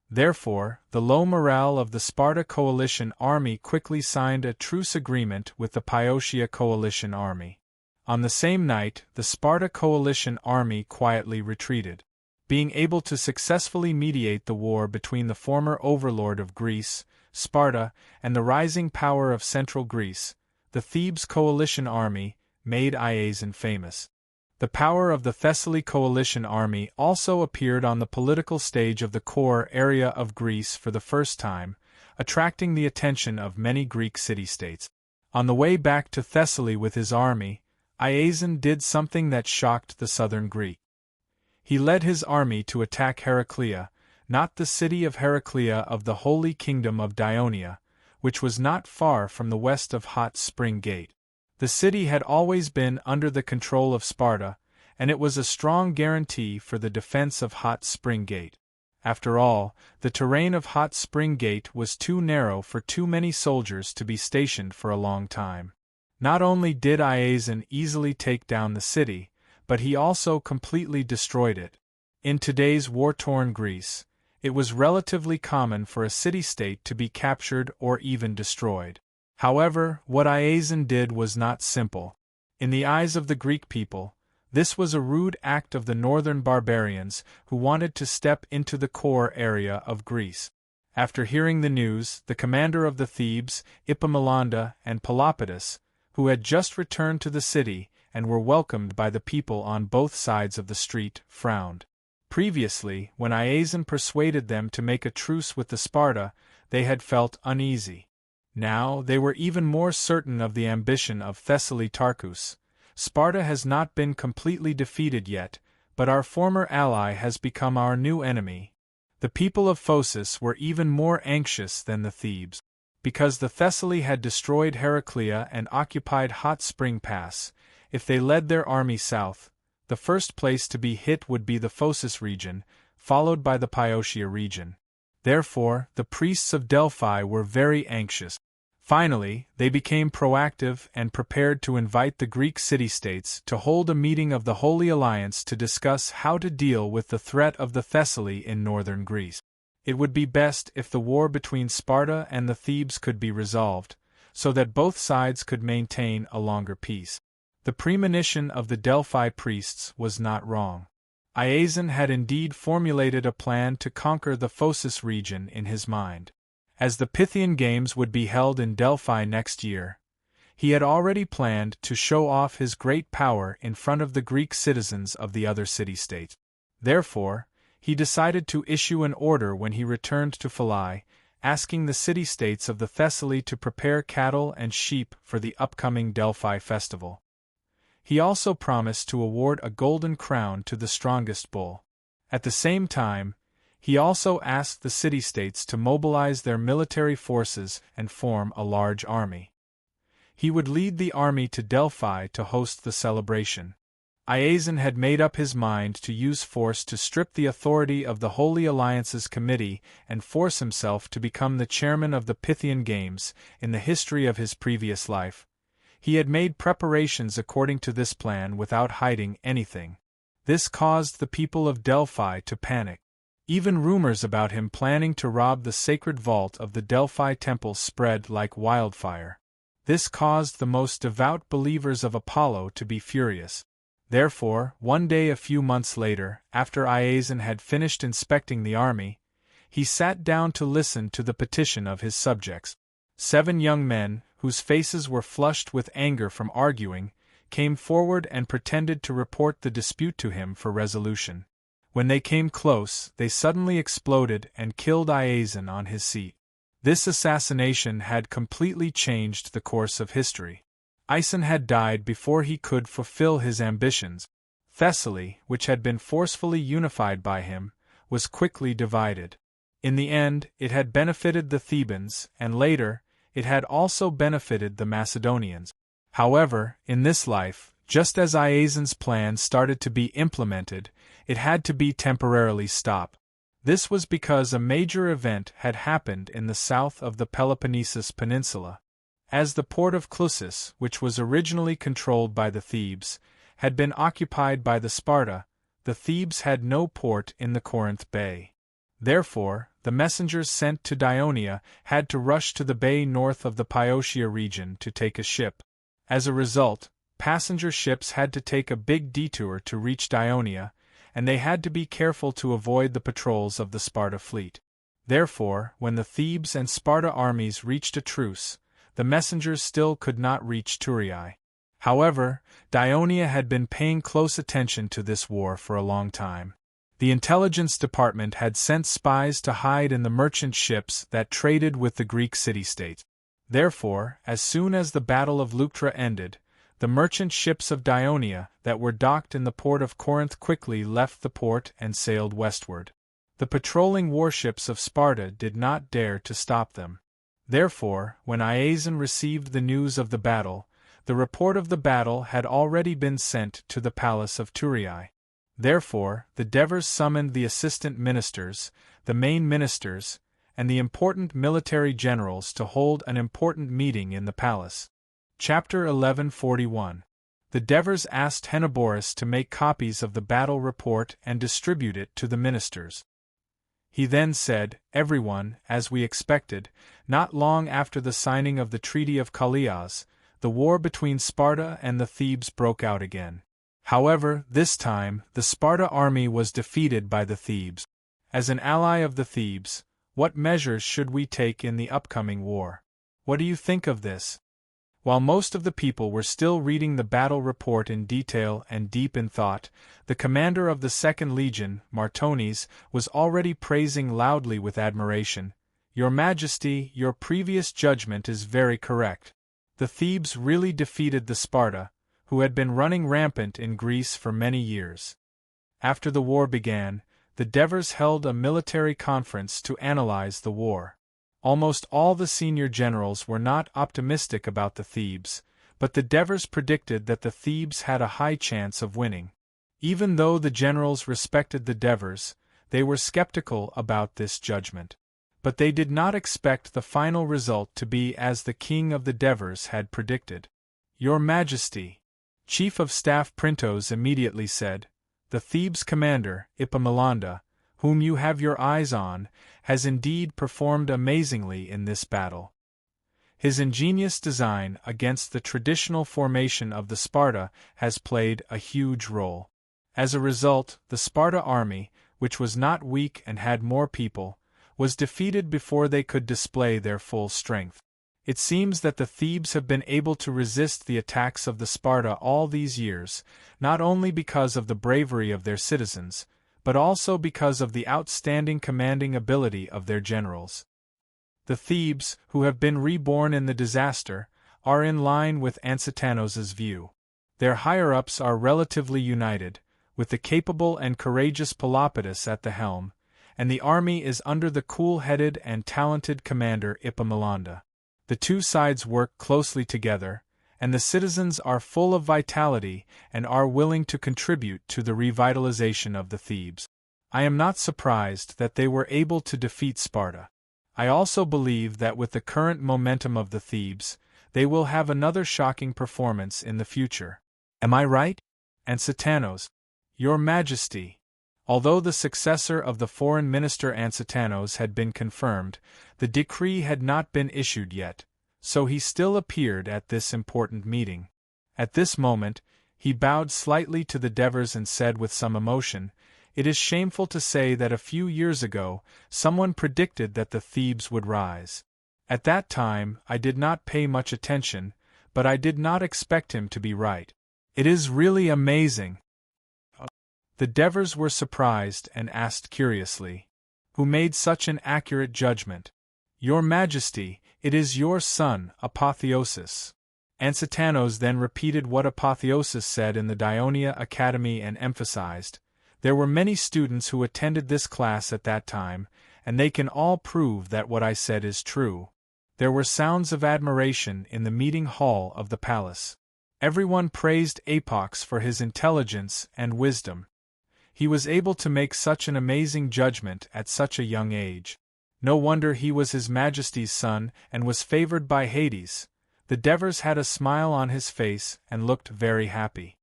Speaker 1: Therefore, the low morale of the Sparta coalition army quickly signed a truce agreement with the Piotia coalition army. On the same night, the Sparta coalition army quietly retreated. being able to successfully mediate the war between the former overlord of Greece, Sparta, and the rising power of central Greece. The Thebes coalition army made Iasion famous. The power of the Thessaly coalition army also appeared on the political stage of the core area of Greece for the first time, attracting the attention of many Greek city-states. On the way back to Thessaly with his army, Iasion did something that shocked the southern Greek. He led his army to attack Heraclea, not the city of Heraclea of the Holy Kingdom of Dionia, which was not far from the west of Hot Spring Gate. The city had always been under the control of Sparta, and it was a strong guarantee for the defense of Hot Spring Gate. After all, the terrain of Hot Spring Gate was too narrow for too many soldiers to be stationed for a long time. Not only did Iasion easily take down the city, but he also completely destroyed it. In today's war-torn Greece, it was relatively common for a city-state to be captured or even destroyed. However, what Iasion did was not simple. In the eyes of the Greek people, this was a rude act of the northern barbarians who wanted to step into the core area of Greece. After hearing the news, the commander of the Thebes, Epaminondas and Pelopidas, who had just returned to the city and were welcomed by the people on both sides of the street, frowned. Previously, when Iasion persuaded them to make a truce with the Sparta, they had felt uneasy. Now they were even more certain of the ambition of Thessaly Tarchus. Sparta has not been completely defeated yet, but our former ally has become our new enemy. The people of Phocis were even more anxious than the Thebes. Because the Thessaly had destroyed Heraclea and occupied Hot Spring Pass, if they led their army south, the first place to be hit would be the Phocis region, followed by the Pyotia region. Therefore, the priests of Delphi were very anxious. Finally, they became proactive and prepared to invite the Greek city-states to hold a meeting of the Holy Alliance to discuss how to deal with the threat of the Thessaly in northern Greece. It would be best if the war between Sparta and the Thebes could be resolved, so that both sides could maintain a longer peace. The premonition of the Delphi priests was not wrong. Iasion had indeed formulated a plan to conquer the Phocis region in his mind. As the Pythian Games would be held in Delphi next year, he had already planned to show off his great power in front of the Greek citizens of the other city-states. Therefore, he decided to issue an order when he returned to Philai, asking the city-states of the Thessaly to prepare cattle and sheep for the upcoming Delphi festival. He also promised to award a golden crown to the strongest bull. At the same time, he also asked the city-states to mobilize their military forces and form a large army. He would lead the army to Delphi to host the celebration. Iasion had made up his mind to use force to strip the authority of the Holy Alliance's committee and force himself to become the chairman of the Pythian Games. In the history of his previous life, he had made preparations according to this plan without hiding anything. This caused the people of Delphi to panic. Even rumors about him planning to rob the sacred vault of the Delphi temple spread like wildfire. This caused the most devout believers of Apollo to be furious. Therefore, one day a few months later, after Iasion had finished inspecting the army, he sat down to listen to the petition of his subjects. 7 young men, whose faces were flushed with anger from arguing, came forward and pretended to report the dispute to him for resolution. When they came close, they suddenly exploded and killed Iasion on his seat. This assassination had completely changed the course of history. Iasion had died before he could fulfill his ambitions. Thessaly, which had been forcefully unified by him, was quickly divided. In the end, it had benefited the Thebans, and later, it had also benefited the Macedonians. However, in this life, just as Iasion's plan started to be implemented, it had to be temporarily stopped. This was because a major event had happened in the south of the Peloponnesus Peninsula. As the port of Clusis, which was originally controlled by the Thebes, had been occupied by the Sparta, the Thebes had no port in the Corinth Bay. Therefore, the messengers sent to Dionia had to rush to the bay north of the Pyotia region to take a ship. As a result, passenger ships had to take a big detour to reach Dionia, and they had to be careful to avoid the patrols of the Sparta fleet. Therefore, when the Thebes and Sparta armies reached a truce, the messengers still could not reach Thurii. However, Dionia had been paying close attention to this war for a long time. The intelligence department had sent spies to hide in the merchant ships that traded with the Greek city-states. Therefore, as soon as the Battle of Leuctra ended, the merchant ships of Dionia that were docked in the port of Corinth quickly left the port and sailed westward. The patrolling warships of Sparta did not dare to stop them. Therefore, when Iason received the news of the battle, the report of the battle had already been sent to the palace of Thurii. Therefore, the Devers summoned the assistant ministers, the main ministers, and the important military generals to hold an important meeting in the palace. Chapter 1141. The Devers asked Henoborus to make copies of the battle report and distribute it to the ministers. He then said, "Everyone, as we expected, not long after the signing of the Treaty of Callias, the war between Sparta and the Thebes broke out again. However, this time, the Sparta army was defeated by the Thebes. As an ally of the Thebes, what measures should we take in the upcoming war? What do you think of this?" While most of the people were still reading the battle report in detail and deep in thought, the commander of the 2nd Legion, Martones, was already praising loudly with admiration, "Your Majesty, your previous judgment is very correct. The Thebes really defeated the Sparta, who had been running rampant in Greece for many years." After the war began, the Devers held a military conference to analyze the war. Almost all the senior generals were not optimistic about the Thebes, but the Devers predicted that the Thebes had a high chance of winning. Even though the generals respected the Devers, they were skeptical about this judgment. But they did not expect the final result to be as the king of the Devers had predicted. "Your Majesty," Chief of Staff Printos immediately said, "the Thebes commander, Epaminondas, whom you have your eyes on, has indeed performed amazingly in this battle. His ingenious design against the traditional formation of the Sparta has played a huge role. As a result, the Sparta army, which was not weak and had more people, was defeated before they could display their full strength. It seems that the Thebes have been able to resist the attacks of the Sparta all these years, not only because of the bravery of their citizens, but also because of the outstanding commanding ability of their generals. The Thebes, who have been reborn in the disaster, are in line with Ansitanos's view. Their higher-ups are relatively united, with the capable and courageous Pelopidas at the helm, and the army is under the cool-headed and talented commander Epaminondas. The two sides work closely together, and the citizens are full of vitality and are willing to contribute to the revitalization of the Thebes. I am not surprised that they were able to defeat Sparta. I also believe that with the current momentum of the Thebes, they will have another shocking performance in the future. Am I right? Ansitanos. Your Majesty. Although the successor of the foreign minister Ansitanos had been confirmed, the decree had not been issued yet, so he still appeared at this important meeting. At this moment, he bowed slightly to the Devers and said with some emotion, "It is shameful to say that a few years ago, someone predicted that the Thebes would rise. At that time, I did not pay much attention, but I did not expect him to be right. It is really amazing." The Devers were surprised and asked curiously, "Who made such an accurate judgment?" "Your Majesty, it is your son, Apotheosis." Ansitanos then repeated what Apotheosis said in the Dionia Academy and emphasized, "There were many students who attended this class at that time, and they can all prove that what I said is true." There were sounds of admiration in the meeting hall of the palace. Everyone praised Apox for his intelligence and wisdom. He was able to make such an amazing judgment at such a young age. No wonder he was His Majesty's son and was favored by Hades. The Devers had a smile on his face and looked very happy.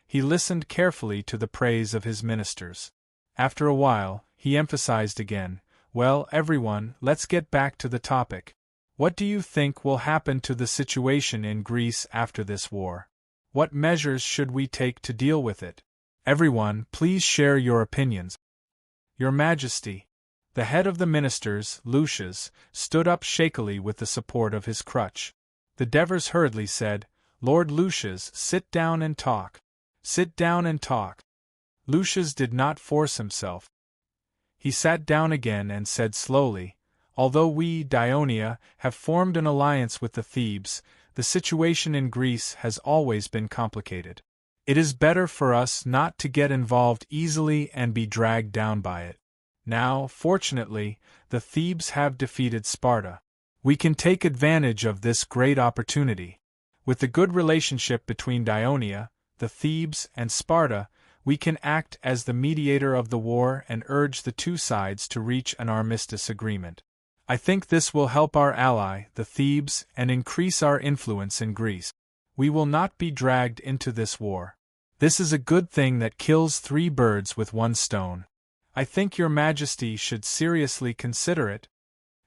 Speaker 1: He listened carefully to the praise of his ministers. After a while, he emphasized again, "Well, everyone, let's get back to the topic. What do you think will happen to the situation in Greece after this war? What measures should we take to deal with it?" Everyone, please share your opinions. Your Majesty. The head of the ministers, Lucius, stood up shakily with the support of his crutch. The Devers hurriedly said, Lord Lucius, sit down and talk. Sit down and talk. Lucius did not force himself. He sat down again and said slowly, Although we, Dionia, have formed an alliance with the Thebes, the situation in Greece has always been complicated. It is better for us not to get involved easily and be dragged down by it. Now, fortunately, the Thebes have defeated Sparta. We can take advantage of this great opportunity. With the good relationship between Dionia, the Thebes, and Sparta, we can act as the mediator of the war and urge the two sides to reach an armistice agreement. I think this will help our ally, the Thebes, and increase our influence in Greece. We will not be dragged into this war. This is a good thing that kills 3 birds with 1 stone. I think your Majesty should seriously consider it.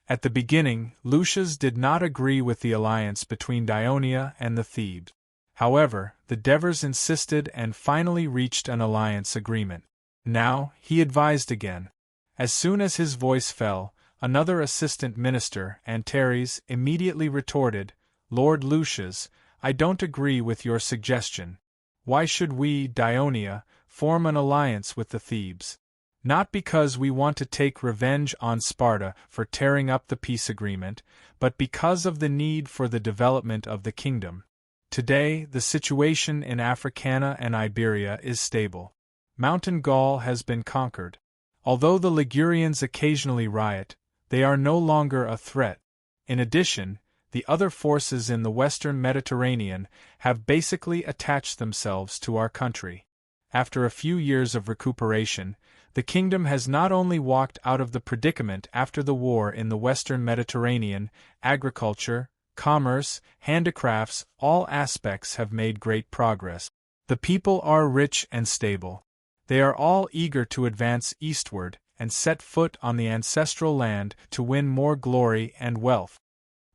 Speaker 1: At the beginning, Lucius did not agree with the alliance between Dionia and the Thebes. However, the Devers insisted and finally reached an alliance agreement. Now, he advised again. As soon as his voice fell, another assistant minister, Antares, immediately retorted, Lord Lucius, I don't agree with your suggestion. Why should we, Dionia, form an alliance with the Thebes? Not because we want to take revenge on Sparta for tearing up the peace agreement, but because of the need for the development of the kingdom. Today, the situation in Africana and Iberia is stable. Mountain Gaul has been conquered. Although the Ligurians occasionally riot, they are no longer a threat. In addition, the other forces in the western Mediterranean have basically attached themselves to our country. After a few years of recuperation, the kingdom has not only walked out of the predicament after the war in the western Mediterranean, agriculture, commerce, handicrafts, all aspects have made great progress. The people are rich and stable. They are all eager to advance eastward and set foot on the ancestral land to win more glory and wealth.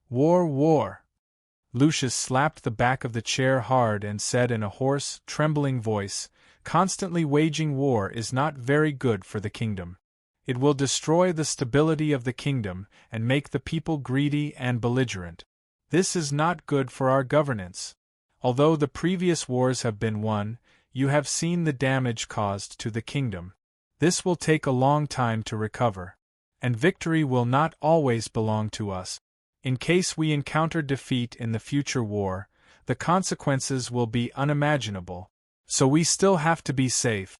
Speaker 1: War, war! Lucius slapped the back of the chair hard and said in a hoarse, trembling voice, Constantly waging war is not very good for the kingdom. It will destroy the stability of the kingdom and make the people greedy and belligerent. This is not good for our governance. Although the previous wars have been won, you have seen the damage caused to the kingdom. This will take a long time to recover. And victory will not always belong to us. In case we encounter defeat in the future war, the consequences will be unimaginable. So we still have to be safe.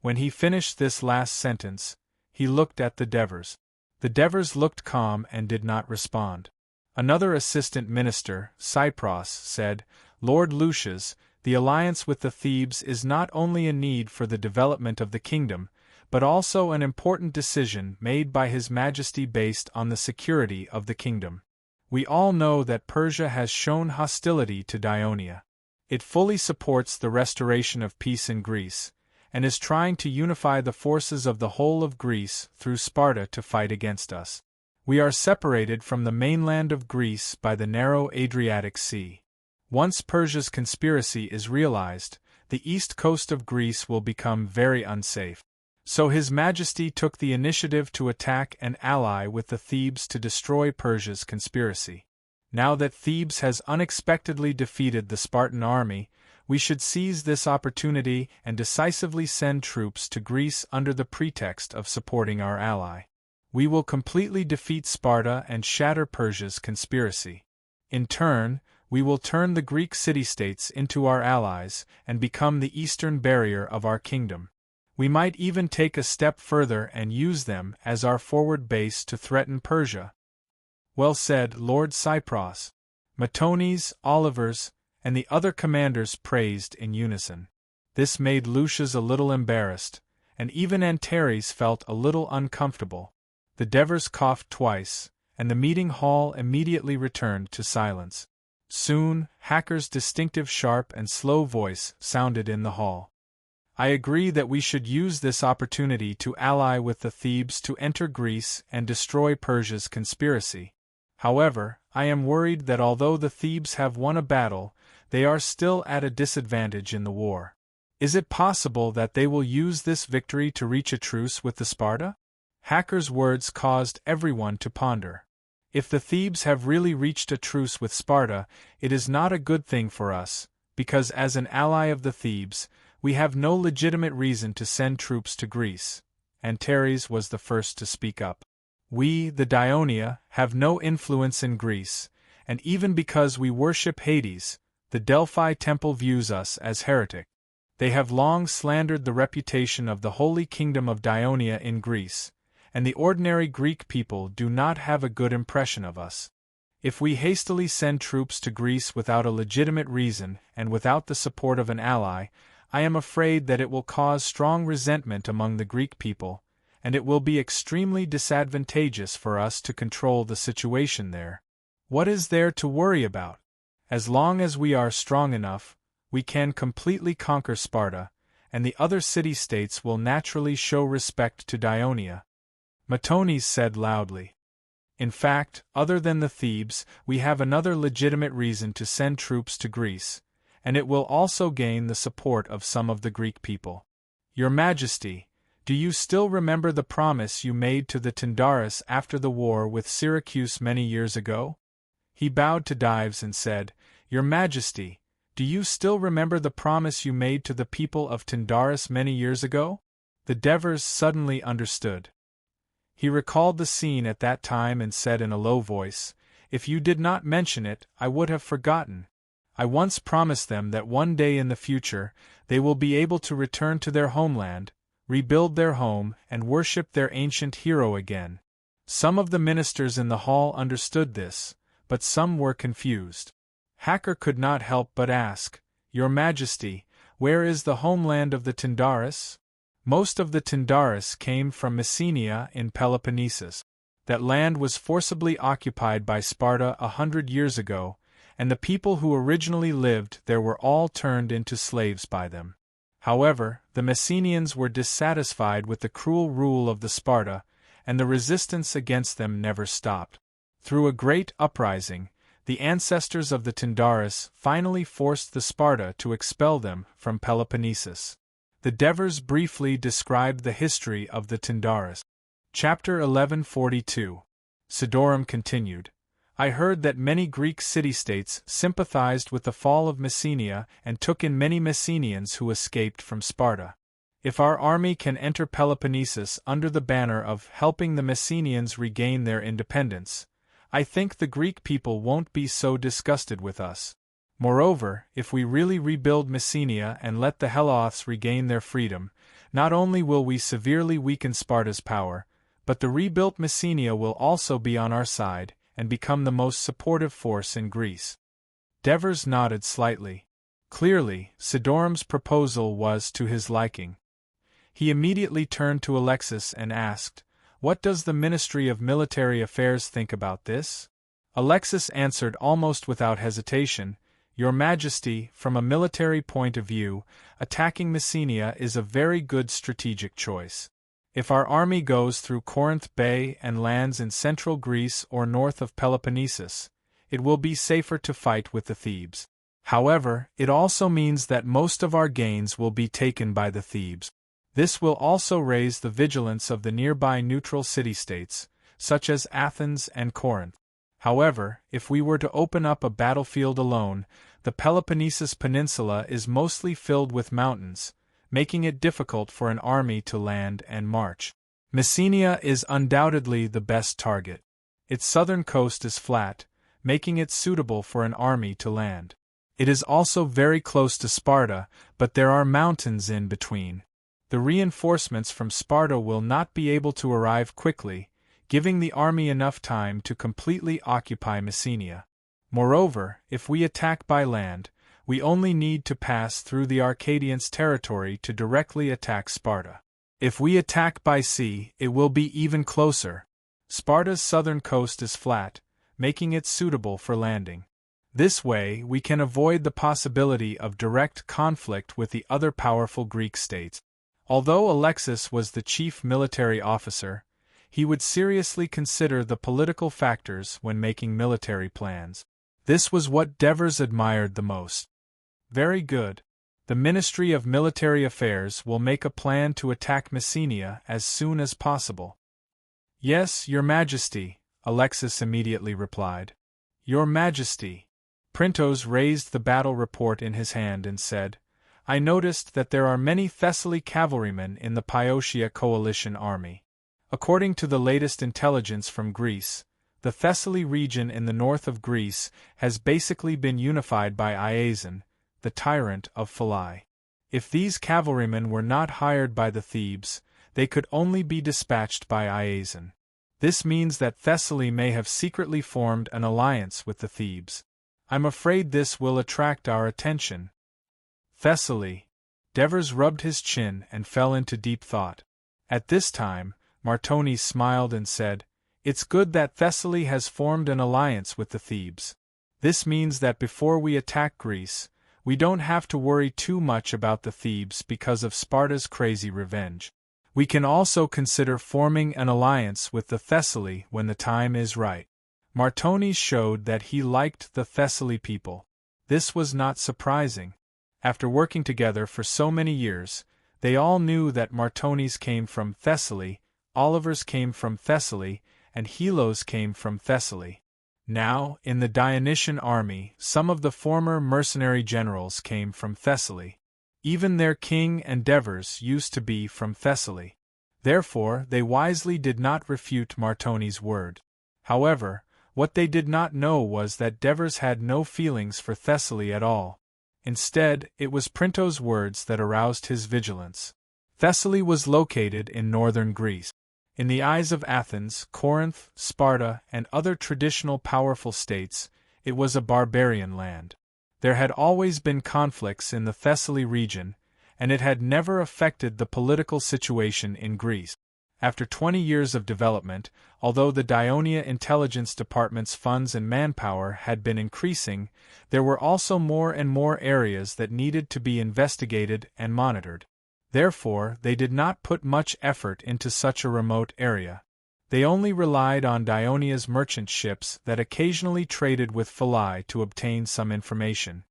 Speaker 1: When he finished this last sentence, he looked at the Devers. The Devers looked calm and did not respond. Another assistant minister, Cypros, said, Lord Lucius, the alliance with the Thebes is not only a need for the development of the kingdom, but also an important decision made by His Majesty based on the security of the kingdom. We all know that Persia has shown hostility to Dionia. It fully supports the restoration of peace in Greece, and is trying to unify the forces of the whole of Greece through Sparta to fight against us. We are separated from the mainland of Greece by the narrow Adriatic Sea. Once Persia's conspiracy is realized, the east coast of Greece will become very unsafe. So His Majesty took the initiative to attack and ally with the Thebes to destroy Persia's conspiracy. Now that Thebes has unexpectedly defeated the Spartan army, we should seize this opportunity and decisively send troops to Greece under the pretext of supporting our ally. We will completely defeat Sparta and shatter Persia's conspiracy. In turn, we will turn the Greek city-states into our allies and become the eastern barrier of our kingdom. We might even take a step further and use them as our forward base to threaten Persia. Well said, Lord Cypros. Matones, Olivers, and the other commanders praised in unison. This made Lucius a little embarrassed, and even Antares felt a little uncomfortable. The Devers coughed twice, and the meeting hall immediately returned to silence. Soon, Hacker's distinctive sharp and slow voice sounded in the hall. I agree that we should use this opportunity to ally with the Thebes to enter Greece and destroy Persia's conspiracy. However, I am worried that although the Thebes have won a battle, they are still at a disadvantage in the war. Is it possible that they will use this victory to reach a truce with the Sparta? Hacker's words caused everyone to ponder. If the Thebes have really reached a truce with Sparta, it is not a good thing for us, because as an ally of the Thebes, we have no legitimate reason to send troops to Greece. Antares was the first to speak up. We, the Dionia, have no influence in Greece, and even because we worship Hades, the Delphi temple views us as heretic. They have long slandered the reputation of the Holy Kingdom of Dionia in Greece, and the ordinary Greek people do not have a good impression of us. If we hastily send troops to Greece without a legitimate reason and without the support of an ally, I am afraid that it will cause strong resentment among the Greek people, and it will be extremely disadvantageous for us to control the situation there. What is there to worry about? As long as we are strong enough, we can completely conquer Sparta, and the other city-states will naturally show respect to Dionia. Matones said loudly. In fact, other than the Thebes, we have another legitimate reason to send troops to Greece, and it will also gain the support of some of the Greek people. Your Majesty, do you still remember the promise you made to the Tyndaris after the war with Syracuse many years ago? He bowed to Dives and said, Your Majesty, do you still remember the promise you made to the people of Tyndaris many years ago? The Devers suddenly understood. He recalled the scene at that time and said in a low voice, If you did not mention it, I would have forgotten. I once promised them that one day in the future, they will be able to return to their homeland, rebuild their home, and worship their ancient hero again. Some of the ministers in the hall understood this, but some were confused. Hacker could not help but ask, Your Majesty, where is the homeland of the Tyndaris? Most of the Tyndaris came from Messenia in Peloponnesus. That land was forcibly occupied by Sparta 100 years ago, and the people who originally lived there were all turned into slaves by them. However, the Messenians were dissatisfied with the cruel rule of the Sparta, and the resistance against them never stopped. Through a great uprising, the ancestors of the Tyndaris finally forced the Sparta to expel them from Peloponnesus. The Devers briefly described the history of the Tyndaris. Chapter 1142. Sidorum continued. I heard that many Greek city-states sympathized with the fall of Messenia and took in many Messenians who escaped from Sparta. If our army can enter Peloponnesus under the banner of helping the Messenians regain their independence, I think the Greek people won't be so disgusted with us. Moreover, if we really rebuild Messenia and let the Heloths regain their freedom, not only will we severely weaken Sparta's power, but the rebuilt Messenia will also be on our side and become the most supportive force in Greece. Devers nodded slightly. Clearly, Sidorum's proposal was to his liking. He immediately turned to Alexis and asked, What does the Ministry of Military Affairs think about this? Alexis answered almost without hesitation, Your Majesty, from a military point of view, attacking Messenia is a very good strategic choice. If our army goes through Corinth Bay and lands in central Greece or north of Peloponnesus, it will be safer to fight with the Thebes. However, it also means that most of our gains will be taken by the Thebes. This will also raise the vigilance of the nearby neutral city-states, such as Athens and Corinth. However, if we were to open up a battlefield alone, the Peloponnesus Peninsula is mostly filled with mountains, making it difficult for an army to land and march. Messenia is undoubtedly the best target. Its southern coast is flat, making it suitable for an army to land. It is also very close to Sparta, but there are mountains in between. The reinforcements from Sparta will not be able to arrive quickly, giving the army enough time to completely occupy Messenia. Moreover, if we attack by land, we only need to pass through the Arcadians' territory to directly attack Sparta. If we attack by sea, it will be even closer. Sparta's southern coast is flat, making it suitable for landing. This way, we can avoid the possibility of direct conflict with the other powerful Greek states. Although Alexis was the chief military officer, he would seriously consider the political factors when making military plans. This was what Devers admired the most. Very good. The Ministry of Military Affairs will make a plan to attack Messenia as soon as possible. Yes, Your Majesty, Alexis immediately replied. Your Majesty. Printos raised the battle report in his hand and said, I noticed that there are many Thessaly cavalrymen in the Pyotia coalition army. According to the latest intelligence from Greece, the Thessaly region in the north of Greece has basically been unified by Iazon, the tyrant of Philai. If these cavalrymen were not hired by the Thebes, they could only be dispatched by Iazon. This means that Thessaly may have secretly formed an alliance with the Thebes. I'm afraid this will attract our attention. Thessaly. Devers rubbed his chin and fell into deep thought. At this time, Martones smiled and said, It's good that Thessaly has formed an alliance with the Thebes. This means that before we attack Greece, we don't have to worry too much about the Thebes because of Sparta's crazy revenge. We can also consider forming an alliance with the Thessaly when the time is right. Martones showed that he liked the Thessaly people. This was not surprising. After working together for so many years, they all knew that Martones came from Thessaly, Olivers came from Thessaly, and Helos came from Thessaly. Now, in the Dionysian army, some of the former mercenary generals came from Thessaly. Even their king and Devers used to be from Thessaly. Therefore, they wisely did not refute Martones' word. However, what they did not know was that Devers had no feelings for Thessaly at all. Instead, it was Printos' words that aroused his vigilance. Thessaly was located in northern Greece. In the eyes of Athens, Corinth, Sparta, and other traditional powerful states, it was a barbarian land. There had always been conflicts in the Thessaly region, and it had never affected the political situation in Greece. After 20 years of development, although the Dionia Intelligence Department's funds and manpower had been increasing, there were also more and more areas that needed to be investigated and monitored. Therefore, they did not put much effort into such a remote area. They only relied on Dionia's merchant ships that occasionally traded with Philai to obtain some information.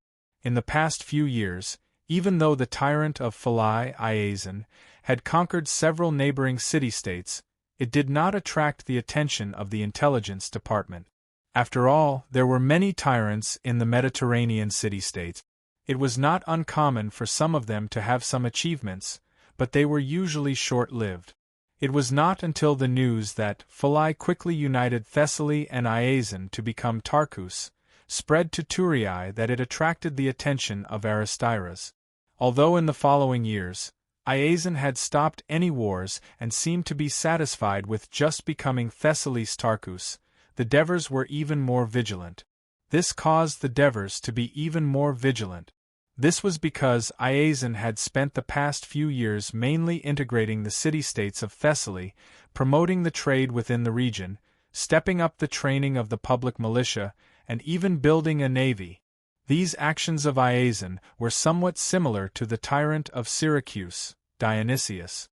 Speaker 1: In the past few years, even though the tyrant of Philai, Iazon, had conquered several neighboring city-states, it did not attract the attention of the intelligence department. After all, there were many tyrants in the Mediterranean city-states. It was not uncommon for some of them to have some achievements, but they were usually short-lived. It was not until the news that Philai quickly united Thessaly and Iazon to become Tarkus spread to Thurii that it attracted the attention of Aristiras. Although in the following years, Iazon had stopped any wars and seemed to be satisfied with just becoming Thessaly's Tarkus, the Devers were even more vigilant. This caused the Devers to be even more vigilant. This was because Iazon had spent the past few years mainly integrating the city-states of Thessaly, promoting the trade within the region, stepping up the training of the public militia, and even building a navy. These actions of Iazon were somewhat similar to the tyrant of Syracuse, Dionysius.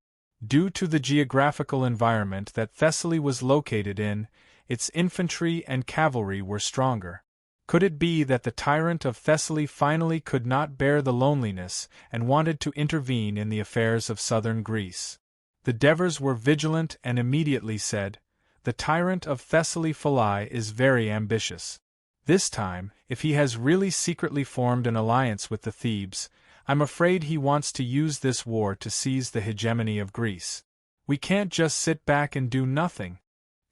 Speaker 1: Due to the geographical environment that Thessaly was located in, its infantry and cavalry were stronger. Could it be that the tyrant of Thessaly finally could not bear the loneliness and wanted to intervene in the affairs of southern Greece? The Devers were vigilant and immediately said, "The tyrant of Thessaly Philai is very ambitious. This time, if he has really secretly formed an alliance with the Thebes, I'm afraid he wants to use this war to seize the hegemony of Greece. We can't just sit back and do nothing.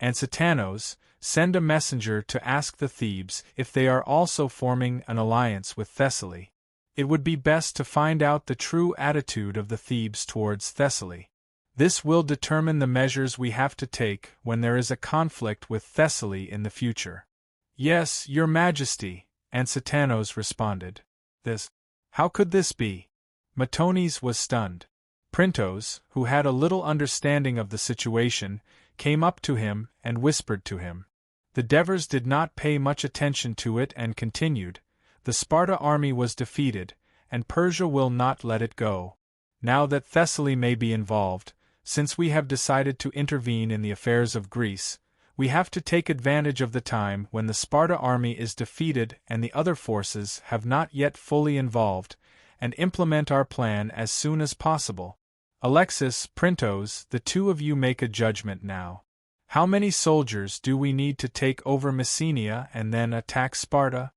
Speaker 1: And Satanos, send a messenger to ask the Thebes if they are also forming an alliance with Thessaly. It would be best to find out the true attitude of the Thebes towards Thessaly. This will determine the measures we have to take when there is a conflict with Thessaly in the future." "Yes, Your Majesty," and Satanos responded. How could this be? Martones was stunned. Printos, who had a little understanding of the situation, came up to him and whispered to him. The Devers did not pay much attention to it and continued, "The Sparta army was defeated, and Persia will not let it go. Now that Thessaly may be involved, since we have decided to intervene in the affairs of Greece, we have to take advantage of the time when the Sparta army is defeated and the other forces have not yet fully involved, and implement our plan as soon as possible. Alexis, Printos, the two of you make a judgment now. How many soldiers do we need to take over Messenia and then attack Sparta?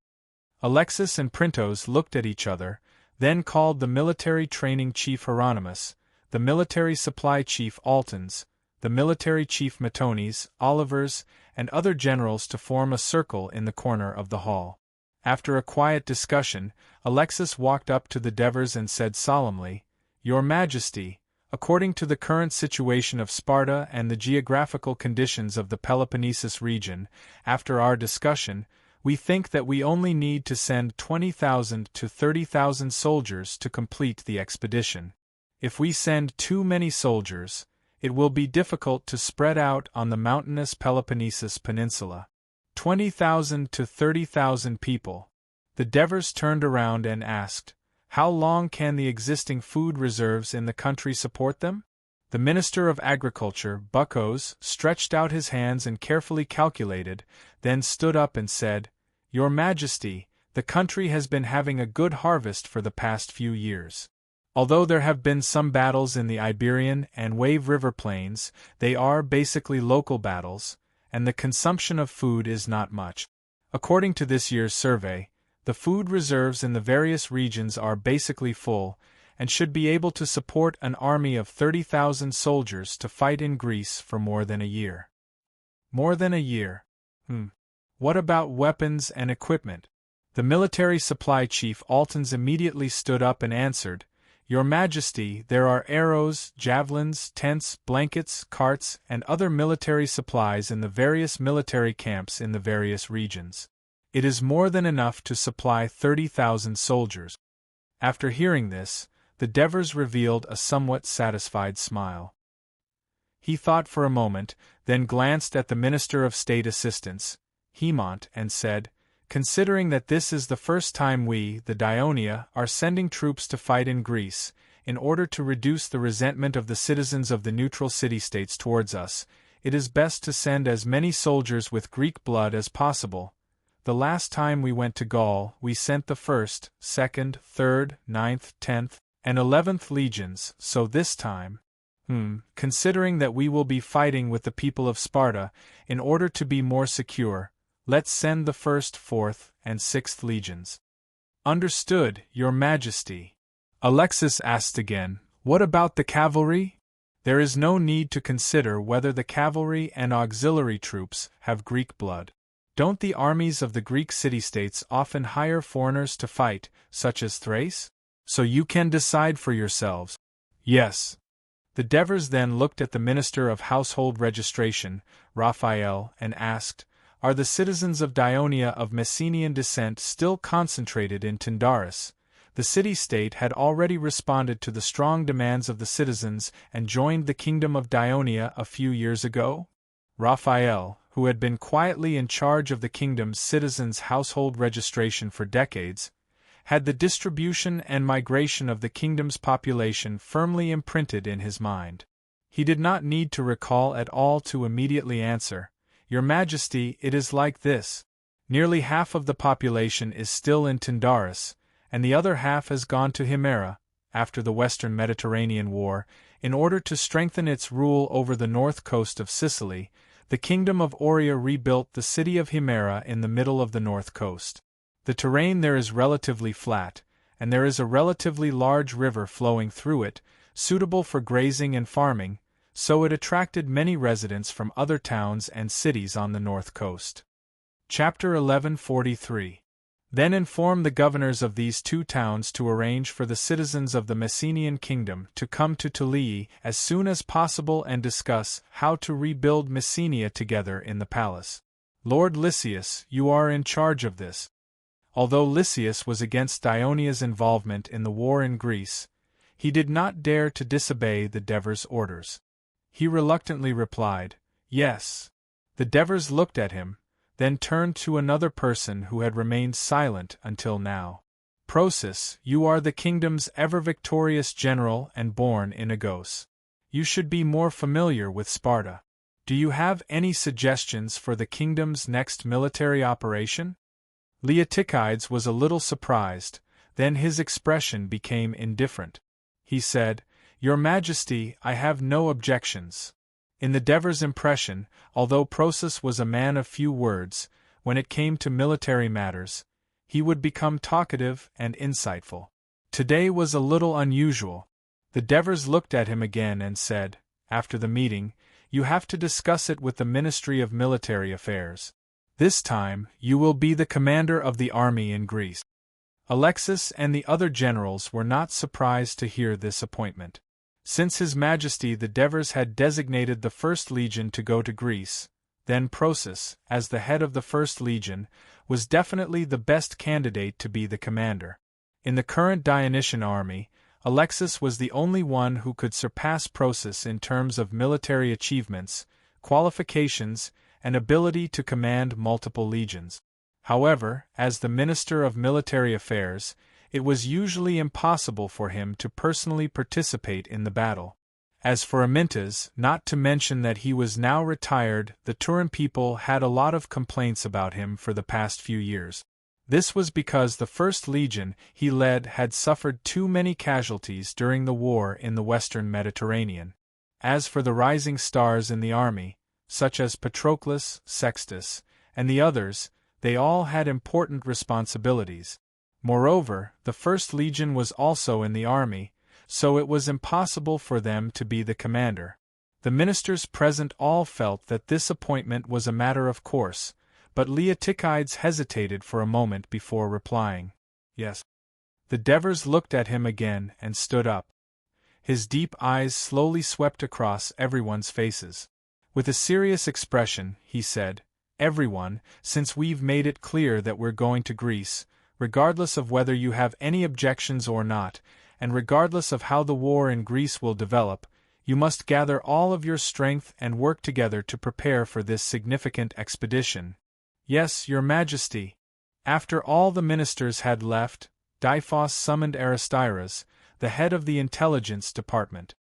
Speaker 1: Alexis and Printos looked at each other, then called the military training chief Hieronymus, the military supply chief Altons, the military chief Matones, Olivers, and other generals to form a circle in the corner of the hall. After a quiet discussion, Alexis walked up to the Devers and said solemnly, "Your Majesty, according to the current situation of Sparta and the geographical conditions of the Peloponnesus region, after our discussion, we think that we only need to send 20,000 to 30,000 soldiers to complete the expedition. If we send too many soldiers, it will be difficult to spread out on the mountainous Peloponnesus peninsula. 20,000 to 30,000 people." The Devers turned around and asked, "How long can the existing food reserves in the country support them?" The Minister of Agriculture, Buckos, stretched out his hands and carefully calculated, then stood up and said, "Your Majesty, the country has been having a good harvest for the past few years. Although there have been some battles in the Iberian and Wave River plains, they are basically local battles, and the consumption of food is not much. According to this year's survey, the food reserves in the various regions are basically full, and should be able to support an army of 30,000 soldiers to fight in Greece for more than a year." More than a year. What about weapons and equipment? The military supply chief Altons immediately stood up and answered, "Your Majesty, there are arrows, javelins, tents, blankets, carts, and other military supplies in the various military camps in the various regions. It is more than enough to supply 30,000 soldiers." After hearing this, the Devers revealed a somewhat satisfied smile. He thought for a moment, then glanced at the Minister of State Assistance, Hemont, and said, "Considering that this is the first time we, the Dionia, are sending troops to fight in Greece, in order to reduce the resentment of the citizens of the neutral city-states towards us, it is best to send as many soldiers with Greek blood as possible. The last time we went to Gaul, we sent the 1st, 2nd, 3rd, 9th, 10th, and 11th legions, so this time, considering that we will be fighting with the people of Sparta, in order to be more secure, let's send the 1st, 4th, and 6th legions." "Understood, Your Majesty." Alexis asked again, "What about the cavalry?" "There is no need to consider whether the cavalry and auxiliary troops have Greek blood. Don't the armies of the Greek city-states often hire foreigners to fight, such as Thrace? So you can decide for yourselves." "Yes." The Devers then looked at the Minister of Household Registration, Raphael, and asked, "Are the citizens of Dionia of Messenian descent still concentrated in Tyndaris?" The city-state had already responded to the strong demands of the citizens and joined the Kingdom of Dionia a few years ago. Raphael, who had been quietly in charge of the kingdom's citizens' household registration for decades, had the distribution and migration of the kingdom's population firmly imprinted in his mind. He did not need to recall at all to immediately answer, "Your Majesty, it is like this. Nearly half of the population is still in Tyndaris, and the other half has gone to Himera, after the Western Mediterranean War, in order to strengthen its rule over the north coast of Sicily. The kingdom of Auria rebuilt the city of Himera in the middle of the north coast. The terrain there is relatively flat, and there is a relatively large river flowing through it, suitable for grazing and farming, so it attracted many residents from other towns and cities on the north coast." Chapter 1143. Then inform the governors of these two towns to arrange for the citizens of the Messenian kingdom to come to Tulii as soon as possible and discuss how to rebuild Messenia together in the palace. Lord Lysias, you are in charge of this. Although Lysias was against Dionia's involvement in the war in Greece, he did not dare to disobey the Devers' orders. He reluctantly replied, "Yes." The Devers looked at him, then turned to another person who had remained silent until now. "Prosus, you are the kingdom's ever-victorious general and born in Agos. You should be more familiar with Sparta. Do you have any suggestions for the kingdom's next military operation?" Leotychides was a little surprised, Then his expression became indifferent. He said, "Your Majesty, I have no objections." In the Dever's impression, although Prosus was a man of few words, when it came to military matters, he would become talkative and insightful. Today was a little unusual. The Devers looked at him again and said, after the meeting, "You have to discuss it with the Ministry of Military Affairs. This time, you will be the commander of the army in Greece." Alexis and the other generals were not surprised to hear this appointment. Since His Majesty the Devers had designated the First Legion to go to Greece, then Prosus, as the head of the First Legion, was definitely the best candidate to be the commander. In the current Dionysian army, Alexis was the only one who could surpass Prosus in terms of military achievements, qualifications, and ability to command multiple legions. However, as the Minister of Military Affairs, it was usually impossible for him to personally participate in the battle. As for Amyntas, not to mention that he was now retired, the Turan people had a lot of complaints about him for the past few years. This was because the First Legion he led had suffered too many casualties during the war in the western Mediterranean. As for the rising stars in the army, such as Patroclus, Sextus, and the others, they all had important responsibilities. Moreover, the First Legion was also in the army, so it was impossible for them to be the commander. The ministers present all felt that this appointment was a matter of course, but Leotychides hesitated for a moment before replying, "Yes." The Devers looked at him again and stood up. His deep eyes slowly swept across everyone's faces. With a serious expression, he said, "Everyone, since we've made it clear that we're going to Greece, regardless of whether you have any objections or not, and regardless of how the war in Greece will develop, you must gather all of your strength and work together to prepare for this significant expedition." "Yes, Your Majesty." After all the ministers had left, Diphos summoned Aristyras, the head of the intelligence department.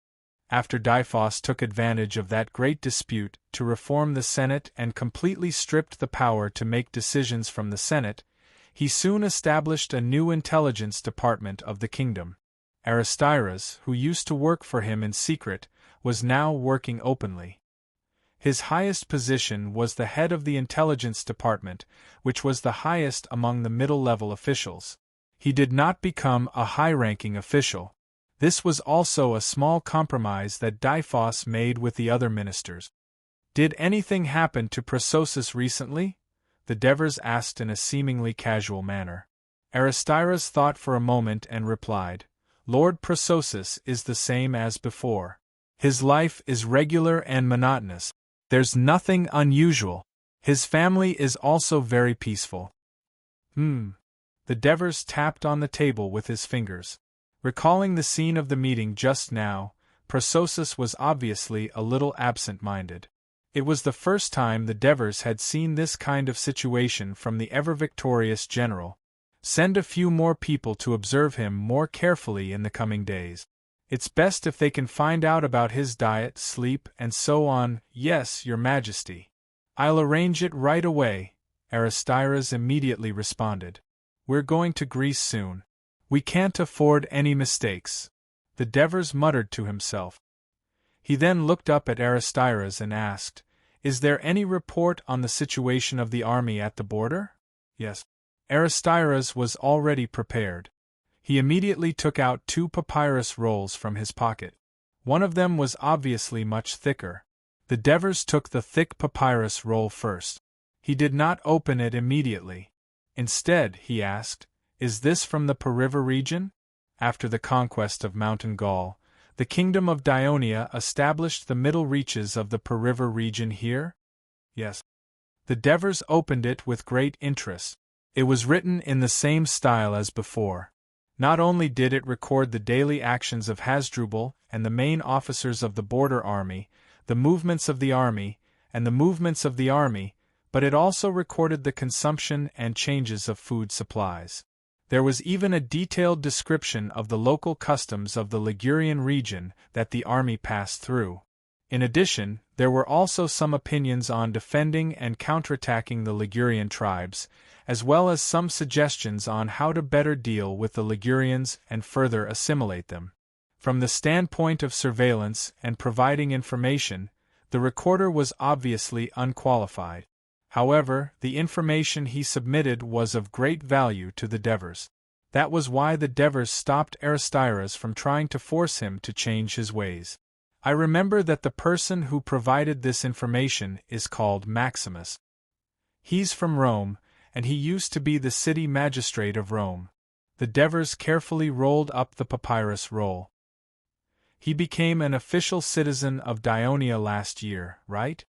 Speaker 1: After Diphos took advantage of that great dispute to reform the Senate and completely stripped the power to make decisions from the Senate, he soon established a new intelligence department of the kingdom. Aristyras, who used to work for him in secret, was now working openly. His highest position was the head of the intelligence department, which was the highest among the middle-level officials. He did not become a high-ranking official. This was also a small compromise that Diphos made with the other ministers. "Did anything happen to Prosus recently?" the Devers asked in a seemingly casual manner. Aristyras thought for a moment and replied, "Lord Prosus is the same as before. His life is regular and monotonous. There's nothing unusual. His family is also very peaceful." The Devers tapped on the table with his fingers. Recalling the scene of the meeting just now, Prosus was obviously a little absent-minded. It was the first time the Devers had seen this kind of situation from the ever-victorious general. Send a few more people to observe him more carefully in the coming days. It's best if they can find out about his diet, sleep, and so on. "Yes, Your Majesty." "I'll arrange it right away," Aristyras immediately responded. "We're going to Greece soon. We can't afford any mistakes," the Devers muttered to himself. He then looked up at Aristyras and asked, "Is there any report on the situation of the army at the border?" "Yes." Aristyras was already prepared. He immediately took out 2 papyrus rolls from his pocket. One of them was obviously much thicker. The Devers took the thick papyrus roll first. He did not open it immediately. Instead, he asked, "Is this from the River region?" After the conquest of Mountain Gaul, the kingdom of Dionia established the middle reaches of the River region here? "Yes." The Devers opened it with great interest. It was written in the same style as before. Not only did it record the daily actions of Hasdrubal and the main officers of the border army, the movements of the army, and the movements of the army, but it also recorded the consumption and changes of food supplies. There was even a detailed description of the local customs of the Ligurian region that the army passed through. In addition, there were also some opinions on defending and counterattacking the Ligurian tribes, as well as some suggestions on how to better deal with the Ligurians and further assimilate them. From the standpoint of surveillance and providing information, the recorder was obviously unqualified. However, the information he submitted was of great value to the Devers. That was why the Devers stopped Aristyras from trying to force him to change his ways. I remember that the person who provided this information is called Maximus. He's from Rome, and he used to be the city magistrate of Rome. The Devers carefully rolled up the papyrus roll. He became an official citizen of Dionia last year, right?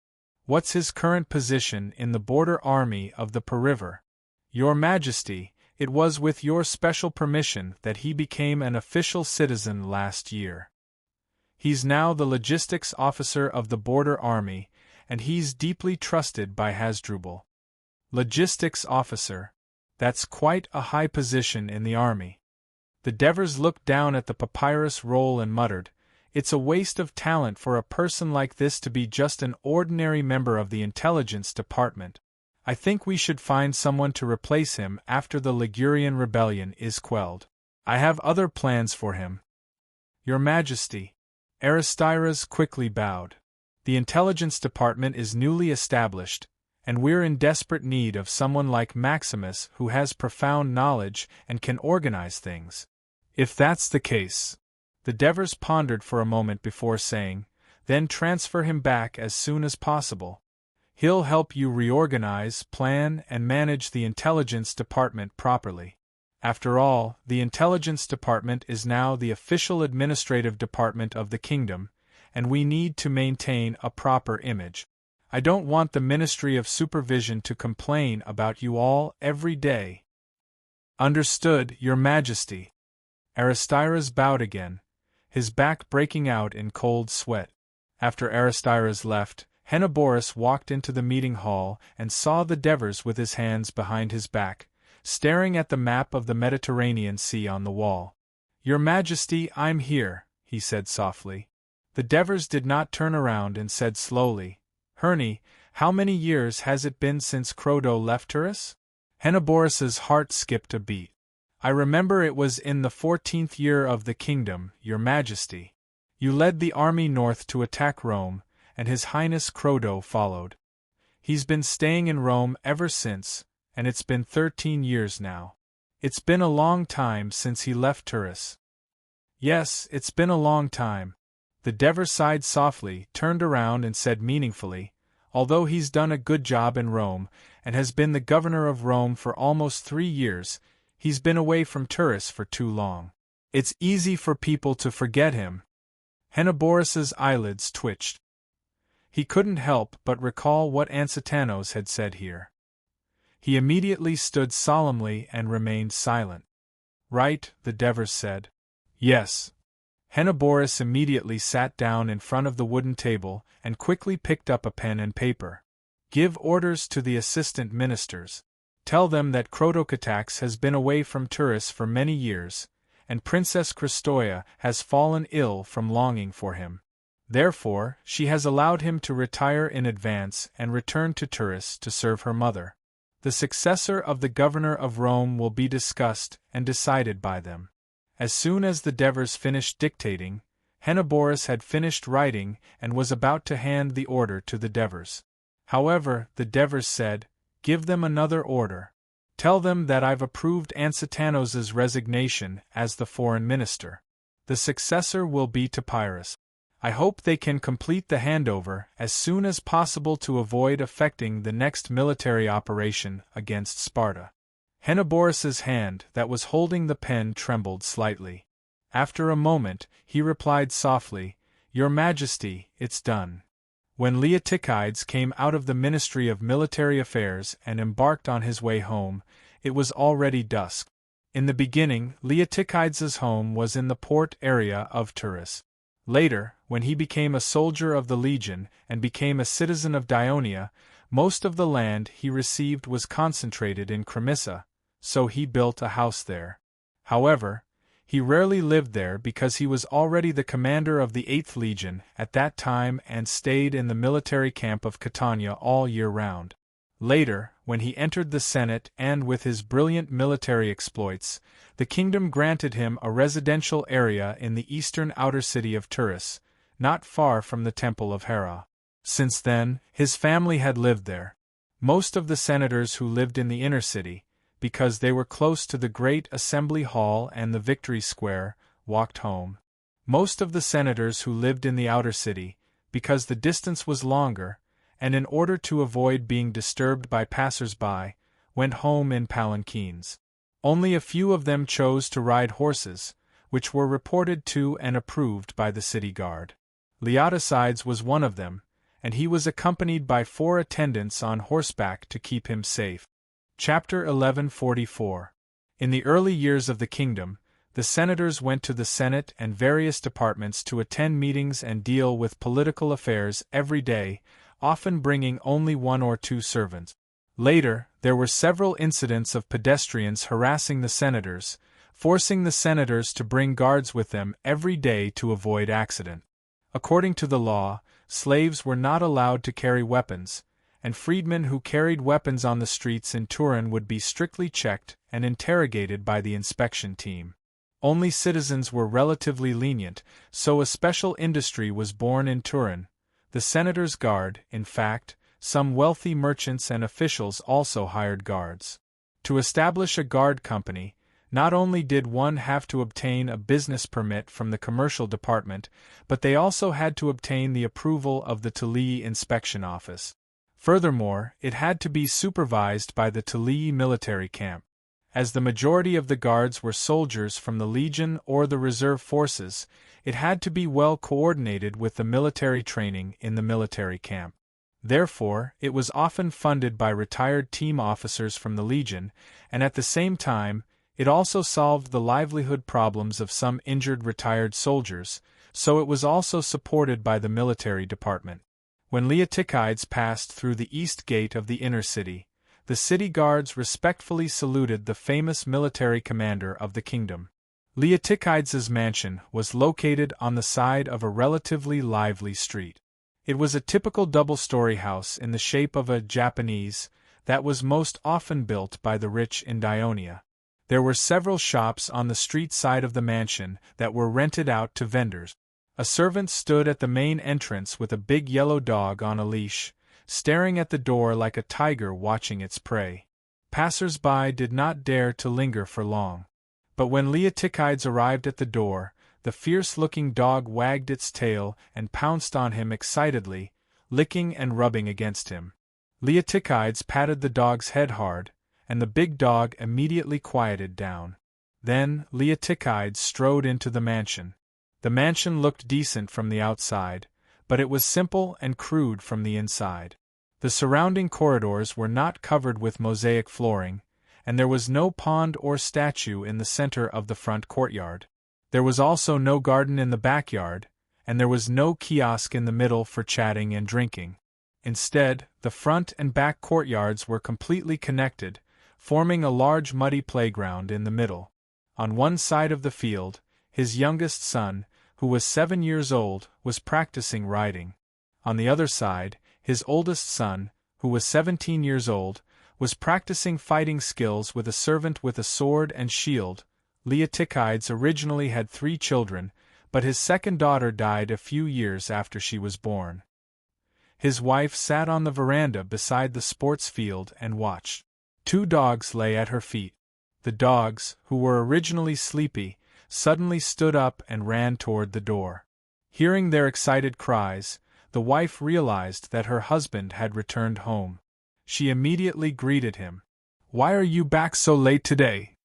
Speaker 1: What's his current position in the border army of the Periver? Your Majesty, it was with your special permission that he became an official citizen last year. He's now the logistics officer of the border army, and he's deeply trusted by Hasdrubal. Logistics officer. That's quite a high position in the army. The Devers looked down at the papyrus roll and muttered, "It's a waste of talent for a person like this to be just an ordinary member of the intelligence department. I think we should find someone to replace him after the Ligurian rebellion is quelled. I have other plans for him." Your Majesty. Aristyras quickly bowed. The intelligence department is newly established, and we're in desperate need of someone like Maximus who has profound knowledge and can organize things. If that's the case. The Devers pondered for a moment before saying, then transfer him back as soon as possible. He'll help you reorganize, plan, and manage the intelligence department properly. After all, the intelligence department is now the official administrative department of the kingdom, and we need to maintain a proper image. I don't want the Ministry of Supervision to complain about you all every day. Understood, Your Majesty. Aristyras bowed again, his back breaking out in cold sweat. After Aristyras left, Henoboris walked into the meeting hall and saw the Devers with his hands behind his back, staring at the map of the Mediterranean Sea on the wall. Your Majesty, I'm here, he said softly. The Devers did not turn around and said slowly, Herne, how many years has it been since Crodo left Turris? Henoboris's heart skipped a beat. I remember it was in the 14th year of the kingdom, Your Majesty. You led the army north to attack Rome, and His Highness Crodo followed. He's been staying in Rome ever since, and it's been 13 years now. It's been a long time since he left Turris. Yes, it's been a long time. The Devers sighed softly, turned around and said meaningfully, although he's done a good job in Rome, and has been the governor of Rome for almost 3 years, he's been away from Turris for too long. It's easy for people to forget him. Henoboris's eyelids twitched. He couldn't help but recall what Ansitanos had said here. He immediately stood solemnly and remained silent. Right, the Devers said. Yes. Henoboris immediately sat down in front of the wooden table and quickly picked up a pen and paper. Give orders to the assistant ministers. Tell them that Crodocatax has been away from Turris for many years, and Princess Christoia has fallen ill from longing for him. Therefore, she has allowed him to retire in advance and return to Turris to serve her mother. The successor of the governor of Rome will be discussed and decided by them. As soon as the Devers finished dictating, Henoboris had finished writing and was about to hand the order to the Devers. However, the Devers said, Give them another order. Tell them that I've approved Ansitanos's resignation as the foreign minister. The successor will be Topyrus. I hope they can complete the handover as soon as possible to avoid affecting the next military operation against Sparta. Henoboris's hand that was holding the pen trembled slightly. After a moment, he replied softly, Your Majesty, it's done. When Leotychides came out of the Ministry of Military Affairs and embarked on his way home, it was already dusk. In the beginning, Leotychides's home was in the port area of Turris. Later, when he became a soldier of the legion and became a citizen of Dionia, most of the land he received was concentrated in Crimissa, so he built a house there. However, He rarely lived there because he was already the commander of the 8th Legion at that time and stayed in the military camp of Catania all year round. Later, when he entered the Senate and with his brilliant military exploits, the kingdom granted him a residential area in the eastern outer city of Turis, not far from the Temple of Hera. Since then, his family had lived there. Most of the senators who lived in the inner city, because they were close to the great assembly hall and the Victory Square, walked home. Most of the senators who lived in the outer city, because the distance was longer, and in order to avoid being disturbed by passers-by, went home in palanquins. Only a few of them chose to ride horses, which were reported to and approved by the city guard. Leoticides was one of them, and he was accompanied by 4 attendants on horseback to keep him safe. Chapter 1144. In the early years of the kingdom, the senators went to the Senate and various departments to attend meetings and deal with political affairs every day, often bringing only 1 or 2 servants. Later, there were several incidents of pedestrians harassing the senators, forcing the senators to bring guards with them every day to avoid accident. According to the law, slaves were not allowed to carry weapons, and freedmen who carried weapons on the streets in Turin would be strictly checked and interrogated by the inspection team. Only citizens were relatively lenient, so a special industry was born in Turin, the senator's guard. In fact, some wealthy merchants and officials also hired guards. To establish a guard company, not only did one have to obtain a business permit from the commercial department, but they also had to obtain the approval of the Tulii inspection office. Furthermore, it had to be supervised by the Tulii military camp. As the majority of the guards were soldiers from the Legion or the reserve forces, it had to be well coordinated with the military training in the military camp. Therefore, it was often funded by retired team officers from the Legion, and at the same time, it also solved the livelihood problems of some injured retired soldiers, so it was also supported by the military department. When Leoticides passed through the east gate of the inner city, the city guards respectfully saluted the famous military commander of the kingdom. Leoticides's mansion was located on the side of a relatively lively street. It was a typical double-story house in the shape of a Japanese that was most often built by the rich in Ionia. There were several shops on the street side of the mansion that were rented out to vendors. A servant stood at the main entrance with a big yellow dog on a leash, staring at the door like a tiger watching its prey. Passers-by did not dare to linger for long. But when Leoticides arrived at the door, the fierce-looking dog wagged its tail and pounced on him excitedly, licking and rubbing against him. Leoticides patted the dog's head hard, and the big dog immediately quieted down. Then Leoticides strode into the mansion. The mansion looked decent from the outside, but it was simple and crude from the inside. The surrounding corridors were not covered with mosaic flooring, and there was no pond or statue in the center of the front courtyard. There was also no garden in the backyard, and there was no kiosk in the middle for chatting and drinking. Instead, the front and back courtyards were completely connected, forming a large muddy playground in the middle. On one side of the field, his youngest son, who was 7 years old, was practicing riding. On the other side, his oldest son, who was 17 years old, was practicing fighting skills with a servant with a sword and shield. Leoticides originally had 3 children, but his second daughter died a few years after she was born. His wife sat on the veranda beside the sports field and watched. 2 dogs lay at her feet. The dogs, who were originally sleepy, suddenly stood up and ran toward the door. Hearing their excited cries, the wife realized that her husband had returned home. She immediately greeted him. "Why are you back so late today?"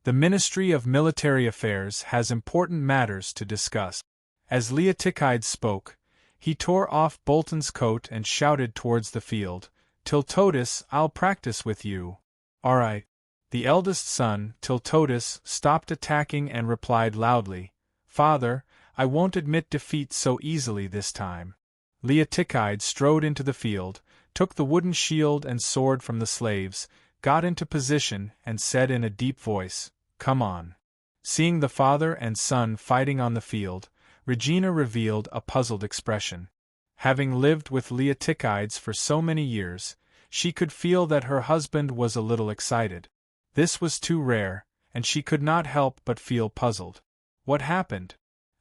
Speaker 1: The Ministry of Military Affairs has important matters to discuss. As Leoticides spoke, he tore off Bolton's coat and shouted towards the field, "Tiltotus, I'll practice with you." "All right." The eldest son, Tiltotus, stopped attacking and replied loudly, "Father, I won't admit defeat so easily this time." Leoticides strode into the field, took the wooden shield and sword from the slaves, got into position, and said in a deep voice, "Come on. Seeing the father and son fighting on the field, Regina revealed a puzzled expression. Having lived with Leotychides for so many years, she could feel that her husband was a little excited. This was too rare, and she could not help but feel puzzled. What happened?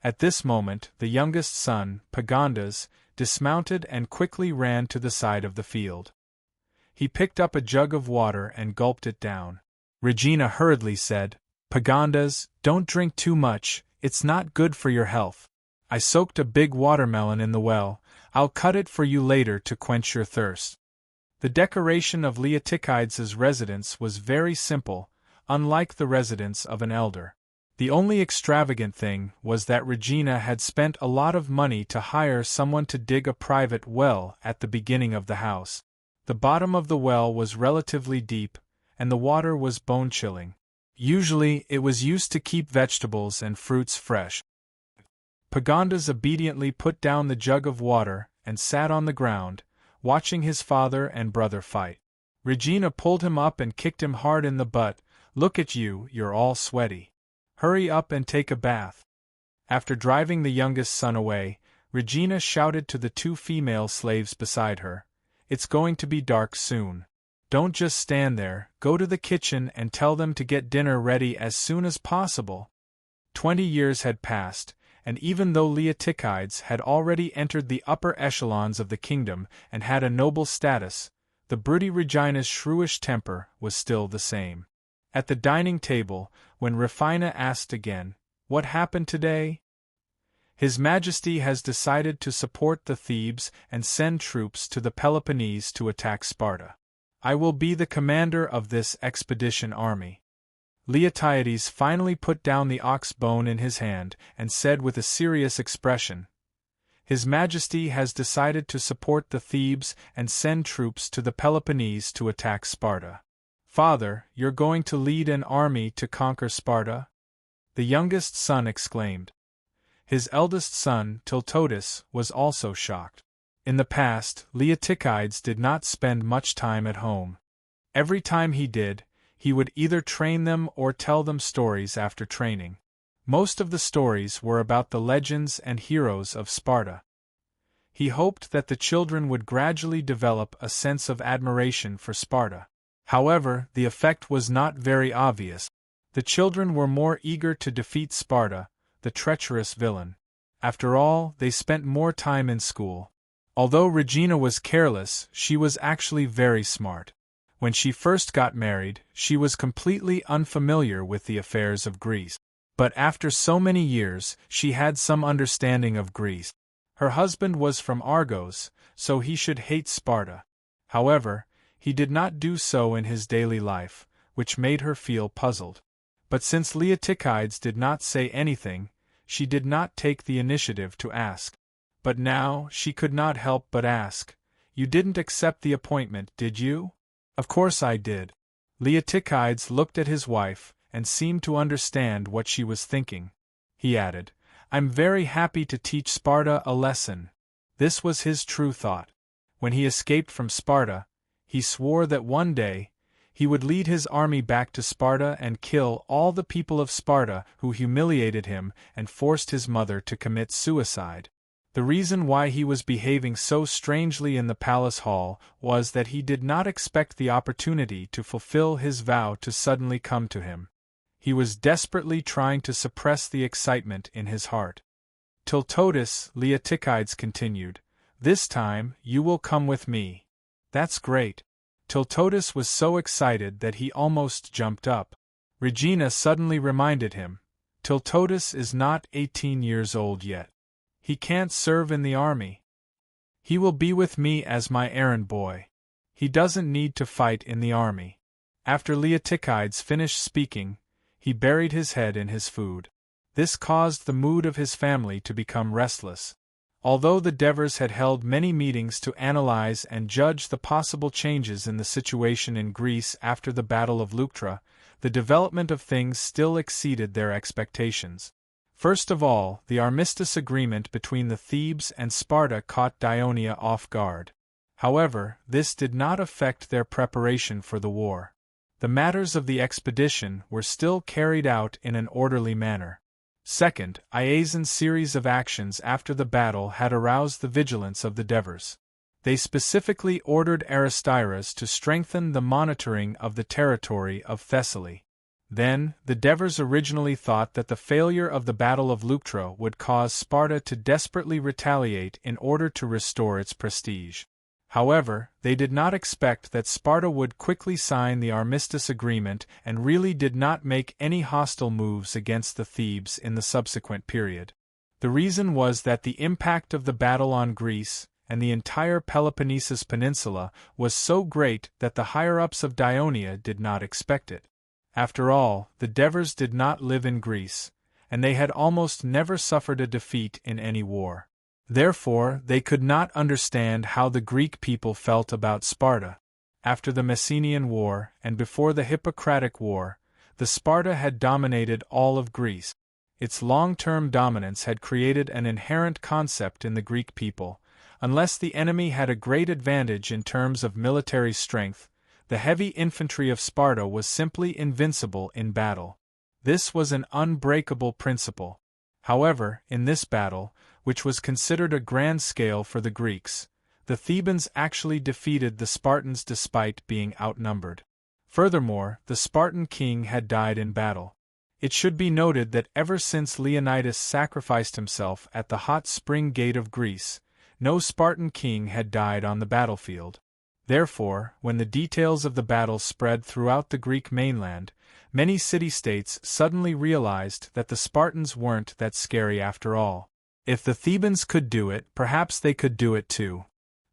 Speaker 1: At this moment, the youngest son, Pagondas, dismounted and quickly ran to the side of the field. He picked up a jug of water and gulped it down. Regina hurriedly said, "Pagondas, don't drink too much, it's not good for your health. I soaked a big watermelon in the well, I'll cut it for you later to quench your thirst." The decoration of Leotychides' residence was very simple, unlike the residence of an elder. The only extravagant thing was that Regina had spent a lot of money to hire someone to dig a private well at the beginning of the house. The bottom of the well was relatively deep, and the water was bone-chilling. Usually, it was used to keep vegetables and fruits fresh. Pagondas obediently put down the jug of water and sat on the ground, watching his father and brother fight. Regina pulled him up and kicked him hard in the butt. "Look at you, you're all sweaty. Hurry up and take a bath." After driving the youngest son away, Regina shouted to the two female slaves beside her, "It's going to be dark soon. Don't just stand there, go to the kitchen and tell them to get dinner ready as soon as possible." 20 years had passed, and even though Leotychides had already entered the upper echelons of the kingdom and had a noble status, the broody Regina's shrewish temper was still the same. At the dining table, when Rufina asked again, "What happened today?" "His Majesty has decided to support the Thebes and send troops to the Peloponnese to attack Sparta. I will be the commander of this expedition army." Leotychides finally put down the ox bone in his hand and said with a serious expression, "His Majesty has decided to support the Thebes and send troops to the Peloponnese to attack Sparta." "Father, you're going to lead an army to conquer Sparta?" the youngest son exclaimed. His eldest son, Tiltotus, was also shocked. In the past, Leotychides did not spend much time at home. Every time he did, he would either train them or tell them stories after training. Most of the stories were about the legends and heroes of Sparta. He hoped that the children would gradually develop a sense of admiration for Sparta. However, the effect was not very obvious. The children were more eager to defeat Sparta, the treacherous villain. After all, they spent more time in school. Although Regina was careless, she was actually very smart. When she first got married, she was completely unfamiliar with the affairs of Greece. But after so many years, she had some understanding of Greece. Her husband was from Argos, so he should hate Sparta. However, he did not do so in his daily life, which made her feel puzzled. But since Leotychides did not say anything, she did not take the initiative to ask. But now, she could not help but ask, "You didn't accept the appointment, did you?" "Of course I did." Leotychides looked at his wife, and seemed to understand what she was thinking. He added, "I'm very happy to teach Sparta a lesson." This was his true thought. When he escaped from Sparta, he swore that one day, he would lead his army back to Sparta and kill all the people of Sparta who humiliated him and forced his mother to commit suicide. The reason why he was behaving so strangely in the palace hall was that he did not expect the opportunity to fulfill his vow to suddenly come to him. He was desperately trying to suppress the excitement in his heart. "Tiltotus," Leotychides continued, "this time, you will come with me." "That's great." Tiltotus was so excited that he almost jumped up. Regina suddenly reminded him, "Tiltotus is not 18 years old yet. He can't serve in the army. He will be with me as my errand boy. He doesn't need to fight in the army." After Leotychides finished speaking, he buried his head in his food. This caused the mood of his family to become restless. Although the Devers had held many meetings to analyze and judge the possible changes in the situation in Greece after the Battle of Leuctra, the development of things still exceeded their expectations. First of all, the armistice agreement between the Thebes and Sparta caught Dionia off guard. However, this did not affect their preparation for the war. the matters of the expedition were still carried out in an orderly manner. Second, Iasion's series of actions after the battle had aroused the vigilance of the Devers. They specifically ordered Aristyras to strengthen the monitoring of the territory of Thessaly. Then, the Devers originally thought that the failure of the Battle of Leuctra would cause Sparta to desperately retaliate in order to restore its prestige. However, they did not expect that Sparta would quickly sign the armistice agreement and really did not make any hostile moves against the Thebes in the subsequent period. The reason was that the impact of the battle on Greece and the entire Peloponnesus peninsula was so great that the higher-ups of Dionia did not expect it. After all, the Devers did not live in Greece, and they had almost never suffered a defeat in any war. Therefore, they could not understand how the Greek people felt about Sparta. After the Messenian War and before the Hippocratic War, the Sparta had dominated all of Greece. Its long-term dominance had created an inherent concept in the Greek people: unless the enemy had a great advantage in terms of military strength, the heavy infantry of Sparta was simply invincible in battle. This was an unbreakable principle. However, in this battle, which was considered a grand scale for the Greeks, the Thebans actually defeated the Spartans despite being outnumbered. Furthermore, the Spartan king had died in battle. It should be noted that ever since Leonidas sacrificed himself at the hot spring gate of Greece, no Spartan king had died on the battlefield. Therefore, when the details of the battle spread throughout the Greek mainland, many city-states suddenly realized that the Spartans weren't that scary after all. If the Thebans could do it, perhaps they could do it too.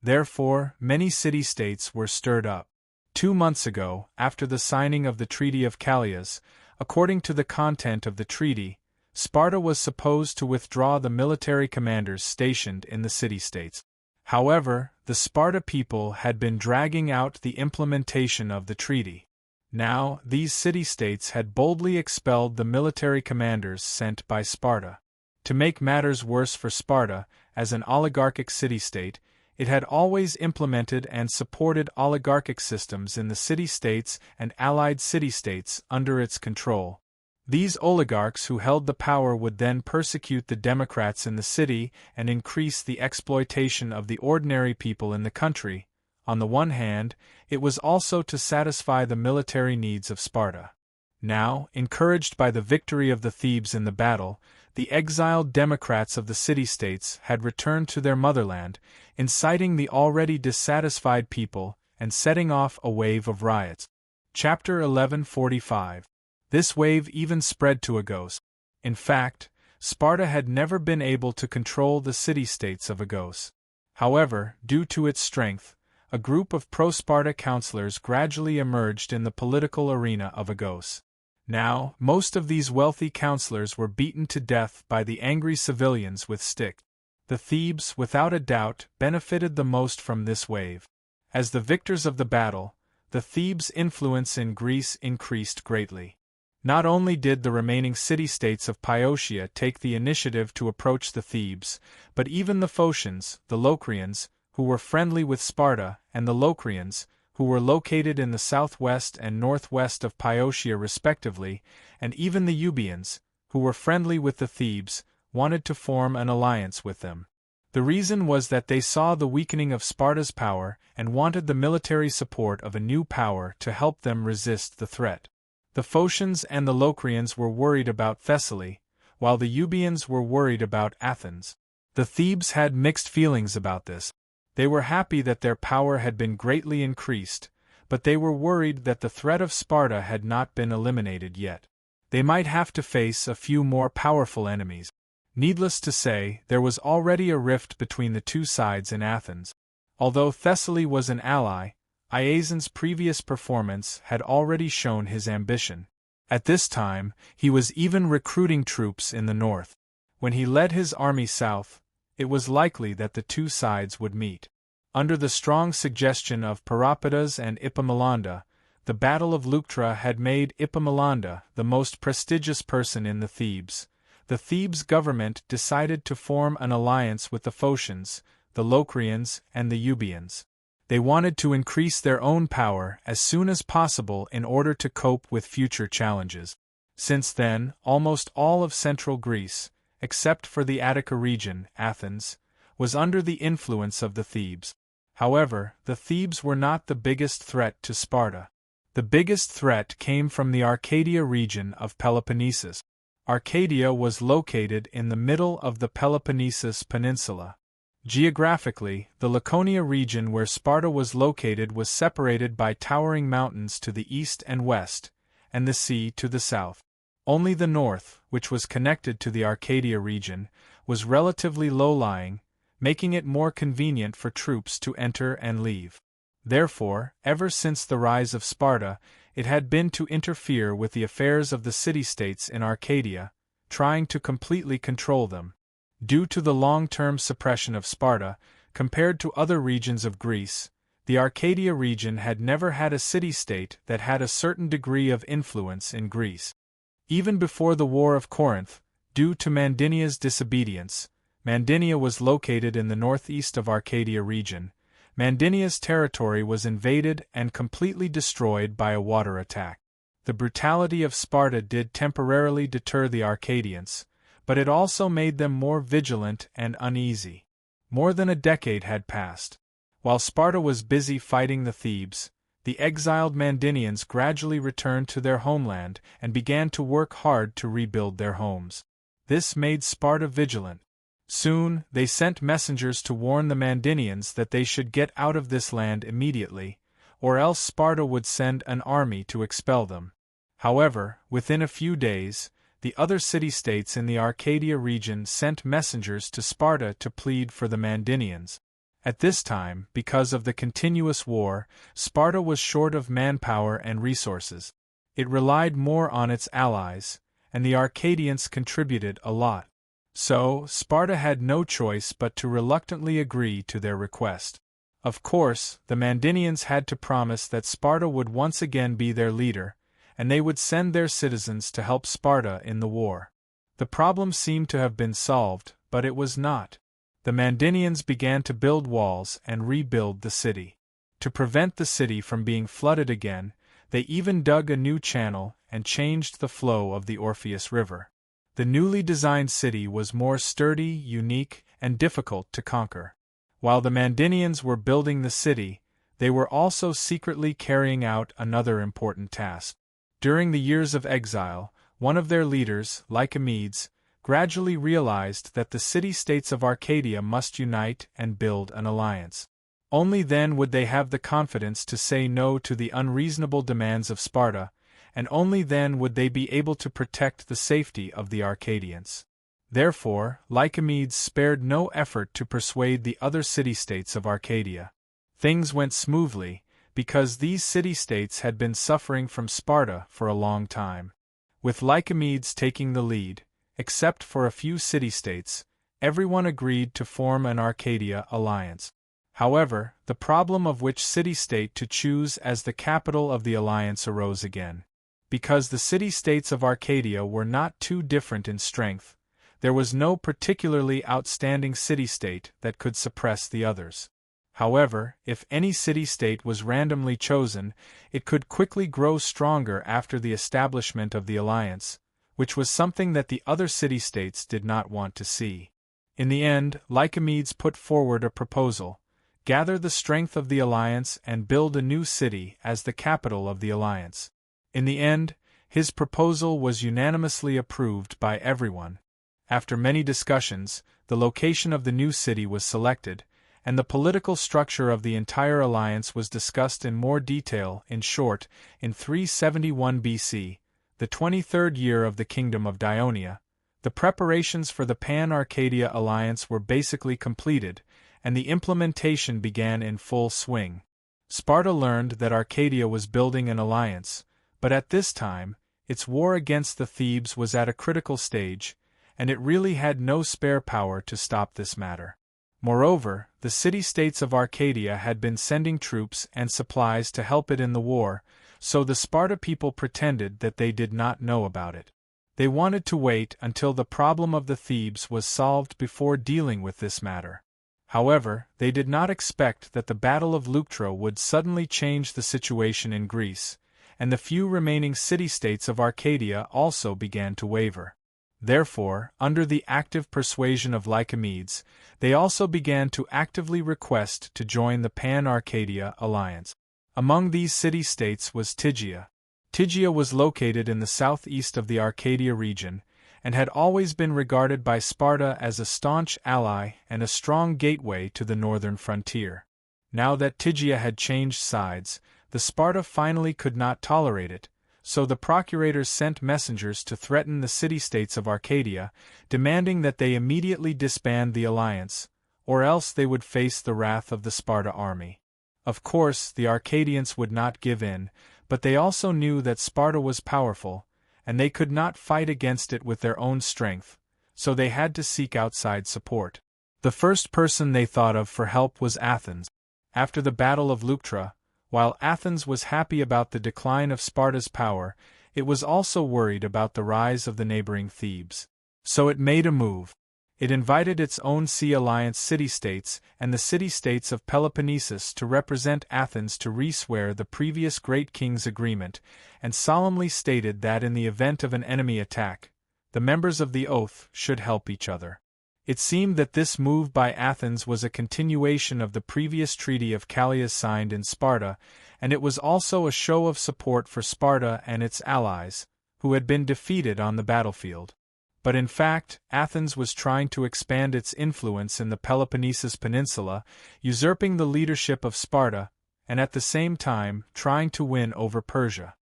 Speaker 1: Therefore, many city-states were stirred up. 2 months ago, after the signing of the Treaty of Callias, according to the content of the treaty, Sparta was supposed to withdraw the military commanders stationed in the city-states. However, the Sparta people had been dragging out the implementation of the treaty. Now, these city-states had boldly expelled the military commanders sent by Sparta. To make matters worse for Sparta, as an oligarchic city-state, it had always implemented and supported oligarchic systems in the city-states and allied city-states under its control. These oligarchs who held the power would then persecute the democrats in the city and increase the exploitation of the ordinary people in the country. On the one hand, it was also to satisfy the military needs of Sparta. Now, encouraged by the victory of the Thebes in the battle, the exiled democrats of the city-states had returned to their motherland, inciting the already dissatisfied people and setting off a wave of riots. Chapter 1145. This wave even spread to Agos. In fact, Sparta had never been able to control the city-states of Agos. However, due to its strength, a group of pro-Sparta councillors gradually emerged in the political arena of Agos. Now, most of these wealthy councillors were beaten to death by the angry civilians with sticks. The Thebes, without a doubt, benefited the most from this wave. As the victors of the battle, the Thebes' influence in Greece increased greatly. Not only did the remaining city-states of Piotia take the initiative to approach the Thebes, but even the Phocians, the Locrians, who were friendly with Sparta, and the Locrians, who were located in the southwest and northwest of Piotia respectively, and even the Euboeans, who were friendly with the Thebes, wanted to form an alliance with them. The reason was that they saw the weakening of Sparta's power and wanted the military support of a new power to help them resist the threat. The Phocians and the Locrians were worried about Thessaly, while the Euboeans were worried about Athens. The Thebes had mixed feelings about this. They were happy that their power had been greatly increased, but they were worried that the threat of Sparta had not been eliminated yet. They might have to face a few more powerful enemies. Needless to say, there was already a rift between the two sides in Athens. Although Thessaly was an ally, Iasion's previous performance had already shown his ambition. At this time, he was even recruiting troops in the north. When he led his army south, it was likely that the two sides would meet. Under the strong suggestion of Peropidas and Epaminonda, the Battle of Leuctra had made Epaminonda the most prestigious person in the Thebes. The Thebes government decided to form an alliance with the Phocians, the Locrians, and the Euboeans. They wanted to increase their own power as soon as possible in order to cope with future challenges. Since then, almost all of central Greece, except for the Attica region, Athens, was under the influence of the Thebes. However, the Thebes were not the biggest threat to Sparta. The biggest threat came from the Arcadia region of Peloponnesus. Arcadia was located in the middle of the Peloponnesus Peninsula. Geographically, the Laconia region where Sparta was located was separated by towering mountains to the east and west, and the sea to the south. Only the north, which was connected to the Arcadia region, was relatively low-lying, making it more convenient for troops to enter and leave. Therefore, ever since the rise of Sparta, it had been to interfere with the affairs of the city-states in Arcadia, trying to completely control them. Due to the long-term suppression of Sparta, compared to other regions of Greece, the Arcadia region had never had a city-state that had a certain degree of influence in Greece. Even before the War of Corinth, due to Mandinia's disobedience, Mandinia was located in the northeast of Arcadia region. Mandinia's territory was invaded and completely destroyed by a water attack. The brutality of Sparta did temporarily deter the Arcadians, but it also made them more vigilant and uneasy. More than a decade had passed. While Sparta was busy fighting the Thebes, the exiled Mandinians gradually returned to their homeland and began to work hard to rebuild their homes. This made Sparta vigilant. Soon, they sent messengers to warn the Mandinians that they should get out of this land immediately, or else Sparta would send an army to expel them. However, within a few days, the other city-states in the Arcadia region sent messengers to Sparta to plead for the Mandinians. At this time, because of the continuous war, Sparta was short of manpower and resources. It relied more on its allies, and the Arcadians contributed a lot. So, Sparta had no choice but to reluctantly agree to their request. Of course, the Mandinians had to promise that Sparta would once again be their leader, and they would send their citizens to help Sparta in the war. The problem seemed to have been solved, but it was not. The Mandinians began to build walls and rebuild the city. To prevent the city from being flooded again, they even dug a new channel and changed the flow of the Orpheus River. The newly designed city was more sturdy, unique, and difficult to conquer. While the Mandinians were building the city, they were also secretly carrying out another important task. During the years of exile, one of their leaders, Lycomedes, gradually realized that the city-states of Arcadia must unite and build an alliance. Only then would they have the confidence to say no to the unreasonable demands of Sparta, and only then would they be able to protect the safety of the Arcadians. Therefore, Lycomedes spared no effort to persuade the other city-states of Arcadia. Things went smoothly, because these city-states had been suffering from Sparta for a long time. With Lycomedes taking the lead, except for a few city-states, everyone agreed to form an Arcadia alliance. However, the problem of which city-state to choose as the capital of the alliance arose again. Because the city-states of Arcadia were not too different in strength, there was no particularly outstanding city-state that could suppress the others. However, if any city-state was randomly chosen, it could quickly grow stronger after the establishment of the alliance, which was something that the other city-states did not want to see. In the end, Lycomedes put forward a proposal: gather the strength of the alliance and build a new city as the capital of the alliance. In the end, his proposal was unanimously approved by everyone. After many discussions, the location of the new city was selected, and the political structure of the entire alliance was discussed in more detail. In short, in 371 BC, the 23rd year of the Kingdom of Dionia, the preparations for the Pan-Arcadia alliance were basically completed, and the implementation began in full swing. Sparta learned that Arcadia was building an alliance, but at this time, its war against the Thebes was at a critical stage, and it really had no spare power to stop this matter. Moreover, the city-states of Arcadia had been sending troops and supplies to help it in the war, so the Sparta people pretended that they did not know about it. They wanted to wait until the problem of the Thebes was solved before dealing with this matter. However, they did not expect that the Battle of Leuctra would suddenly change the situation in Greece, and the few remaining city-states of Arcadia also began to waver. Therefore, under the active persuasion of Lycomedes, they also began to actively request to join the Pan-Arcadia alliance. Among these city-states was Tegea. Tegea was located in the southeast of the Arcadia region, and had always been regarded by Sparta as a staunch ally and a strong gateway to the northern frontier. Now that Tegea had changed sides, the Sparta finally could not tolerate it, so the procurators sent messengers to threaten the city-states of Arcadia, demanding that they immediately disband the alliance, or else they would face the wrath of the Sparta army. Of course, the Arcadians would not give in, but they also knew that Sparta was powerful, and they could not fight against it with their own strength, so they had to seek outside support. The first person they thought of for help was Athens. After the Battle of Leuctra, while Athens was happy about the decline of Sparta's power, it was also worried about the rise of the neighboring Thebes. So it made a move. It invited its own Sea Alliance city-states and the city-states of Peloponnesus to represent Athens to re-swear the previous Great King's agreement, and solemnly stated that in the event of an enemy attack, the members of the oath should help each other. It seemed that this move by Athens was a continuation of the previous Treaty of Callias signed in Sparta, and it was also a show of support for Sparta and its allies, who had been defeated on the battlefield. But in fact, Athens was trying to expand its influence in the Peloponnesus Peninsula, usurping the leadership of Sparta, and at the same time trying to win over Persia.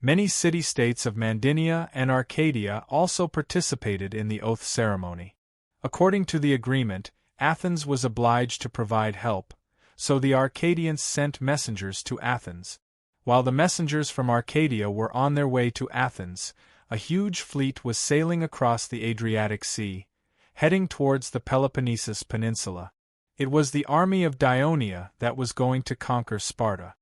Speaker 1: Many city-states of Mandynia and Arcadia also participated in the oath ceremony. According to the agreement, Athens was obliged to provide help, so the Arcadians sent messengers to Athens. While the messengers from Arcadia were on their way to Athens, a huge fleet was sailing across the Adriatic Sea, heading towards the Peloponnesus Peninsula. It was the army of Dionia that was going to conquer Sparta.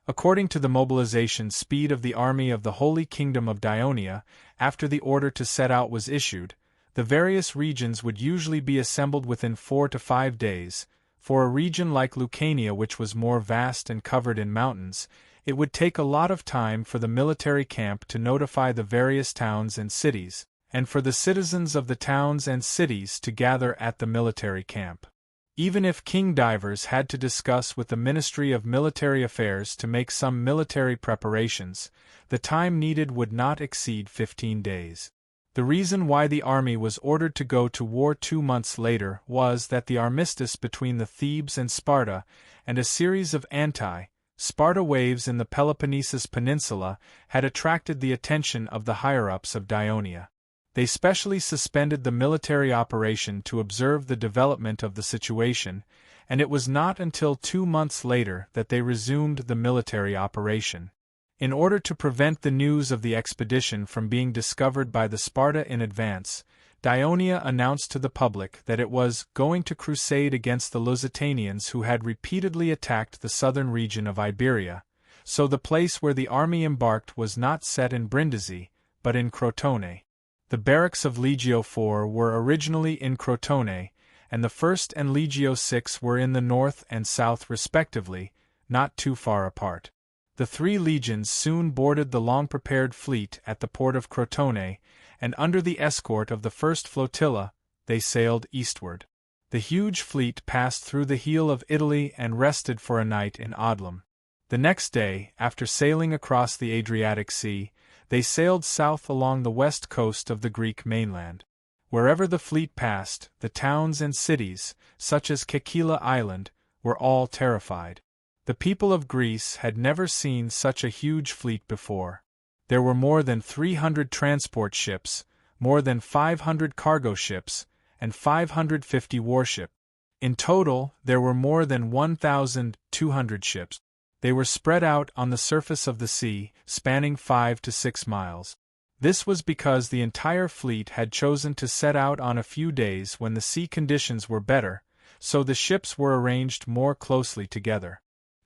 Speaker 1: According to the mobilization speed of the army of the Holy Kingdom of Dionia, after the order to set out was issued, the various regions would usually be assembled within 4 to 5 days. For a region like Lucania, which was more vast and covered in mountains, it would take a lot of time for the military camp to notify the various towns and cities, and for the citizens of the towns and cities to gather at the military camp. Even if King Divers had to discuss with the Ministry of Military Affairs to make some military preparations, the time needed would not exceed 15 days. The reason why the army was ordered to go to war 2 months later was that the armistice between the Thebes and Sparta, and a series of anti-Sparta waves in the Peloponnesus Peninsula, had attracted the attention of the higher-ups of Dionia. They specially suspended the military operation to observe the development of the situation, and it was not until 2 months later that they resumed the military operation. In order to prevent the news of the expedition from being discovered by the Sparta in advance, Dionia announced to the public that it was going to crusade against the Lusitanians who had repeatedly attacked the southern region of Iberia, so the place where the army embarked was not set in Brindisi, but in Crotone. The barracks of Legio IV were originally in Crotone, and the 1st and Legio VI were in the north and south respectively, not too far apart. The 3 legions soon boarded the long-prepared fleet at the port of Crotone, and under the escort of the first flotilla, they sailed eastward. The huge fleet passed through the heel of Italy and rested for a night in Odlum. The next day, after sailing across the Adriatic Sea, they sailed south along the west coast of the Greek mainland. Wherever the fleet passed, the towns and cities, such as Kekila Island, were all terrified. The people of Greece had never seen such a huge fleet before. There were more than 300 transport ships, more than 500 cargo ships, and 550 warships. In total, there were more than 1,200 ships. They were spread out on the surface of the sea, spanning 5 to 6 miles. This was because the entire fleet had chosen to set out on a few days when the sea conditions were better, so the ships were arranged more closely together.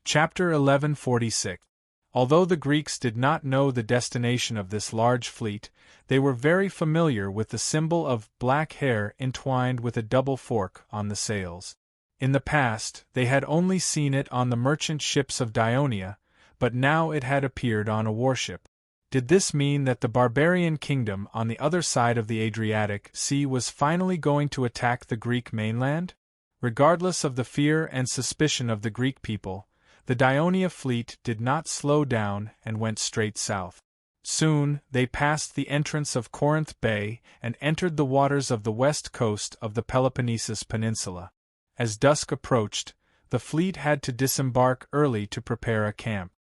Speaker 1: Chapter 1146. Although the Greeks did not know the destination of this large fleet, they were very familiar with the symbol of black hair entwined with a double fork on the sails. In the past, they had only seen it on the merchant ships of Dionia, but now it had appeared on a warship. Did this mean that the barbarian kingdom on the other side of the Adriatic Sea was finally going to attack the Greek mainland? Regardless of the fear and suspicion of the Greek people, the Dionia fleet did not slow down and went straight south. Soon, they passed the entrance of Corinth Bay and entered the waters of the west coast of the Peloponnesus Peninsula. As dusk approached, the fleet had to disembark early to prepare a camp.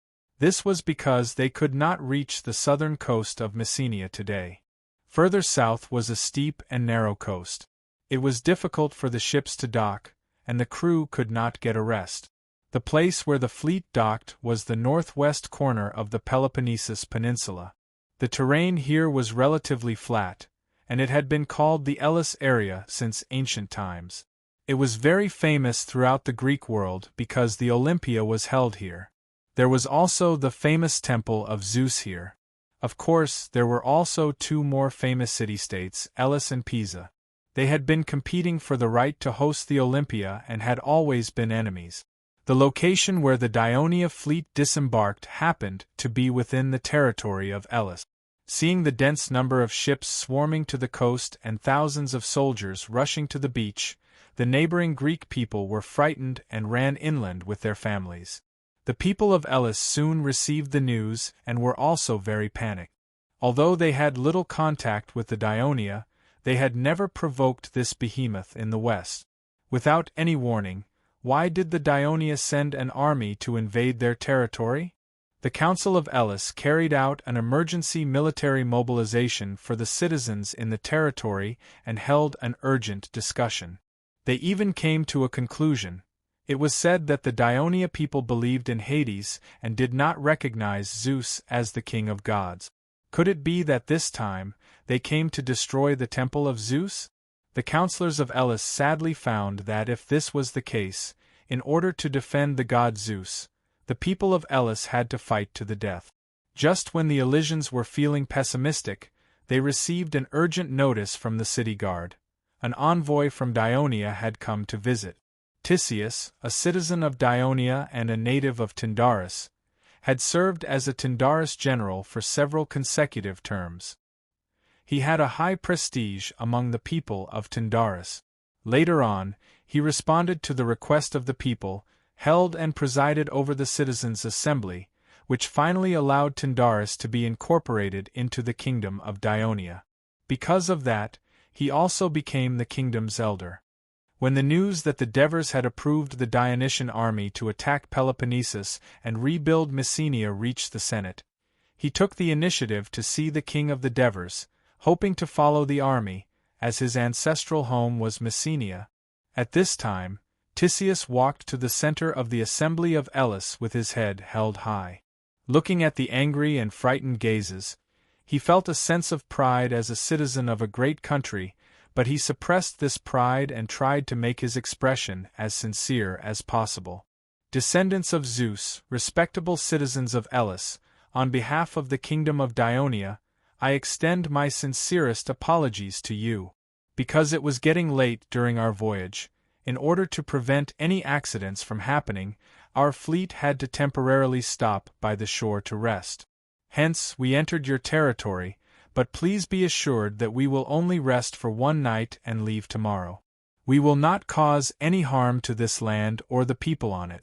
Speaker 1: This was because they could not reach the southern coast of Messenia today. Further south was a steep and narrow coast. It was difficult for the ships to dock, and the crew could not get a rest. The place where the fleet docked was the northwest corner of the Peloponnesus Peninsula. The terrain here was relatively flat, and it had been called the Elis area since ancient times. It was very famous throughout the Greek world because the Olympia was held here. There was also the famous temple of Zeus here. Of course, there were also two more famous city-states, Elis and Pisa. They had been competing for the right to host the Olympia and had always been enemies. The location where the Dionia fleet disembarked happened to be within the territory of Elis. Seeing the dense number of ships swarming to the coast and thousands of soldiers rushing to the beach, the neighboring Greek people were frightened and ran inland with their families. The people of Elis soon received the news and were also very panicked. Although they had little contact with the Dionia, they had never provoked this behemoth in the west. Without any warning, why did the Dionia send an army to invade their territory? The Council of Elis carried out an emergency military mobilization for the citizens in the territory and held an urgent discussion. They even came to a conclusion. It was said that the Dionia people believed in Hades and did not recognize Zeus as the king of gods. Could it be that this time, they came to destroy the temple of Zeus? The counselors of Elis sadly found that if this was the case, in order to defend the god Zeus, the people of Elis had to fight to the death. Just when the Elysians were feeling pessimistic, they received an urgent notice from the city guard. An envoy from Dionia had come to visit. Tisias, a citizen of Dionia and a native of Tyndaris, had served as a Tyndaris general for several consecutive terms. He had a high prestige among the people of Tyndaris. Later on, he responded to the request of the people, held and presided over the citizens' assembly, which finally allowed Tyndaris to be incorporated into the kingdom of Dionia. Because of that, he also became the kingdom's elder. When the news that the Devers had approved the Dionysian army to attack Peloponnesus and rebuild Messenia reached the Senate, he took the initiative to see the king of the Devers, hoping to follow the army, as his ancestral home was Messenia. At this time, Tisias walked to the center of the assembly of Elis with his head held high. Looking at the angry and frightened gazes, he felt a sense of pride as a citizen of a great country, but he suppressed this pride and tried to make his expression as sincere as possible. Descendants of Zeus, respectable citizens of Elis, on behalf of the kingdom of Dionia, I extend my sincerest apologies to you. Because it was getting late during our voyage, in order to prevent any accidents from happening, our fleet had to temporarily stop by the shore to rest. Hence, we entered your territory, but please be assured that we will only rest for one night and leave tomorrow. We will not cause any harm to this land or the people on it.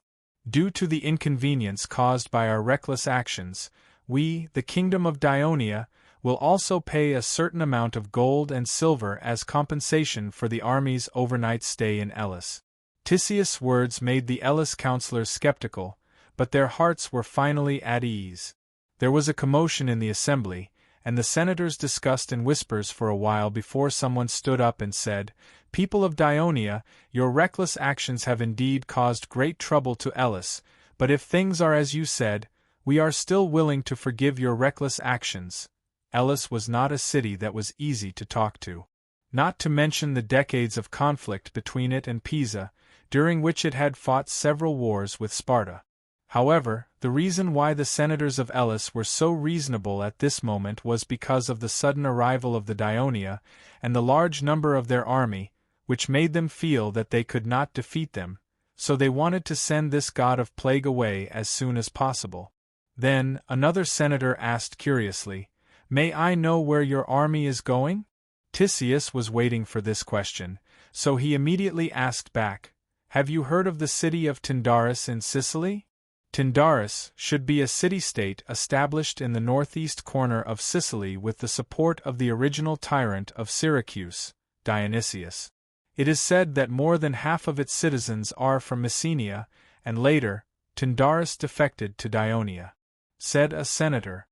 Speaker 1: Due to the inconvenience caused by our reckless actions, we, the kingdom of Dionia, will also pay a certain amount of gold and silver as compensation for the army's overnight stay in Elis. Tisias' words made the Elis counselors skeptical, but their hearts were finally at ease. There was a commotion in the assembly, and the senators discussed in whispers for a while before someone stood up and said, "People of Dionia, your reckless actions have indeed caused great trouble to Elis, but if things are as you said, we are still willing to forgive your reckless actions." Elis was not a city that was easy to talk to. Not to mention the decades of conflict between it and Pisa, during which it had fought several wars with Sparta. However, the reason why the senators of Elis were so reasonable at this moment was because of the sudden arrival of the Dionia and the large number of their army, which made them feel that they could not defeat them, so they wanted to send this god of plague away as soon as possible. Then, another senator asked curiously, "May I know where your army is going?" Tisius was waiting for this question, so he immediately asked back, "Have you heard of the city of Tyndaris in Sicily?" Tyndaris should be a city-state established in the northeast corner of Sicily with the support of the original tyrant of Syracuse, Dionysius. It is said that more than half of its citizens are from Messenia, and later, Tyndaris defected to Dionia. Said a senator.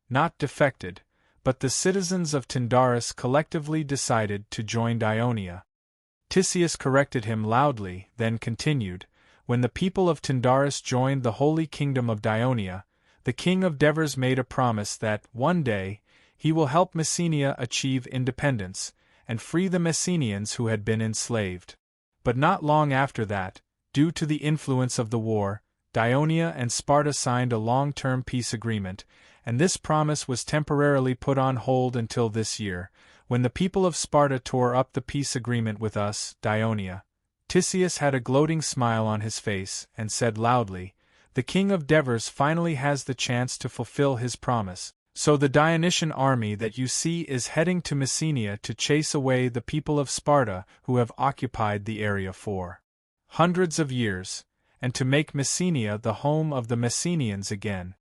Speaker 1: Not defected, but the citizens of Tyndaris collectively decided to join Dionia. Tisius corrected him loudly, then continued, "When the people of Tyndaris joined the holy kingdom of Dionia, the king of Devers made a promise that, one day, he will help Messenia achieve independence, and free the Messenians who had been enslaved. But not long after that, due to the influence of the war, Dionia and Sparta signed a long-term peace agreement, and this promise was temporarily put on hold until this year, when the people of Sparta tore up the peace agreement with us, Dionia." Tisius had a gloating smile on his face, and said loudly, "The king of Devers finally has the chance to fulfill his promise, so the Dionysian army that you see is heading to Messenia to chase away the people of Sparta who have occupied the area for hundreds of years, and to make Messenia the home of the Messenians again."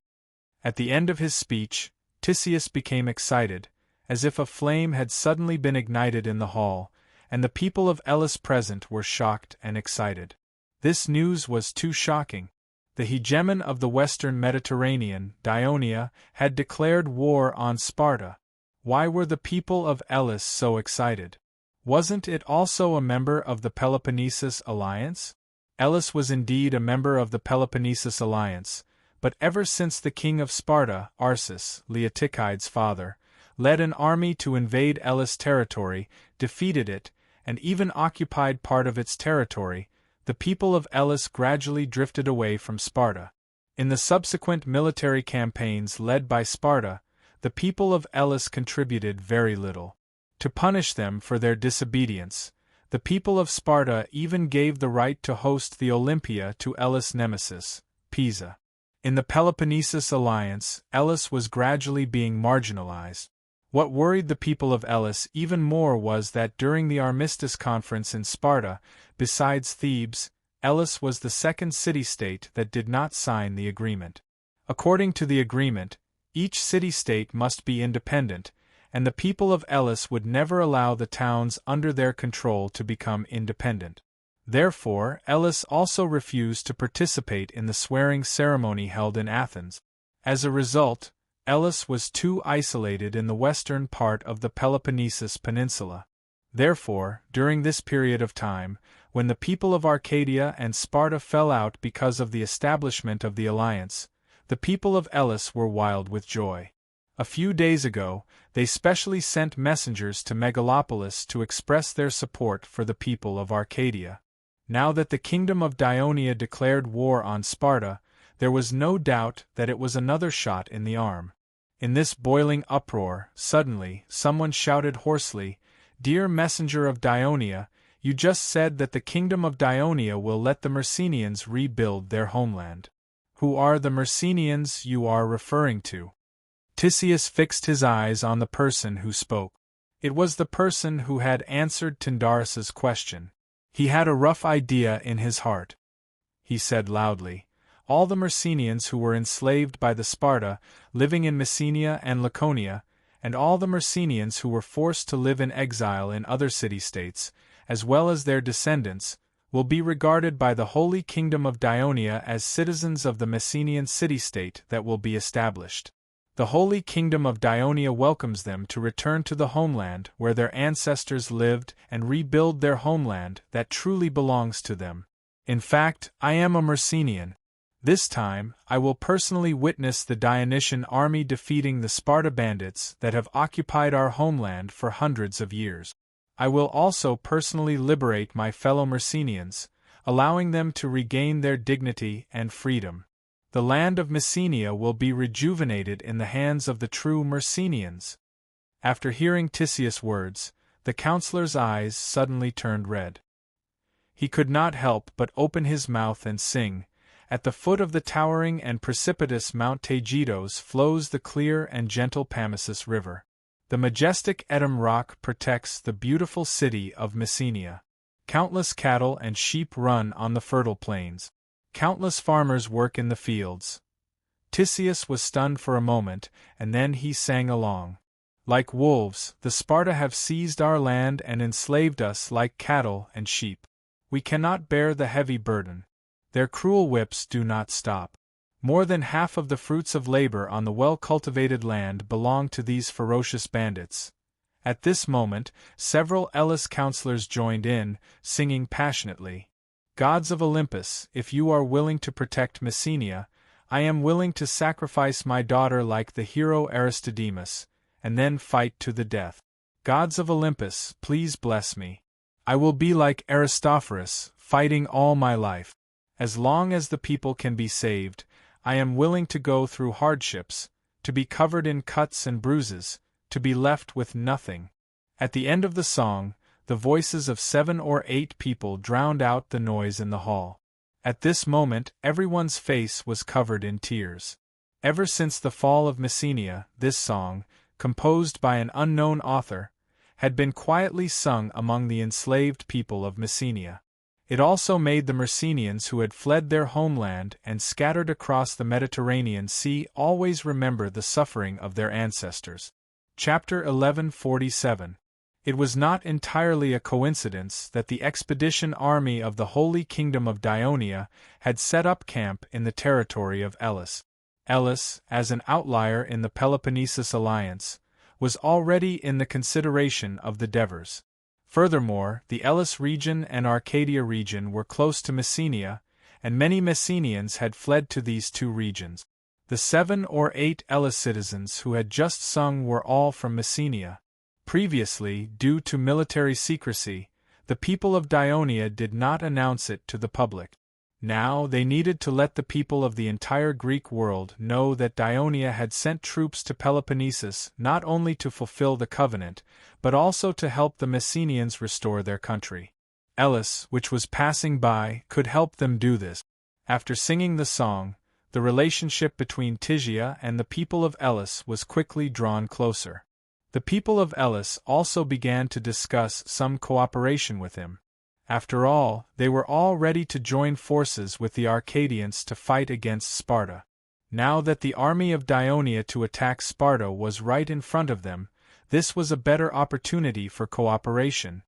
Speaker 1: At the end of his speech, Tisius became excited, as if a flame had suddenly been ignited in the hall, and the people of Elis present were shocked and excited. This news was too shocking. The hegemon of the western Mediterranean, Dionia, had declared war on Sparta. Why were the people of Elis so excited? Wasn't it also a member of the Peloponnesus alliance? Elis was indeed a member of the Peloponnesus alliance, but ever since the king of Sparta, Arsus, Leotychides' father, led an army to invade Elis territory, defeated it, and even occupied part of its territory, the people of Elis gradually drifted away from Sparta. In the subsequent military campaigns led by Sparta, the people of Elis contributed very little. To punish them for their disobedience, the people of Sparta even gave the right to host the Olympia to Elis' nemesis, Pisa. In the Peloponnesus alliance, Elis was gradually being marginalized. What worried the people of Elis even more was that during the Armistice Conference in Sparta, besides Thebes, Elis was the second city-state that did not sign the agreement. According to the agreement, each city-state must be independent, and the people of Elis would never allow the towns under their control to become independent. Therefore, Elis also refused to participate in the swearing ceremony held in Athens. As a result, Elis was too isolated in the western part of the Peloponnesus peninsula. Therefore, during this period of time, when the people of Arcadia and Sparta fell out because of the establishment of the alliance, the people of Elis were wild with joy. A few days ago, they specially sent messengers to Megalopolis to express their support for the people of Arcadia. Now that the kingdom of Dionia declared war on Sparta, there was no doubt that it was another shot in the arm. In this boiling uproar, suddenly, someone shouted hoarsely, "Dear messenger of Dionia, you just said that the kingdom of Dionia will let the Messenians rebuild their homeland. Who are the Messenians you are referring to?" Tisius fixed his eyes on the person who spoke. It was the person who had answered Tyndaris's question. He had a rough idea in his heart. He said loudly, "All the Messenians who were enslaved by the Sparta, living in Messenia and Laconia, and all the Messenians who were forced to live in exile in other city-states, as well as their descendants, will be regarded by the holy kingdom of Dionia as citizens of the Messenian city-state that will be established. The holy kingdom of Dionia welcomes them to return to the homeland where their ancestors lived and rebuild their homeland that truly belongs to them. In fact, I am a Messenian. This time, I will personally witness the Dionysian army defeating the Sparta bandits that have occupied our homeland for hundreds of years. I will also personally liberate my fellow Messenians, allowing them to regain their dignity and freedom. The land of Messenia will be rejuvenated in the hands of the true Messenians." After hearing Tisius' words, the counselor's eyes suddenly turned red. he could not help but open his mouth and sing. At the foot of the towering and precipitous Mount Taygetos flows the clear and gentle Pamesus River. The majestic Edom Rock protects the beautiful city of Messenia. Countless cattle and sheep run on the fertile plains. Countless farmers work in the fields. Tysius was stunned for a moment, and then he sang along. Like wolves, the Sparta have seized our land and enslaved us like cattle and sheep. We cannot bear the heavy burden. Their cruel whips do not stop. More than half of the fruits of labor on the well-cultivated land belong to these ferocious bandits. At this moment, several Elis counselors joined in, singing passionately. Gods of Olympus, if you are willing to protect Messenia, I am willing to sacrifice my daughter like the hero Aristodemus, and then fight to the death. Gods of Olympus, please bless me. I will be like Aristophanes, fighting all my life. As long as the people can be saved, I am willing to go through hardships, to be covered in cuts and bruises, to be left with nothing. At the end of the song, the voices of 7 or 8 people drowned out the noise in the hall. At this moment, everyone's face was covered in tears. Ever since the fall of Messenia, this song, composed by an unknown author, had been quietly sung among the enslaved people of Messenia. It also made the Messenians who had fled their homeland and scattered across the Mediterranean Sea always remember the suffering of their ancestors. Chapter 1147. It was not entirely a coincidence that the expedition army of the Holy Kingdom of Dionia had set up camp in the territory of Elis. Elis, as an outlier in the Peloponnesus alliance, was already in the consideration of the Devers. Furthermore, the Elis region and Arcadia region were close to Messenia, and many Messenians had fled to these two regions. The 7 or 8 Elis citizens who had just sung were all from Messenia. Previously, due to military secrecy, the people of Dionia did not announce it to the public. Now they needed to let the people of the entire Greek world know that Dionia had sent troops to Peloponnesus not only to fulfill the covenant, but also to help the Messenians restore their country. Elis, which was passing by, could help them do this. After singing the song, the relationship between Tygia and the people of Elis was quickly drawn closer. The people of Elis also began to discuss some cooperation with him. After all, they were all ready to join forces with the Arcadians to fight against Sparta. Now that the army of Dionia to attack Sparta was right in front of them, this was a better opportunity for cooperation.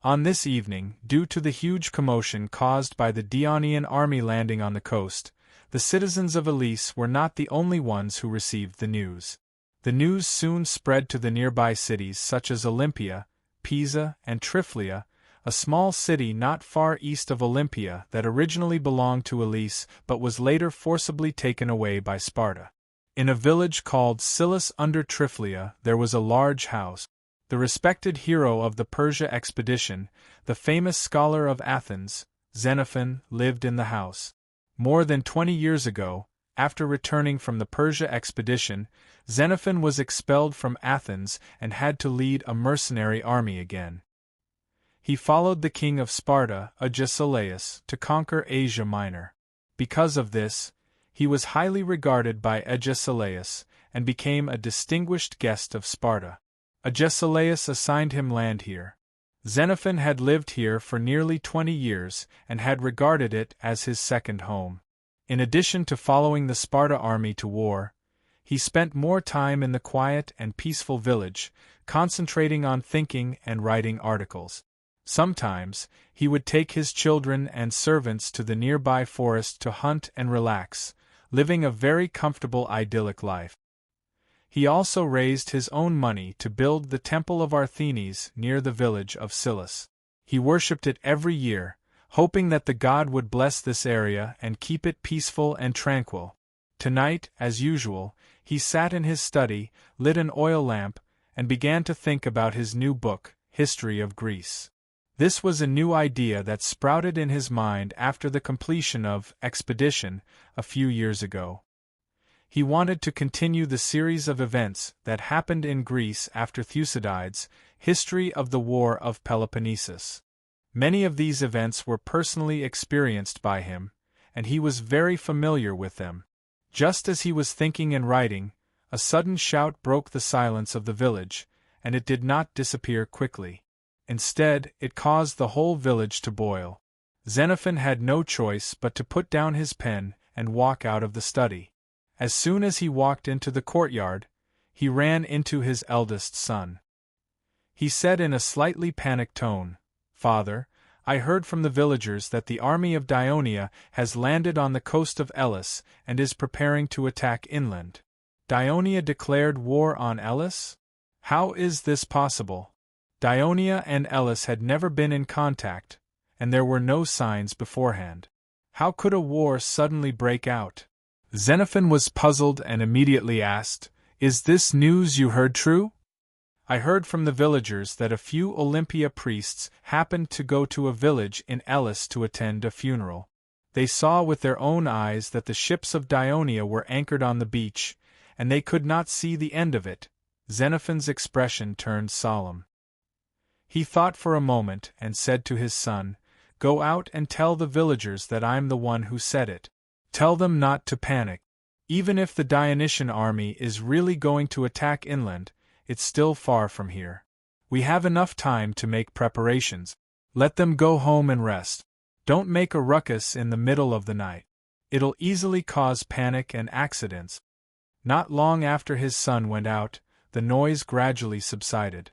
Speaker 1: On this evening, due to the huge commotion caused by the Dionian army landing on the coast, the citizens of Elis were not the only ones who received the news. The news soon spread to the nearby cities such as Olympia, Pisa, and Triphylia, a small city not far east of Olympia that originally belonged to Elis but was later forcibly taken away by Sparta. In a village called Silis under Triphylia there was a large house. The respected hero of the Persia expedition, the famous scholar of Athens, Xenophon, lived in the house. More than 20 years ago, after returning from the Persia expedition, Xenophon was expelled from Athens and had to lead a mercenary army again. He followed the king of Sparta, Agesilaus, to conquer Asia Minor. Because of this, he was highly regarded by Agesilaus and became a distinguished guest of Sparta. Agesilaus assigned him land here. Xenophon had lived here for nearly 20 years and had regarded it as his second home. In addition to following the Sparta army to war, he spent more time in the quiet and peaceful village, concentrating on thinking and writing articles. Sometimes, he would take his children and servants to the nearby forest to hunt and relax, living a very comfortable idyllic life. He also raised his own money to build the Temple of Arthenes near the village of Silis. He worshipped it every year, hoping that the god would bless this area and keep it peaceful and tranquil. Tonight, as usual, he sat in his study, lit an oil lamp, and began to think about his new book, History of Greece. This was a new idea that sprouted in his mind after the completion of Expedition a few years ago. He wanted to continue the series of events that happened in Greece after Thucydides' History of the War of Peloponnesus. Many of these events were personally experienced by him, and he was very familiar with them. Just as he was thinking and writing, a sudden shout broke the silence of the village, and it did not disappear quickly. Instead, it caused the whole village to boil. Xenophon had no choice but to put down his pen and walk out of the study. As soon as he walked into the courtyard, he ran into his eldest son. He said in a slightly panicked tone, "Father, I heard from the villagers that the army of Dionia has landed on the coast of Elis and is preparing to attack inland." Dionia declared war on Elis? How is this possible? Dionia and Elis had never been in contact, and there were no signs beforehand. How could a war suddenly break out? Xenophon was puzzled and immediately asked, "Is this news you heard true?" "I heard from the villagers that a few Olympia priests happened to go to a village in Elis to attend a funeral. They saw with their own eyes that the ships of Dionia were anchored on the beach, and they could not see the end of it." Xenophon's expression turned solemn. He thought for a moment and said to his son, "Go out and tell the villagers that I'm the one who said it. Tell them not to panic. Even if the Dionysian army is really going to attack inland, it's still far from here. We have enough time to make preparations. Let them go home and rest. Don't make a ruckus in the middle of the night. It'll easily cause panic and accidents." Not long after his son went out, the noise gradually subsided.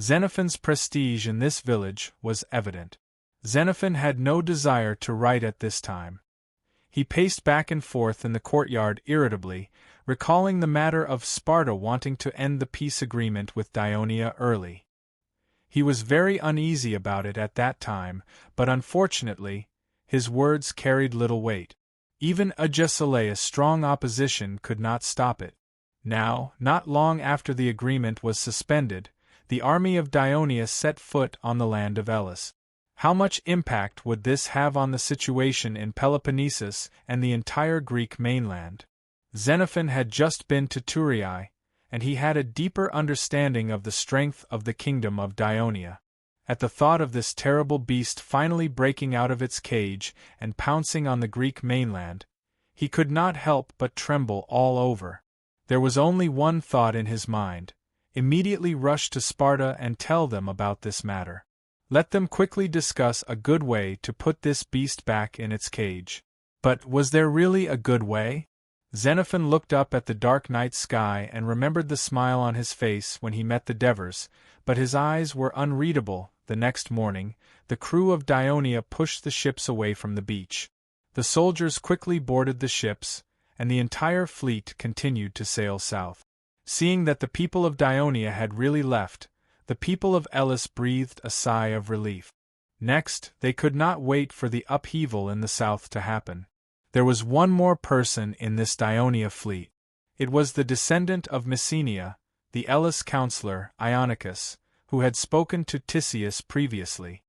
Speaker 1: Xenophon's prestige in this village was evident. Xenophon had no desire to write at this time. He paced back and forth in the courtyard irritably, recalling the matter of Sparta wanting to end the peace agreement with Dionia early. He was very uneasy about it at that time, but unfortunately, his words carried little weight. Even Agesilaus' strong opposition could not stop it. Now, not long after the agreement was suspended, the army of Dionia set foot on the land of Elis. How much impact would this have on the situation in Peloponnesus and the entire Greek mainland? Xenophon had just been to Thurii, and he had a deeper understanding of the strength of the kingdom of Dionia. At the thought of this terrible beast finally breaking out of its cage and pouncing on the Greek mainland, he could not help but tremble all over. There was only one thought in his mind: immediately rush to Sparta and tell them about this matter. Let them quickly discuss a good way to put this beast back in its cage. But was there really a good way? Xenophon looked up at the dark night sky and remembered the smile on his face when he met the Devers, but his eyes were unreadable. The next morning, the crew of Dionia pushed the ships away from the beach. The soldiers quickly boarded the ships, and the entire fleet continued to sail south. Seeing that the people of Dionia had really left, the people of Elis breathed a sigh of relief. Next, they could not wait for the upheaval in the south to happen. There was one more person in this Dionia fleet. It was the descendant of Messenia, the Elis counselor, Ionicus, who had spoken to Tisius previously.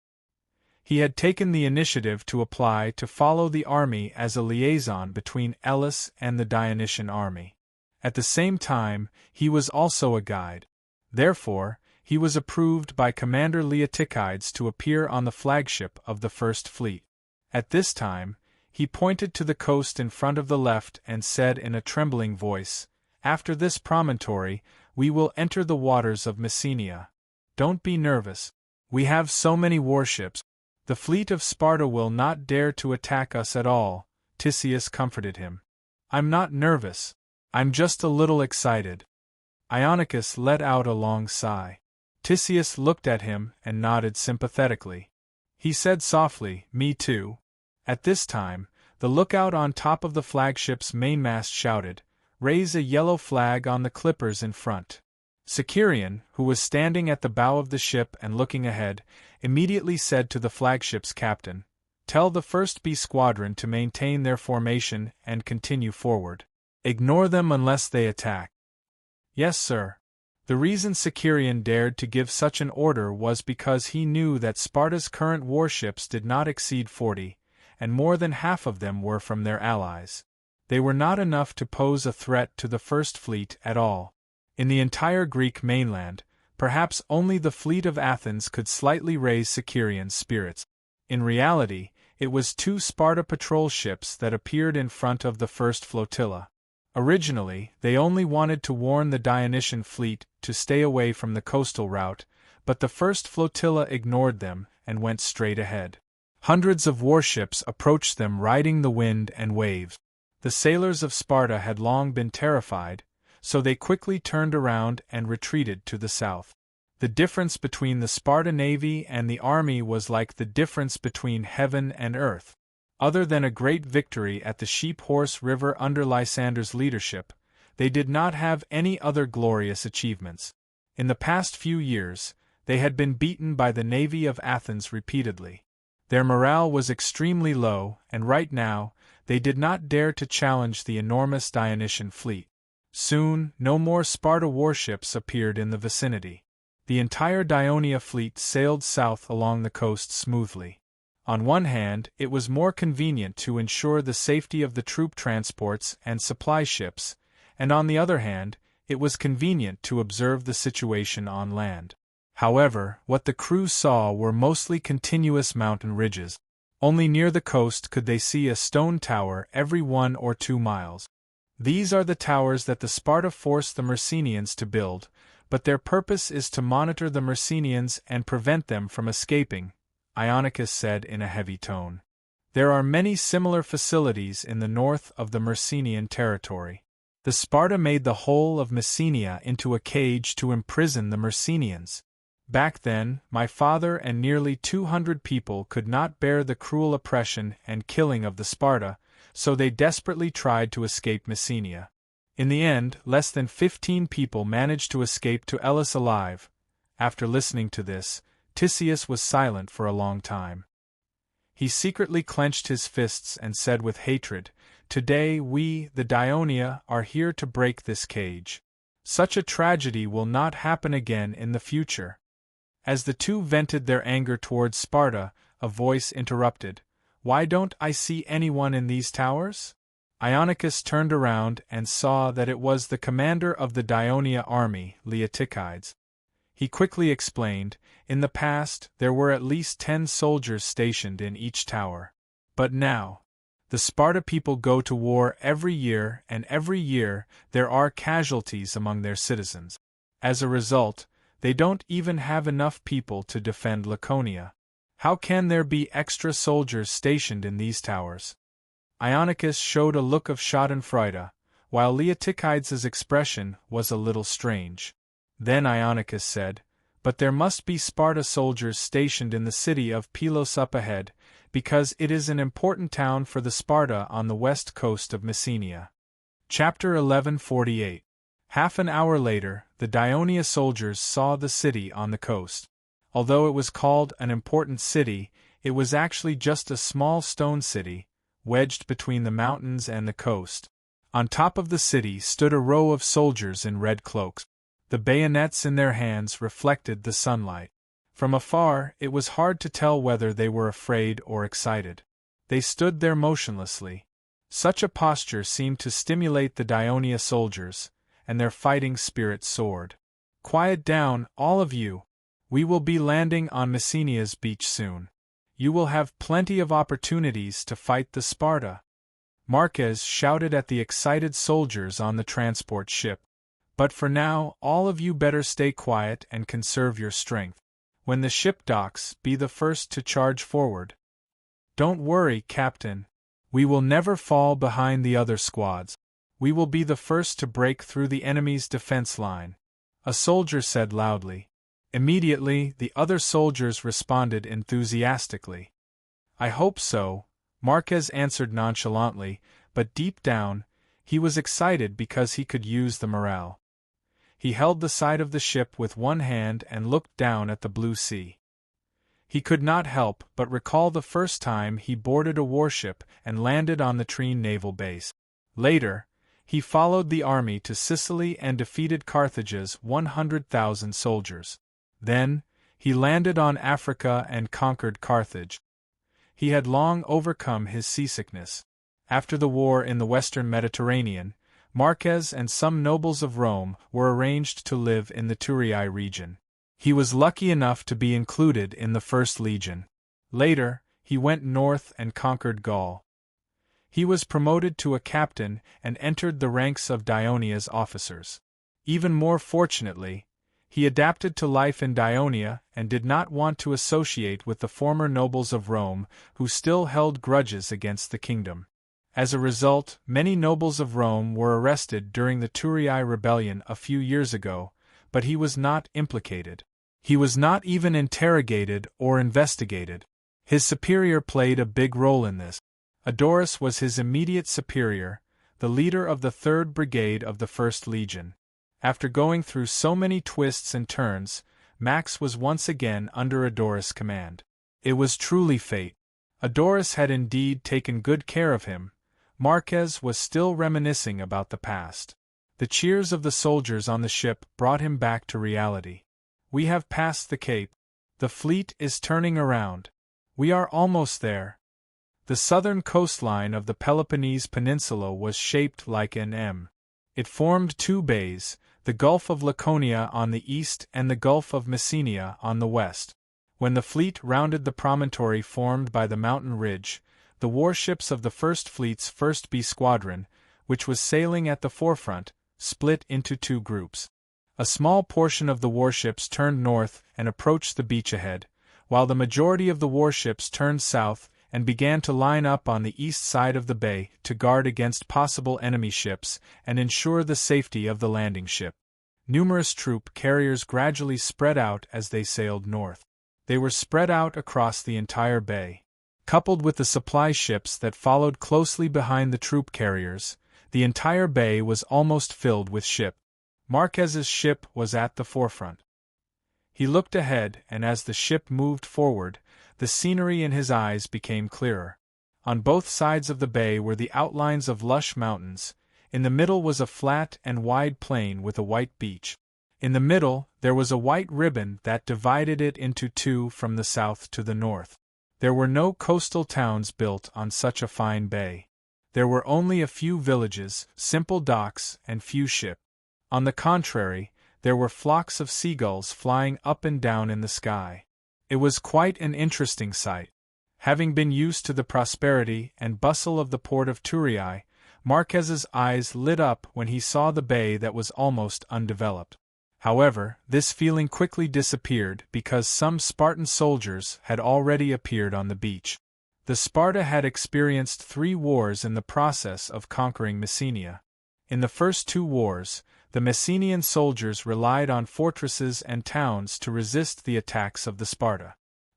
Speaker 1: He had taken the initiative to apply to follow the army as a liaison between Elis and the Dionysian army. At the same time, he was also a guide. Therefore, he was approved by Commander Leotychides to appear on the flagship of the First Fleet. At this time, he pointed to the coast in front of the left and said in a trembling voice, "After this promontory, we will enter the waters of Messenia. Don't be nervous. We have so many warships. The fleet of Sparta will not dare to attack us at all," Tisius comforted him. "I'm not nervous. I'm just a little excited." Ionicus let out a long sigh. Tisius looked at him and nodded sympathetically. He said softly, "Me too." At this time, the lookout on top of the flagship's mainmast shouted, "Raise a yellow flag on the clippers in front." Sicerion, who was standing at the bow of the ship and looking ahead, immediately said to the flagship's captain, "Tell the first B squadron to maintain their formation and continue forward. Ignore them unless they attack." "Yes, sir." The reason Sicerion dared to give such an order was because he knew that Sparta's current warships did not exceed 40, and more than half of them were from their allies. They were not enough to pose a threat to the First Fleet at all. In the entire Greek mainland, perhaps only the fleet of Athens could slightly raise Sicerion's spirits. In reality, it was 2 Sparta patrol ships that appeared in front of the first flotilla. Originally, they only wanted to warn the Dionysian fleet to stay away from the coastal route, but the first flotilla ignored them and went straight ahead. Hundreds of warships approached them riding the wind and waves. The sailors of Sparta had long been terrified, so they quickly turned around and retreated to the south. The difference between the Sparta navy and the army was like the difference between heaven and earth. Other than a great victory at the Sheep Horse River under Lysander's leadership, they did not have any other glorious achievements. In the past few years, they had been beaten by the navy of Athens repeatedly. Their morale was extremely low, and right now, they did not dare to challenge the enormous Dionysian fleet. Soon, no more Sparta warships appeared in the vicinity. The entire Dionia fleet sailed south along the coast smoothly. On one hand, it was more convenient to ensure the safety of the troop transports and supply ships, and on the other hand, it was convenient to observe the situation on land. However, what the crew saw were mostly continuous mountain ridges. Only near the coast could they see a stone tower every 1 or 2 miles. These are the towers that the Sparta forced the Myrcenians to build, but their purpose is to monitor the Myrcenians and prevent them from escaping, Ionicus said in a heavy tone. There are many similar facilities in the north of the Myrcenian territory. The Sparta made the whole of Messenia into a cage to imprison the Myrcenians. Back then, my father and nearly 200 people could not bear the cruel oppression and killing of the Sparta, so they desperately tried to escape Messenia. In the end, less than 15 people managed to escape to Elis alive. After listening to this, Tisius was silent for a long time. He secretly clenched his fists and said with hatred, "Today we, the Dionia, are here to break this cage. Such a tragedy will not happen again in the future." As the two vented their anger towards Sparta, a voice interrupted, "Why don't I see anyone in these towers?" Ionicus turned around and saw that it was the commander of the Dionia army, Leotychides. He quickly explained, "In the past, there were at least 10 soldiers stationed in each tower. But now, the Sparta people go to war every year, and every year there are casualties among their citizens. As a result, they don't even have enough people to defend Laconia. How can there be extra soldiers stationed in these towers?" Ionicus showed a look of schadenfreude, while Leotychides' expression was a little strange. Then Ionicus said, "But there must be Sparta soldiers stationed in the city of Pylos up ahead, because it is an important town for the Sparta on the west coast of Messenia." Chapter 1148. Half an hour later, the Dionia soldiers saw the city on the coast. Although it was called an important city, it was actually just a small stone city, wedged between the mountains and the coast. On top of the city stood a row of soldiers in red cloaks. The bayonets in their hands reflected the sunlight. From afar, it was hard to tell whether they were afraid or excited. They stood there motionlessly. Such a posture seemed to stimulate the Dionia soldiers, and their fighting spirit soared. "Quiet down, all of you. We will be landing on Messenia's beach soon. You will have plenty of opportunities to fight the Sparta." Marquez shouted at the excited soldiers on the transport ship. "But for now, all of you better stay quiet and conserve your strength. When the ship docks, be the first to charge forward. Don't worry, Captain. We will never fall behind the other squads. We will be the first to break through the enemy's defense line," a soldier said loudly. Immediately, the other soldiers responded enthusiastically. "I hope so," Marquez answered nonchalantly, but deep down, he was excited because he could use the morale. He held the side of the ship with one hand and looked down at the blue sea. He could not help but recall the first time he boarded a warship and landed on the Trine naval base. Later, he followed the army to Sicily and defeated Carthage's 100,000 soldiers. Then, he landed on Africa and conquered Carthage. He had long overcome his seasickness. After the war in the western Mediterranean, Marquez and some nobles of Rome were arranged to live in the Thurii region. He was lucky enough to be included in the First Legion. Later, he went north and conquered Gaul. He was promoted to a captain and entered the ranks of Dionia's officers. Even more fortunately, he adapted to life in Dionia and did not want to associate with the former nobles of Rome who still held grudges against the kingdom. As a result, many nobles of Rome were arrested during the Turii rebellion a few years ago, but he was not implicated. He was not even interrogated or investigated. His superior played a big role in this. Adoris was his immediate superior, the leader of the 3rd Brigade of the 1st Legion. After going through so many twists and turns, Max was once again under Adoris' command. It was truly fate. Adoris had indeed taken good care of him. Marquez was still reminiscing about the past. The cheers of the soldiers on the ship brought him back to reality. We have passed the Cape. The fleet is turning around. We are almost there. The southern coastline of the Peloponnese Peninsula was shaped like an M. It formed 2 bays, the Gulf of Laconia on the east and the Gulf of Messenia on the west. When the fleet rounded the promontory formed by the mountain ridge, the warships of the 1st Fleet's 1st B Squadron, which was sailing at the forefront, split into 2 groups. A small portion of the warships turned north and approached the beach ahead, while the majority of the warships turned south and began to line up on the east side of the bay to guard against possible enemy ships and ensure the safety of the landing ship. Numerous troop carriers gradually spread out as they sailed north. They were spread out across the entire bay. Coupled with the supply ships that followed closely behind the troop carriers, the entire bay was almost filled with ships. Marquez's ship was at the forefront. He looked ahead, and as the ship moved forward, the scenery in his eyes became clearer. On both sides of the bay were the outlines of lush mountains. In the middle was a flat and wide plain with a white beach. In the middle, there was a white ribbon that divided it into 2 from the south to the north. There were no coastal towns built on such a fine bay. There were only a few villages, simple docks, and few ships. On the contrary, there were flocks of seagulls flying up and down in the sky. It was quite an interesting sight. Having been used to the prosperity and bustle of the port of Turii, Marquez's eyes lit up when he saw the bay that was almost undeveloped. However, this feeling quickly disappeared because some Spartan soldiers had already appeared on the beach. The Sparta had experienced 3 wars in the process of conquering Messenia. In the first 2 wars, the Messenian soldiers relied on fortresses and towns to resist the attacks of the Sparta.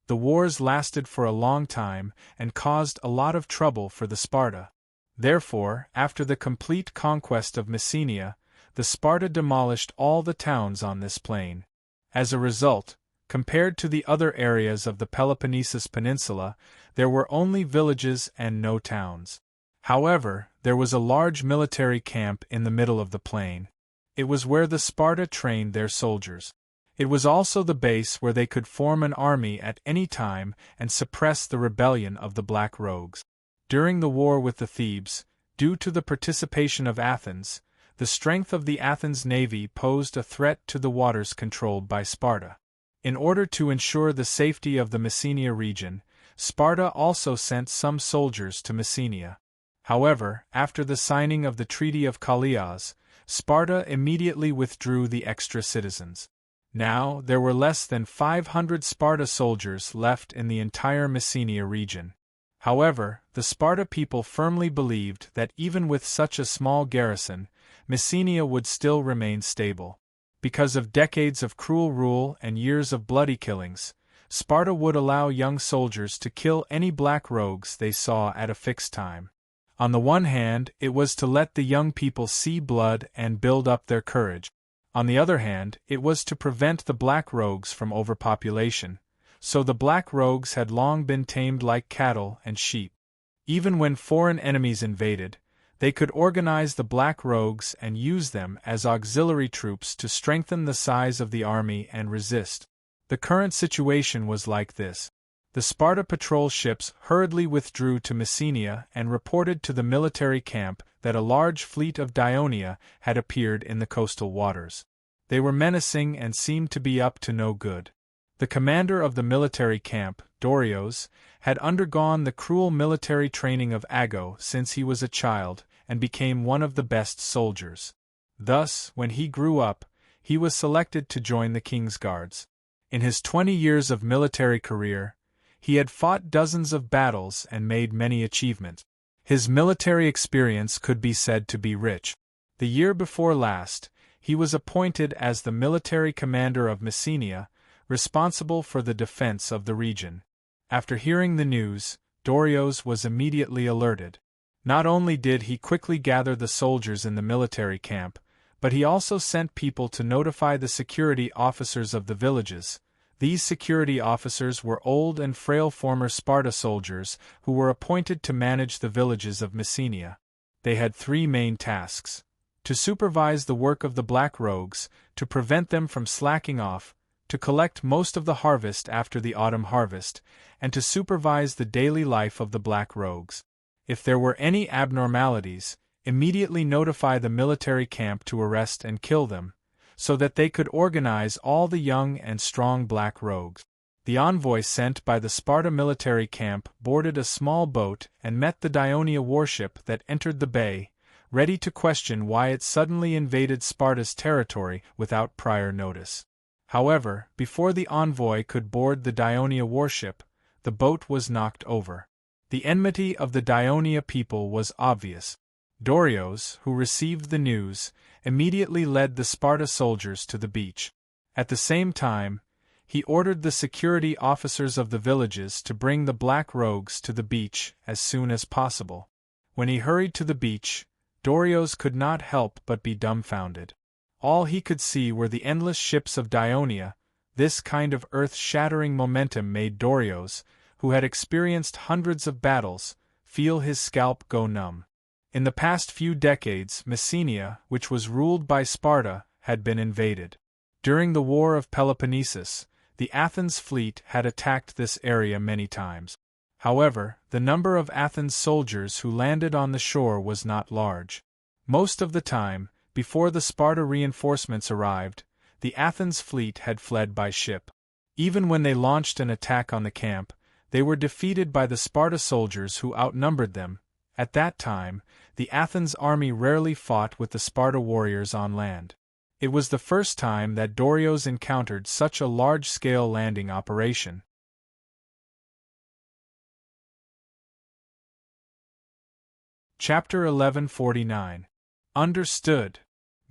Speaker 1: The wars lasted for a long time and caused a lot of trouble for the Sparta. Therefore, after the complete conquest of Messenia, the Sparta demolished all the towns on this plain. As a result, compared to the other areas of the Peloponnesus Peninsula, there were only villages and no towns. However, there was a large military camp in the middle of the plain. It was where the Sparta trained their soldiers. It was also the base where they could form an army at any time and suppress the rebellion of the Black Rogues. During the war with the Thebes, due to the participation of Athens, the strength of the Athens navy posed a threat to the waters controlled by Sparta. In order to ensure the safety of the Messenia region, Sparta also sent some soldiers to Messenia. However, after the signing of the Treaty of Callias, Sparta immediately withdrew the extra citizens. Now, there were less than 500 Sparta soldiers left in the entire Messenia region. However, the Sparta people firmly believed that even with such a small garrison, Messenia would still remain stable. Because of decades of cruel rule and years of bloody killings, Sparta would allow young soldiers to kill any black rogues they saw at a fixed time. On the one hand, it was to let the young people see blood and build up their courage. On the other hand, it was to prevent the black rogues from overpopulation, so the black rogues had long been tamed like cattle and sheep. Even when foreign enemies invaded, they could organize the black rogues and use them as auxiliary troops to strengthen the size of the army and resist. The current situation was like this. The Sparta patrol ships hurriedly withdrew to Messenia and reported to the military camp that a large fleet of Dionia had appeared in the coastal waters. They were menacing and seemed to be up to no good. The commander of the military camp, Dorios, had undergone the cruel military training of Ago since he was a child and became one of the best soldiers. Thus, when he grew up, he was selected to join the king's guards. In his 20 years of military career, he had fought dozens of battles and made many achievements. His military experience could be said to be rich. The year before last, he was appointed as the military commander of Messenia, responsible for the defense of the region. After hearing the news, Dorios was immediately alerted. Not only did he quickly gather the soldiers in the military camp, but he also sent people to notify the security officers of the villages. These security officers were old and frail former Sparta soldiers who were appointed to manage the villages of Messenia. They had 3 main tasks: to supervise the work of the Black Rogues, to prevent them from slacking off, to collect most of the harvest after the autumn harvest, and to supervise the daily life of the Black Rogues. If there were any abnormalities, immediately notify the military camp to arrest and kill them, so that they could organize all the young and strong Black Rogues. The envoy sent by the Sparta military camp boarded a small boat and met the Dionia warship that entered the bay, ready to question why it suddenly invaded Sparta's territory without prior notice. However, before the envoy could board the Dionia warship, the boat was knocked over. The enmity of the Dionia people was obvious. Dorios, who received the news, immediately led the Sparta soldiers to the beach. At the same time, he ordered the security officers of the villages to bring the Black Rogues to the beach as soon as possible. When he hurried to the beach, Dorios could not help but be dumbfounded. All he could see were the endless ships of Dionia. This kind of earth-shattering momentum made Dorios, who had experienced hundreds of battles, feel his scalp go numb. In the past few decades, Messenia, which was ruled by Sparta, had been invaded. During the War of Peloponnesus, the Athens fleet had attacked this area many times. However, the number of Athens soldiers who landed on the shore was not large. Most of the time, before the Sparta reinforcements arrived, the Athens fleet had fled by ship. Even when they launched an attack on the camp, they were defeated by the Sparta soldiers who outnumbered them. At that time, the Athens army rarely fought with the Sparta warriors on land. It was the first time that Dorios encountered such a large-scale landing operation. Chapter 1149. Understood.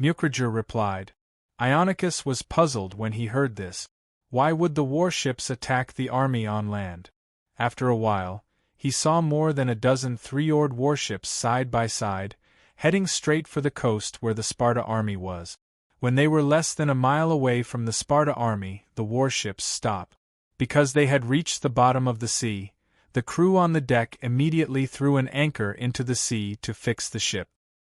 Speaker 1: Mukrager replied. Ionicus was puzzled when he heard this. Why would the warships attack the army on land? After a while, he saw more than a dozen 3-oared warships side by side, heading straight for the coast where the Sparta army was. When they were less than a mile away from the Sparta army, the warships stopped. Because they had reached the bottom of the sea, the crew on the deck immediately threw an anchor into the sea to fix the ship.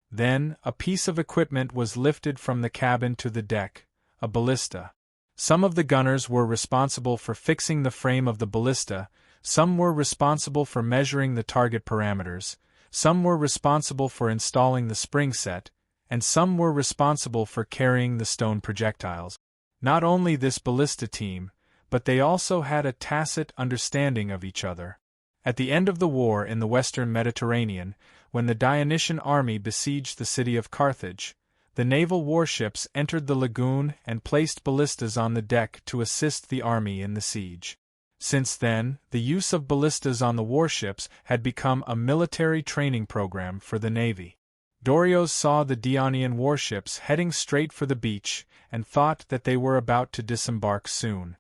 Speaker 1: Then, a piece of equipment was lifted from the cabin to the deck, a ballista. Some of the gunners were responsible for fixing the frame of the ballista, some were responsible for measuring the target parameters, some were responsible for installing the spring set, and some were responsible for carrying the stone projectiles. Not only this ballista team, but they also had a tacit understanding of each other. At the end of the war in the western Mediterranean, when the Dionysian army besieged the city of Carthage, the naval warships entered the lagoon and placed ballistas on the deck to assist the army in the siege. Since then, the use of ballistas on the warships had become a military training program for the navy. Dorios saw the Dionysian warships heading straight for the beach and thought that they were about to disembark soon.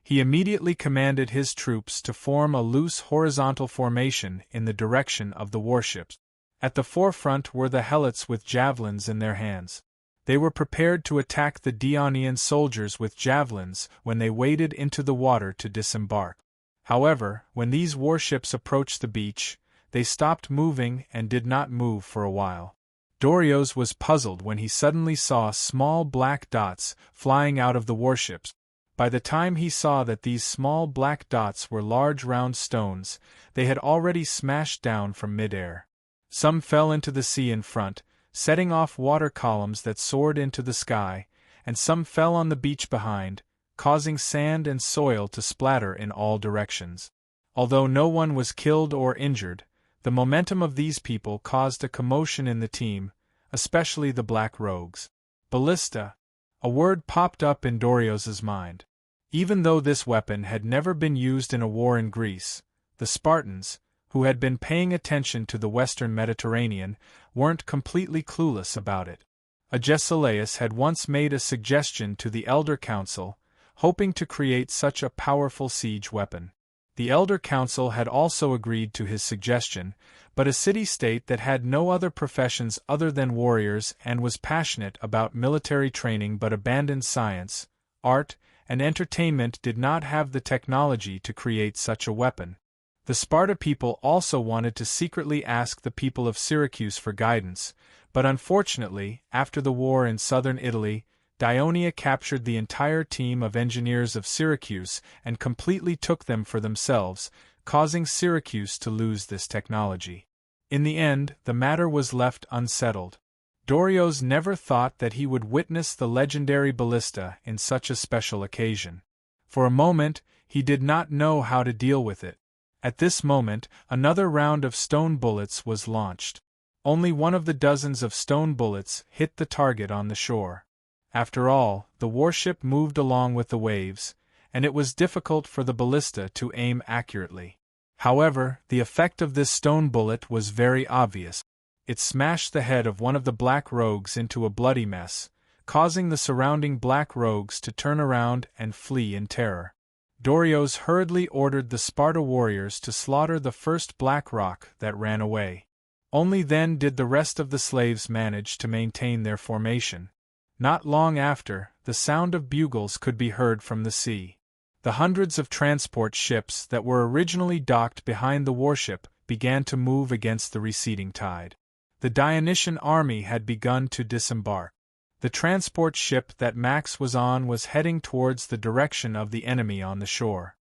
Speaker 1: He immediately commanded his troops to form a loose horizontal formation in the direction of the warships. At the forefront were the helots with javelins in their hands. They were prepared to attack the Dionysian soldiers with javelins when they waded into the water to disembark. However, when these warships approached the beach, they stopped moving and did not move for a while. Dorios was puzzled when he suddenly saw small black dots flying out of the warships. By the time he saw that these small black dots were large round stones, they had already smashed down from mid-air. Some fell into the sea in front, setting off water columns that soared into the sky, and some fell on the beach behind, causing sand and soil to splatter in all directions. Although no one was killed or injured, the momentum of these people caused a commotion in the team, especially the Black Rogues. Ballista. A word popped up in Dorios's mind. Even though this weapon had never been used in a war in Greece, the Spartans, who had been paying attention to the western Mediterranean, weren't completely clueless about it. Agesilaus had once made a suggestion to the Elder Council, hoping to create such a powerful siege weapon. The Elder Council had also agreed to his suggestion, but a city-state that had no other professions other than warriors and was passionate about military training but abandoned science, art, and entertainment did not have the technology to create such a weapon. The Sparta people also wanted to secretly ask the people of Syracuse for guidance, but unfortunately, after the war in southern Italy, Dionia captured the entire team of engineers of Syracuse and completely took them for themselves, causing Syracuse to lose this technology. In the end, the matter was left unsettled. Dorios never thought that he would witness the legendary ballista in such a special occasion. For a moment, he did not know how to deal with it. At this moment, another round of stone bullets was launched. Only one of the dozens of stone bullets hit the target on the shore. After all, the warship moved along with the waves, and it was difficult for the ballista to aim accurately. However, the effect of this stone bullet was very obvious. It smashed the head of one of the Black Rogues into a bloody mess, causing the surrounding Black Rogues to turn around and flee in terror. Dorios hurriedly ordered the Sparta warriors to slaughter the first Black Rock that ran away. Only then did the rest of the slaves manage to maintain their formation. Not long after, the sound of bugles could be heard from the sea. The hundreds of transport ships that were originally docked behind the warship began to move against the receding tide. The Dionysian army had begun to disembark. The transport ship that Max was on was heading towards the direction of the enemy on the shore.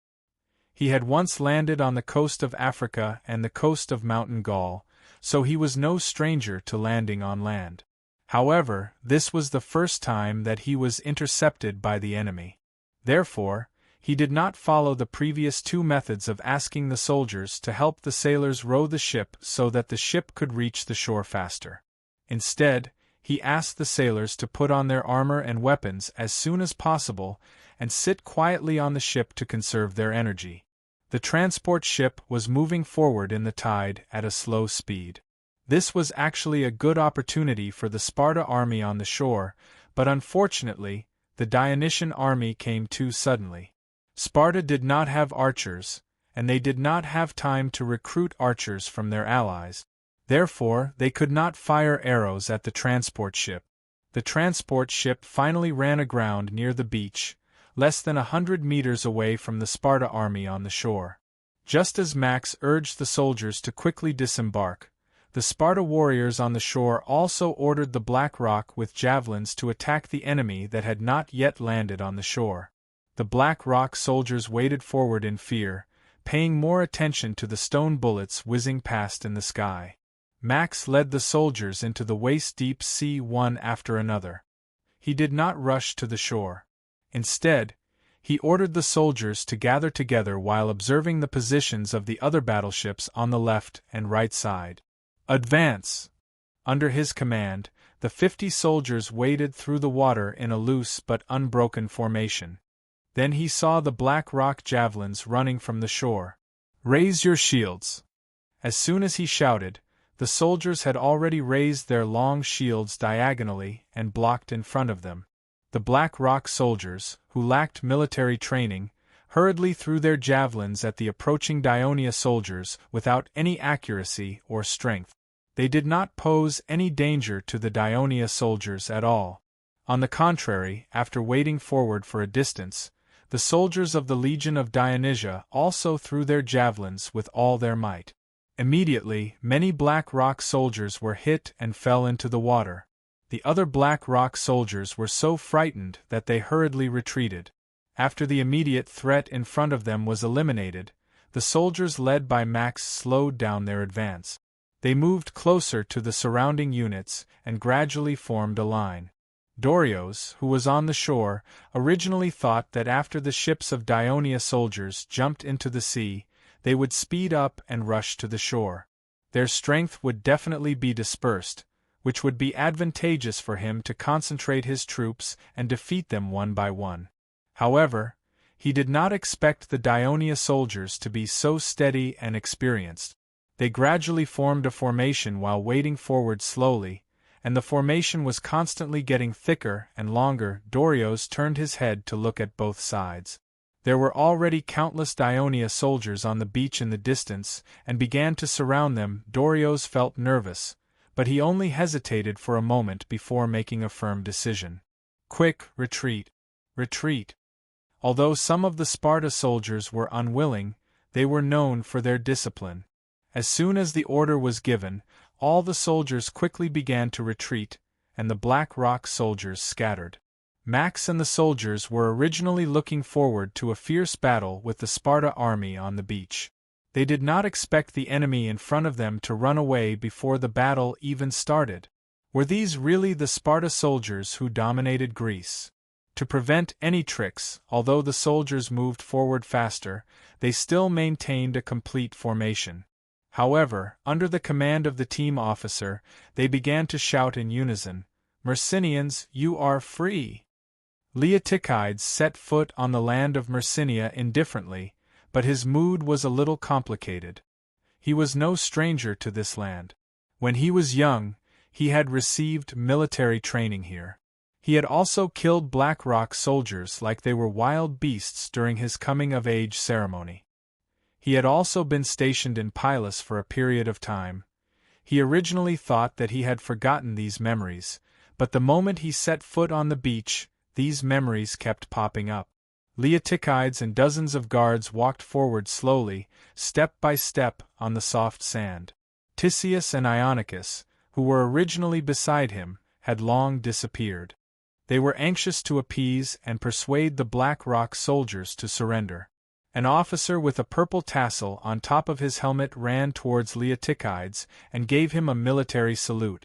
Speaker 1: He had once landed on the coast of Africa and the coast of Mountain Gaul, so he was no stranger to landing on land. However, this was the first time that he was intercepted by the enemy. Therefore, he did not follow the previous two methods of asking the soldiers to help the sailors row the ship so that the ship could reach the shore faster. Instead, he asked the sailors to put on their armor and weapons as soon as possible and sit quietly on the ship to conserve their energy. The transport ship was moving forward in the tide at a slow speed. This was actually a good opportunity for the Sparta army on the shore, but unfortunately, the Dionysian army came too suddenly. Sparta did not have archers, and they did not have time to recruit archers from their allies. Therefore, they could not fire arrows at the transport ship. The transport ship finally ran aground near the beach, less than 100 meters away from the Sparta army on the shore. Just as Max urged the soldiers to quickly disembark, the Sparta warriors on the shore also ordered the Black Rock with javelins to attack the enemy that had not yet landed on the shore. The Black Rock soldiers waded forward in fear, paying more attention to the stone bullets whizzing past in the sky. Max led the soldiers into the waist-deep sea one after another. He did not rush to the shore. Instead, he ordered the soldiers to gather together while observing the positions of the other battleships on the left and right side. Advance! Under his command, the 50 soldiers waded through the water in a loose but unbroken formation. Then he saw the Black Rock javelins running from the shore. Raise your shields! As soon as he shouted, the soldiers had already raised their long shields diagonally and blocked in front of them. The Black Rock soldiers, who lacked military training, hurriedly threw their javelins at the approaching Dionia soldiers without any accuracy or strength. They did not pose any danger to the Dionia soldiers at all. On the contrary, after wading forward for a distance, the soldiers of the Legion of Dionysia also threw their javelins with all their might. Immediately, many Black Rock soldiers were hit and fell into the water. The other Black Rock soldiers were so frightened that they hurriedly retreated. After the immediate threat in front of them was eliminated, the soldiers led by Max slowed down their advance. They moved closer to the surrounding units and gradually formed a line. Dorio's, who was on the shore, originally thought that after the ships of Dionia soldiers jumped into the sea, they would speed up and rush to the shore. Their strength would definitely be dispersed, which would be advantageous for him to concentrate his troops and defeat them one by one. However, he did not expect the Dionia soldiers to be so steady and experienced. They gradually formed a formation while wading forward slowly, and the formation was constantly getting thicker and longer. Dorio's turned his head to look at both sides. There were already countless Dionia soldiers on the beach in the distance, and began to surround them. Dorio's felt nervous, but he only hesitated for a moment before making a firm decision. Quick, retreat! Retreat! Although some of the Sparta soldiers were unwilling, they were known for their discipline. As soon as the order was given, all the soldiers quickly began to retreat, and the Black Rock soldiers scattered. Max and the soldiers were originally looking forward to a fierce battle with the Sparta army on the beach. They did not expect the enemy in front of them to run away before the battle even started. Were these really the Sparta soldiers who dominated Greece? To prevent any tricks, although the soldiers moved forward faster, they still maintained a complete formation. However, under the command of the team officer, they began to shout in unison, "Myrcinians, you are free!" Leotychides set foot on the land of Myrcinia indifferently, but his mood was a little complicated. He was no stranger to this land. When he was young, he had received military training here. He had also killed Black Rock soldiers like they were wild beasts during his coming-of-age ceremony. He had also been stationed in Pylos for a period of time. He originally thought that he had forgotten these memories, but the moment he set foot on the beach, these memories kept popping up. Leotychides and dozens of guards walked forward slowly, step by step, on the soft sand. Tisias and Ionicus, who were originally beside him, had long disappeared. They were anxious to appease and persuade the Black Rock soldiers to surrender. An officer with a purple tassel on top of his helmet ran towards Leotychides and gave him a military salute.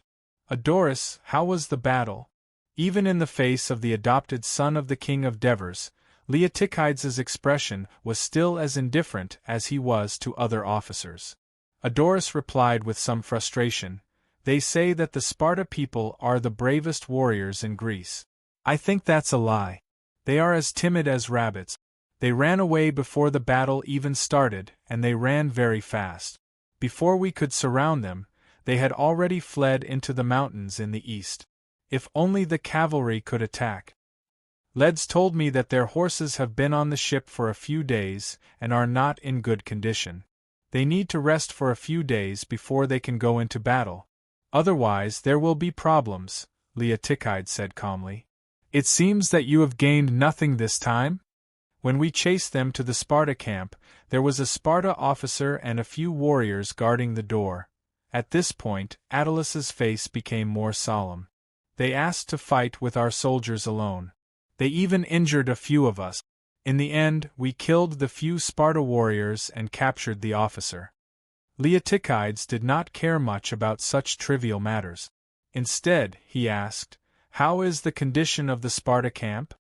Speaker 1: "Adoris, how was the battle?" Even in the face of the adopted son of the king of Devers, Leotychides' expression was still as indifferent as he was to other officers. Adoris replied with some frustration, "They say that the Sparta people are the bravest warriors in Greece. I think that's a lie. They are as timid as rabbits. They ran away before the battle even started, and they ran very fast. Before we could surround them, they had already fled into the mountains in the east. If only the cavalry could attack. Leds told me that their horses have been on the ship for a few days and are not in good condition. They need to rest for a few days before they can go into battle. Otherwise there will be problems," Leotychides said calmly. "It seems that you have gained nothing this time?" When we chased them to the Sparta camp, there was a Sparta officer and a few warriors guarding the door. At this point, Attilus's face became more solemn. "They asked to fight with our soldiers alone. They even injured a few of us. In the end, we killed the few Sparta warriors and captured the officer." Leotychides did not care much about such trivial matters. Instead, he asked, "How is the condition of the Sparta camp?"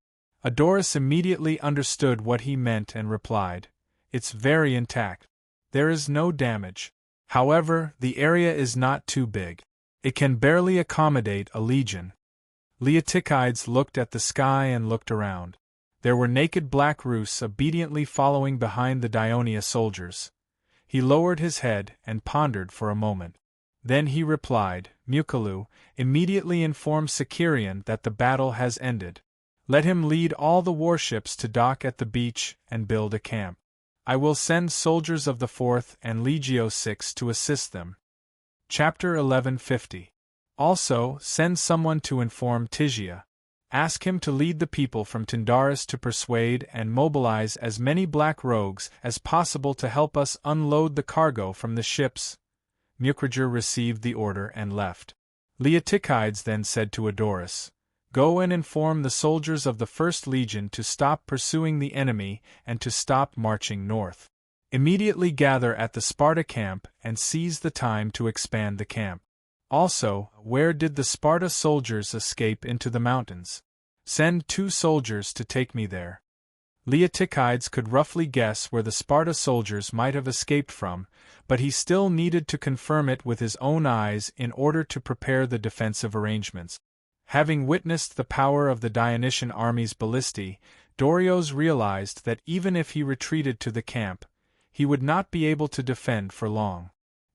Speaker 1: Adoris immediately understood what he meant and replied, "It's very intact. There is no damage. However, the area is not too big. It can barely accommodate a legion." Leotychides looked at the sky and looked around. There were naked black roofs obediently following behind the Dionia soldiers. He lowered his head and pondered for a moment. Then he replied, "Mucilu, immediately inform Sicerion that the battle has ended. Let him lead all the warships to dock at the beach and build a camp. I will send soldiers of the 4th and Legio 6 to assist them." Chapter 1150. Also, send someone to inform Tigia. Ask him to lead the people from Tyndaris to persuade and mobilize as many black rogues as possible to help us unload the cargo from the ships. Muciger received the order and left. Leotychides then said to Adoris, "Go and inform the soldiers of the 1st Legion to stop pursuing the enemy and to stop marching north. Immediately gather at the Sparta camp and seize the time to expand the camp. Also, where did the Sparta soldiers escape into the mountains? Send 2 soldiers to take me there. Leotychides could roughly guess where the Sparta soldiers might have escaped from, but he still needed to confirm it with his own eyes in order to prepare the defensive arrangements. Having witnessed the power of the Dionysian army's ballistae, Dorio's realized that even if he retreated to the camp, he would not be able to defend for long.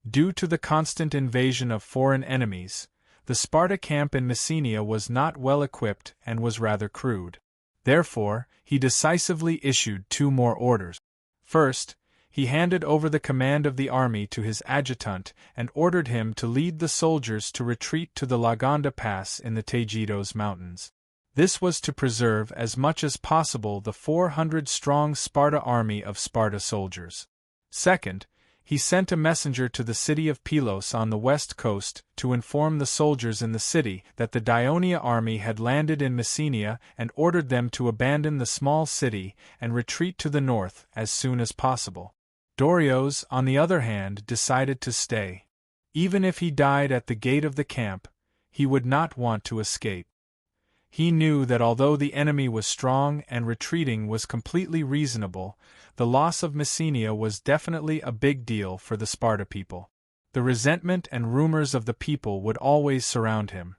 Speaker 1: Due to the constant invasion of foreign enemies, the Sparta camp in Messenia was not well equipped and was rather crude. Therefore, he decisively issued 2 more orders. First, he handed over the command of the army to his adjutant and ordered him to lead the soldiers to retreat to the Lagonda Pass in the Taygetos Mountains. This was to preserve as much as possible the 400-strong Sparta army of Sparta soldiers. Second, he sent a messenger to the city of Pylos on the west coast to inform the soldiers in the city that the Daionia army had landed in Messenia and ordered them to abandon the small city and retreat to the north as soon as possible. Dorio's, on the other hand, decided to stay. Even if he died at the gate of the camp, he would not want to escape. He knew that although the enemy was strong and retreating was completely reasonable, the loss of Messenia was definitely a big deal for the Sparta people. The resentment and rumors of the people would always surround him.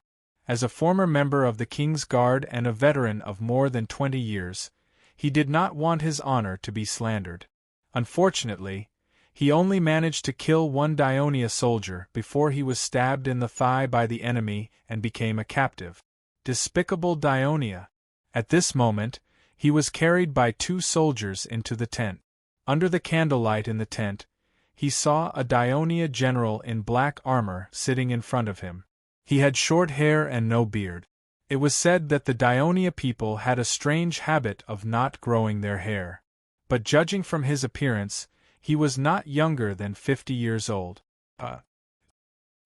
Speaker 1: As a former member of the King's Guard and a veteran of more than 20 years, he did not want his honor to be slandered. Unfortunately, he only managed to kill 1 Daionia soldier before he was stabbed in the thigh by the enemy and became a captive. Despicable Daionia! At this moment, he was carried by 2 soldiers into the tent. Under the candlelight in the tent, he saw a Daionia general in black armor sitting in front of him. He had short hair and no beard. It was said that the Daionia people had a strange habit of not growing their hair. But judging from his appearance, he was not younger than 50 years old.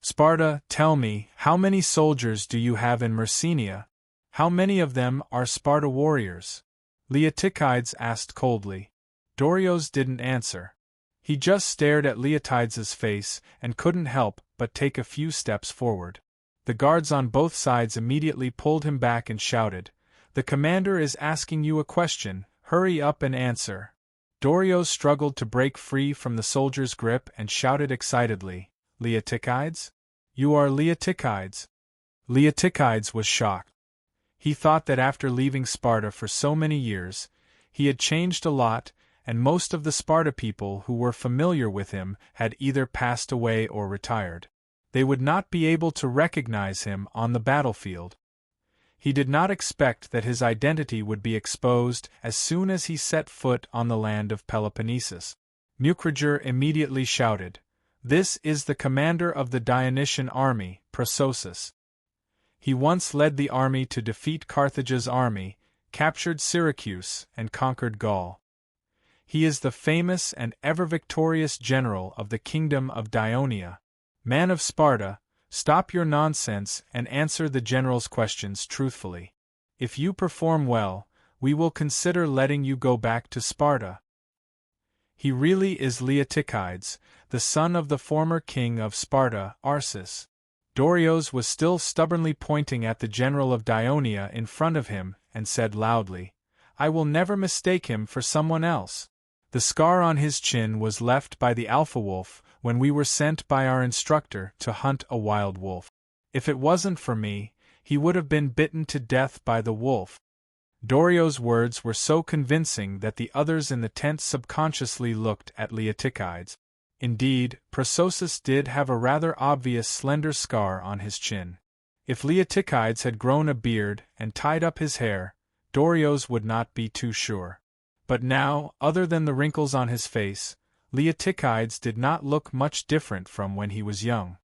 Speaker 1: Sparta, tell me, how many soldiers do you have in Messenia? How many of them are Sparta warriors? Leotychides asked coldly. Dorio's didn't answer. He just stared at Leotychides' face and couldn't help but take a few steps forward. The guards on both sides immediately pulled him back and shouted, "The commander is asking you a question, hurry up and answer." Dorio struggled to break free from the soldier's grip and shouted excitedly, "Leotychides? You are Leotychides?" Leotychides was shocked. He thought that after leaving Sparta for so many years, he had changed a lot, and most of the Sparta people who were familiar with him had either passed away or retired. They would not be able to recognize him on the battlefield. He did not expect that his identity would be exposed as soon as he set foot on the land of Peloponnesus. Mucrager immediately shouted, "This is the commander of the Dionysian army, Prososus. He once led the army to defeat Carthage's army, captured Syracuse, and conquered Gaul. He is the famous and ever-victorious general of the kingdom of Daionia. Man of Sparta, stop your nonsense and answer the general's questions truthfully. If you perform well, we will consider letting you go back to Sparta." He really is Leotychides, the son of the former king of Sparta, Arsus. Dorio's was still stubbornly pointing at the general of Daionia in front of him and said loudly, "I will never mistake him for someone else. The scar on his chin was left by the alpha wolf when we were sent by our instructor to hunt a wild wolf. If it wasn't for me, he would have been bitten to death by the wolf." Dorio's words were so convincing that the others in the tent subconsciously looked at Leotychides. Indeed, Prososus did have a rather obvious slender scar on his chin. If Leotychides had grown a beard and tied up his hair, Dorio's would not be too sure. But now, other than the wrinkles on his face, Leotychides did not look much different from when he was young.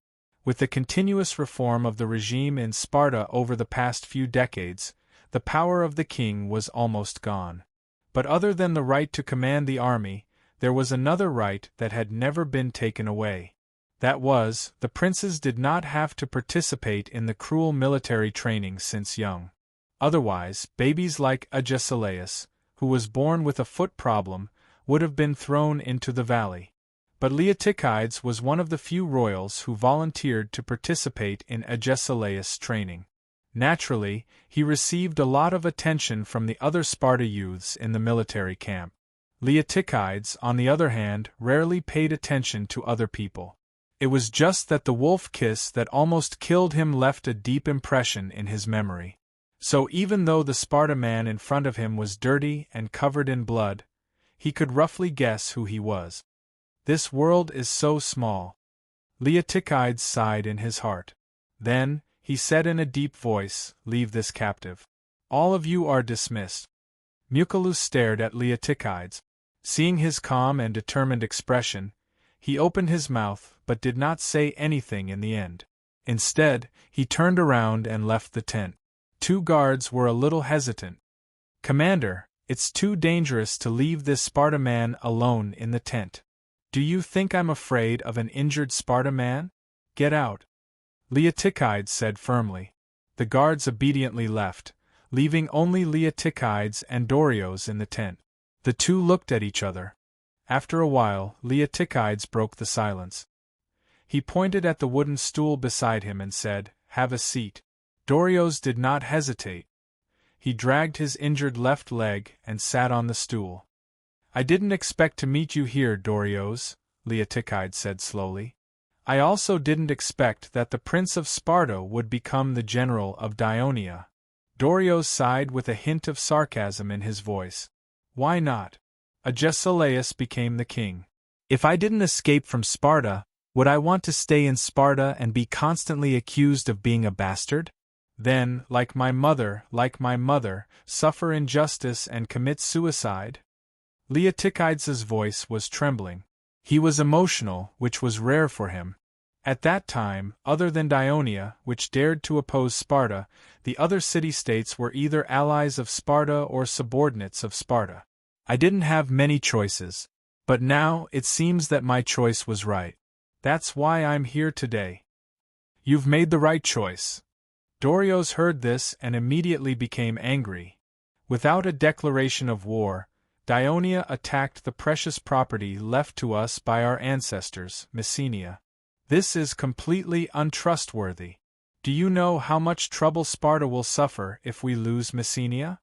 Speaker 1: With the continuous reform of the regime in Sparta over the past few decades, the power of the king was almost gone. But other than the right to command the army, there was another right that had never been taken away. That was, the princes did not have to participate in the cruel military training since young. Otherwise, babies like Agesilaus, who was born with a foot problem, would have been thrown into the valley. But Leotychides was one of the few royals who volunteered to participate in Agesilaus' training. Naturally, he received a lot of attention from the other Sparta youths in the military camp. Leotychides, on the other hand, rarely paid attention to other people. It was just that the wolf kiss that almost killed him left a deep impression in his memory. So even though the Sparta man in front of him was dirty and covered in blood, he could roughly guess who he was. This world is so small. Leotychides sighed in his heart. Then, he said in a deep voice, "Leave this captive. All of you are dismissed." Mucius stared at Leotychides. Seeing his calm and determined expression, he opened his mouth but did not say anything in the end. Instead, he turned around and left the tent. 2 guards were a little hesitant. "Commander, it's too dangerous to leave this Sparta man alone in the tent. Do you think I'm afraid of an injured Sparta man? Get out," Leotychides said firmly. The guards obediently left, leaving only Leotychides and Dorios in the tent. The two looked at each other. After a while, Leotychides broke the silence. He pointed at the wooden stool beside him and said, "Have a seat." Dorios did not hesitate. He dragged his injured left leg and sat on the stool. "I didn't expect to meet you here, Dorios," Leotychides said slowly. "I also didn't expect that the Prince of Sparta would become the general of Dionia." Dorios sighed with a hint of sarcasm in his voice. "Why not? Agesilaus became the king. If I didn't escape from Sparta, would I want to stay in Sparta and be constantly accused of being a bastard? Then, like my mother, suffer injustice and commit suicide?" Leotychides' voice was trembling. He was emotional, which was rare for him. At that time, other than Dionia, which dared to oppose Sparta, the other city-states were either allies of Sparta or subordinates of Sparta. "I didn't have many choices. But now, it seems that my choice was right. That's why I'm here today." "You've made the right choice." Dorios heard this and immediately became angry. Without a declaration of war, Dionia attacked the precious property left to us by our ancestors, Messenia. This is completely untrustworthy. Do you know how much trouble Sparta will suffer if we lose Messenia?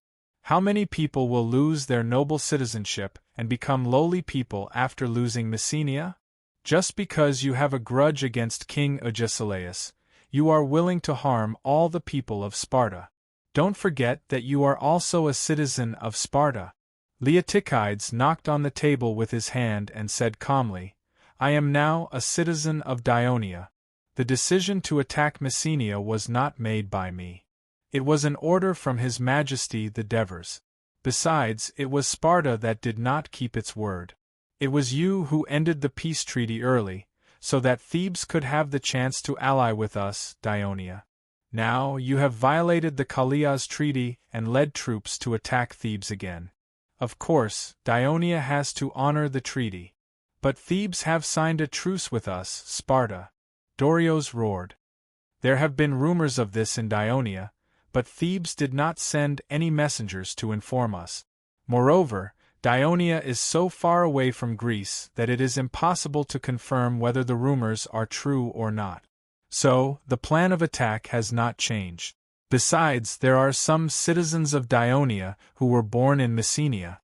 Speaker 1: How many people will lose their noble citizenship and become lowly people after losing Messenia? Just because you have a grudge against King Agesilaus, you are willing to harm all the people of Sparta. Don't forget that you are also a citizen of Sparta. Leotychides knocked on the table with his hand and said calmly, "I am now a citizen of Dionia. The decision to attack Messenia was not made by me. It was an order from His Majesty the Devers. Besides, it was Sparta that did not keep its word. It was you who ended the peace treaty early, so that Thebes could have the chance to ally with us, Dionia. Now you have violated the Callias treaty and led troops to attack Thebes again. Of course, Dionia has to honor the treaty. But Thebes have signed a truce with us, Sparta." Dorios roared. There have been rumors of this in Dionia, but Thebes did not send any messengers to inform us. Moreover, Dionia is so far away from Greece that it is impossible to confirm whether the rumors are true or not. So, the plan of attack has not changed. Besides, there are some citizens of Dionia who were born in Messenia.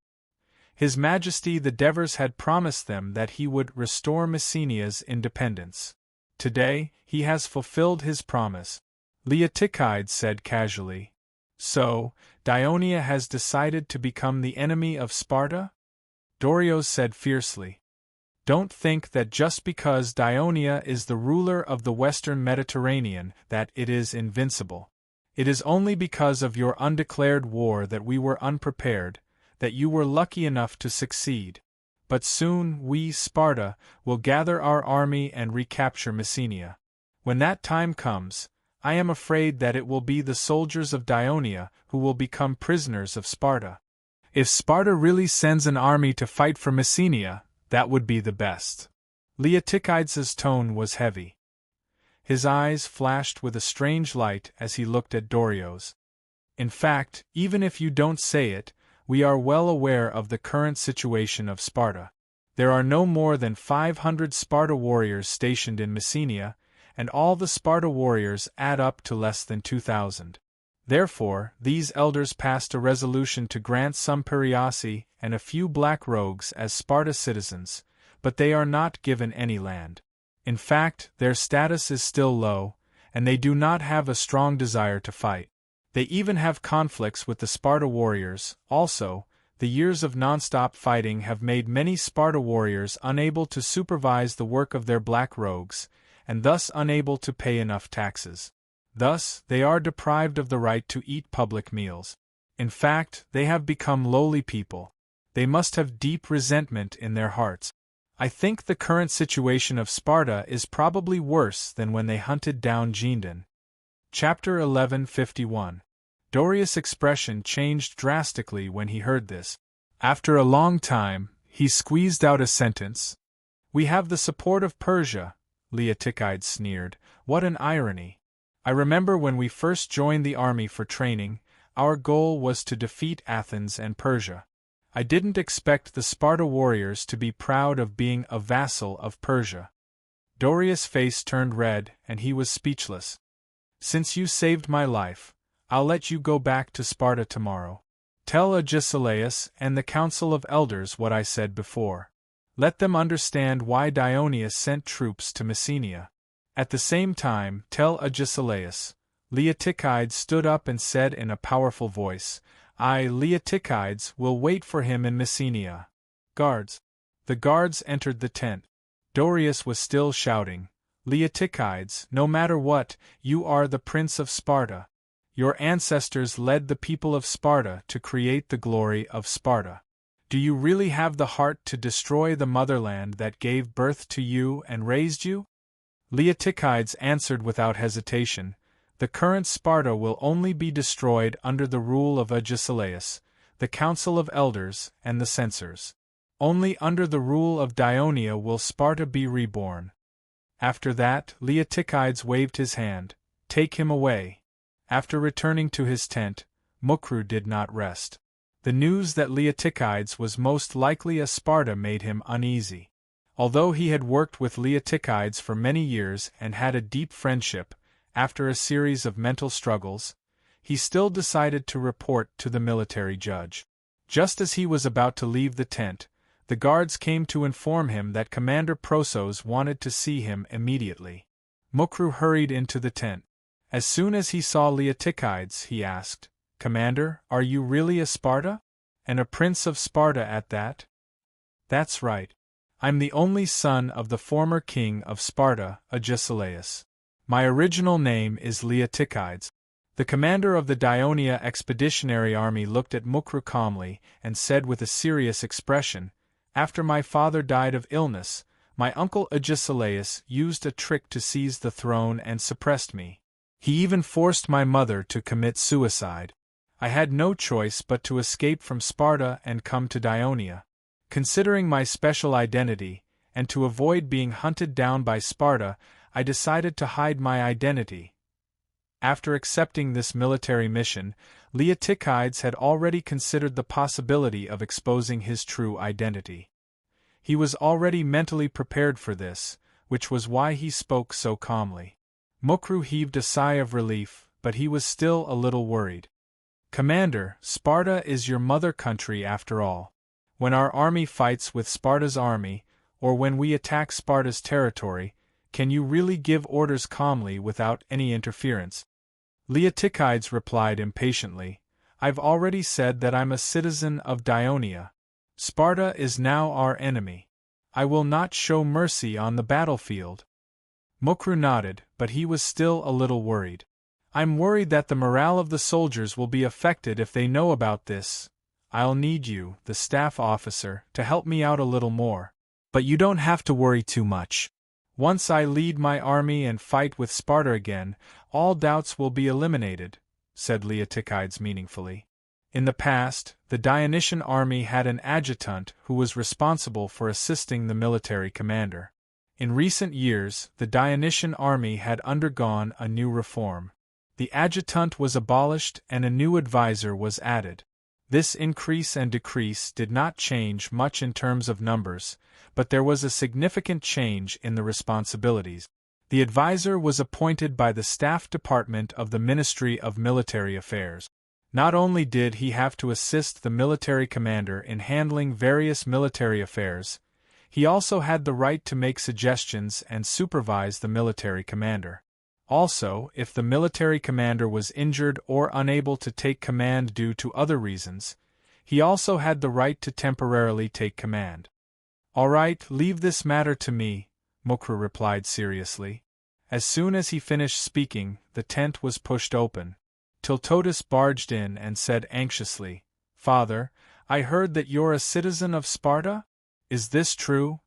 Speaker 1: His Majesty the Devers had promised them that he would restore Messenia's independence. Today, he has fulfilled his promise. Leotychides said casually. "So, Dionia has decided to become the enemy of Sparta?" Dorios said fiercely. "Don't think that just because Dionia is the ruler of the Western Mediterranean that it is invincible. It is only because of your undeclared war that we were unprepared, that you were lucky enough to succeed. But soon we, Sparta, will gather our army and recapture Messenia. When that time comes, I am afraid that it will be the soldiers of Dionia who will become prisoners of Sparta. If Sparta really sends an army to fight for Messenia, that would be the best." Leotychides' tone was heavy. His eyes flashed with a strange light as he looked at Dorios. "In fact, even if you don't say it, we are well aware of the current situation of Sparta. There are no more than 500 Sparta warriors stationed in Messenia, and all the Sparta warriors add up to less than 2,000. Therefore, these elders passed a resolution to grant some Perioeci and a few black rogues as Sparta citizens, but they are not given any land. In fact, their status is still low, and they do not have a strong desire to fight. They even have conflicts with the Sparta warriors. Also, the years of non-stop fighting have made many Sparta warriors unable to supervise the work of their black rogues, and thus unable to pay enough taxes. Thus, they are deprived of the right to eat public meals. In fact, they have become lowly people. They must have deep resentment in their hearts. I think the current situation of Sparta is probably worse than when they hunted down Gendon. Chapter 11:51. Dorius' expression changed drastically when he heard this. After a long time, he squeezed out a sentence. "We have the support of Persia," Leotychides sneered. "What an irony! I remember when we first joined the army for training, our goal was to defeat Athens and Persia. I didn't expect the Sparta warriors to be proud of being a vassal of Persia." Dorius' face turned red, and he was speechless. "Since you saved my life, I'll let you go back to Sparta tomorrow. Tell Agesilaus and the council of elders what I said before. Let them understand why Dionysus sent troops to Messenia. At the same time, tell Agesilaus." Leotychides stood up and said in a powerful voice, "I, Leotychides, will wait for him in Messenia. Guards." The guards entered the tent. Dorius was still shouting, "Leotychides, no matter what, you are the prince of Sparta. Your ancestors led the people of Sparta to create the glory of Sparta. Do you really have the heart to destroy the motherland that gave birth to you and raised you?" Leotychides answered without hesitation, "The current Sparta will only be destroyed under the rule of Agesilaus, the council of elders, and the censors. Only under the rule of Dionia will Sparta be reborn." After that, Leotychides waved his hand, "Take him away." After returning to his tent, Mukru did not rest. The news that Leotychides was most likely a Sparta made him uneasy. Although he had worked with Leotychides for many years and had a deep friendship, after a series of mental struggles, he still decided to report to the military judge. Just as he was about to leave the tent, the guards came to inform him that Commander Prosos wanted to see him immediately. Mukru hurried into the tent. As soon as he saw Leotychides, he asked, "Commander, are you really a Sparta? And a prince of Sparta at that?" "That's right. I'm the only son of the former king of Sparta, Agesilaus. My original name is Leotychides." The commander of the Dionia expeditionary army looked at Mukru calmly and said with a serious expression, "After my father died of illness, my uncle Agesilaus used a trick to seize the throne and suppressed me. He even forced my mother to commit suicide. I had no choice but to escape from Sparta and come to Dionia. Considering my special identity, and to avoid being hunted down by Sparta, I decided to hide my identity." After accepting this military mission, Leotychides had already considered the possibility of exposing his true identity. He was already mentally prepared for this, which was why he spoke so calmly. Mukru heaved a sigh of relief, but he was still a little worried. "Commander, Sparta is your mother country after all. When our army fights with Sparta's army, or when we attack Sparta's territory, can you really give orders calmly without any interference?" Leotychides replied impatiently, "I've already said that I'm a citizen of Dionia. Sparta is now our enemy. I will not show mercy on the battlefield." Mukru nodded, but he was still a little worried. "I'm worried that the morale of the soldiers will be affected if they know about this. I'll need you, the staff officer, to help me out a little more. But you don't have to worry too much. Once I lead my army and fight with Sparta again, all doubts will be eliminated," said Leotychides meaningfully. In the past, the Dionysian army had an adjutant who was responsible for assisting the military commander. In recent years, the Dionysian army had undergone a new reform. The adjutant was abolished and a new advisor was added. This increase and decrease did not change much in terms of numbers, but there was a significant change in the responsibilities. The advisor was appointed by the Staff Department of the Ministry of Military Affairs. Not only did he have to assist the military commander in handling various military affairs, he also had the right to make suggestions and supervise the military commander. Also, if the military commander was injured or unable to take command due to other reasons, he also had the right to temporarily take command. "All right, leave this matter to me," Mukru replied seriously. As soon as he finished speaking, the tent was pushed open. Tiltotus barged in and said anxiously, "Father, I heard that you're a citizen of Sparta? Is this true?"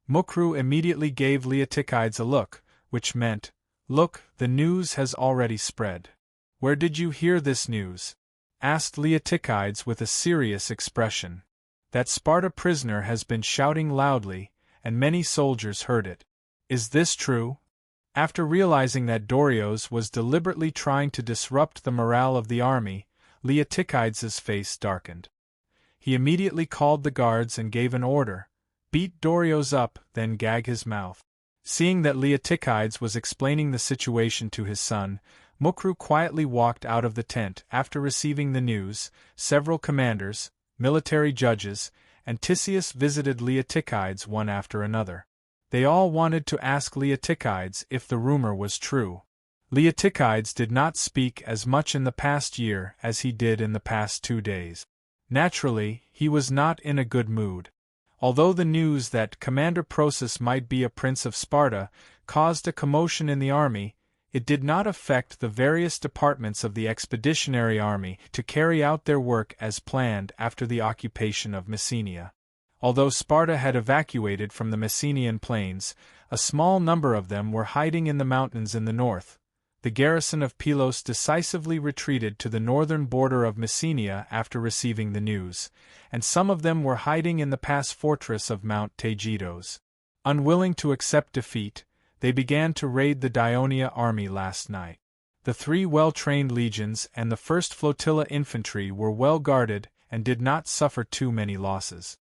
Speaker 1: Mukru immediately gave Leotychides a look, which meant, "Look, the news has already spread." "Where did you hear this news?" asked Leotychides with a serious expression. "That Sparta prisoner has been shouting loudly, and many soldiers heard it. Is this true?" After realizing that Dorieus was deliberately trying to disrupt the morale of the army, Leotychides' face darkened. He immediately called the guards and gave an order: "Beat Dorieus up, then gag his mouth." Seeing that Leotychides was explaining the situation to his son, Mukru quietly walked out of the tent. After receiving the news, several commanders, military judges, and Tisius visited Leotychides one after another. They all wanted to ask Leotychides if the rumor was true. Leotychides did not speak as much in the past year as he did in the past 2 days. Naturally, he was not in a good mood. Although the news that Commander Prosus might be a prince of Sparta caused a commotion in the army, it did not affect the various departments of the expeditionary army to carry out their work as planned after the occupation of Messenia. Although Sparta had evacuated from the Messenian plains, a small number of them were hiding in the mountains in the north. The garrison of Pylos decisively retreated to the northern border of Messenia after receiving the news, and some of them were hiding in the pass fortress of Mount Taygetos. Unwilling to accept defeat, they began to raid the Dionia army last night. The 3 well-trained legions and the 1st Flotilla infantry were well guarded and did not suffer too many losses.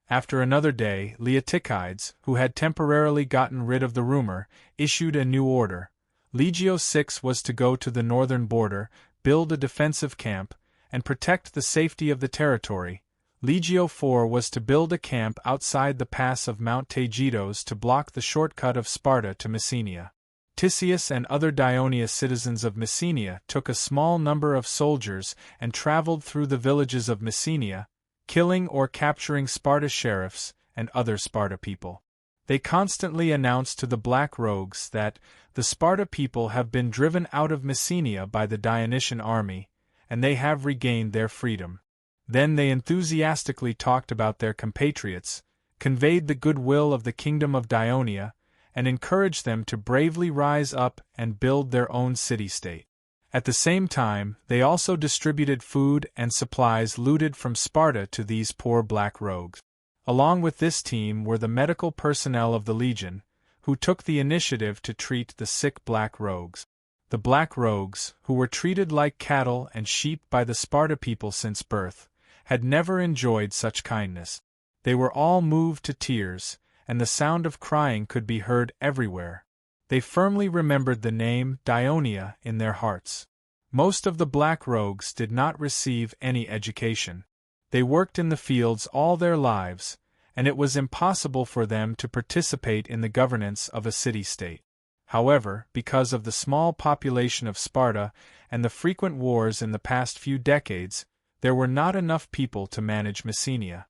Speaker 1: After another day, Leotychides, who had temporarily gotten rid of the rumor, issued a new order. Legio 6 was to go to the northern border, build a defensive camp, and protect the safety of the territory. Legio 4 was to build a camp outside the pass of Mount Taygetos to block the shortcut of Sparta to Messenia. Tisius and other Dionia citizens of Messenia took a small number of soldiers and traveled through the villages of Messenia, killing or capturing Sparta sheriffs and other Sparta people. They constantly announced to the Black Rogues that the Sparta people have been driven out of Messenia by the Dionysian army, and they have regained their freedom. Then they enthusiastically talked about their compatriots, conveyed the goodwill of the kingdom of Dionia, and encouraged them to bravely rise up and build their own city-state. At the same time, they also distributed food and supplies looted from Sparta to these poor Black Rogues. Along with this team were the medical personnel of the legion, who took the initiative to treat the sick Black Rogues. The Black Rogues, who were treated like cattle and sheep by the Sparta people since birth, had never enjoyed such kindness. They were all moved to tears, and the sound of crying could be heard everywhere. They firmly remembered the name Dionia in their hearts. Most of the Black Rogues did not receive any education. They worked in the fields all their lives, and it was impossible for them to participate in the governance of a city-state. However, because of the small population of Sparta and the frequent wars in the past few decades, there were not enough people to manage Messenia.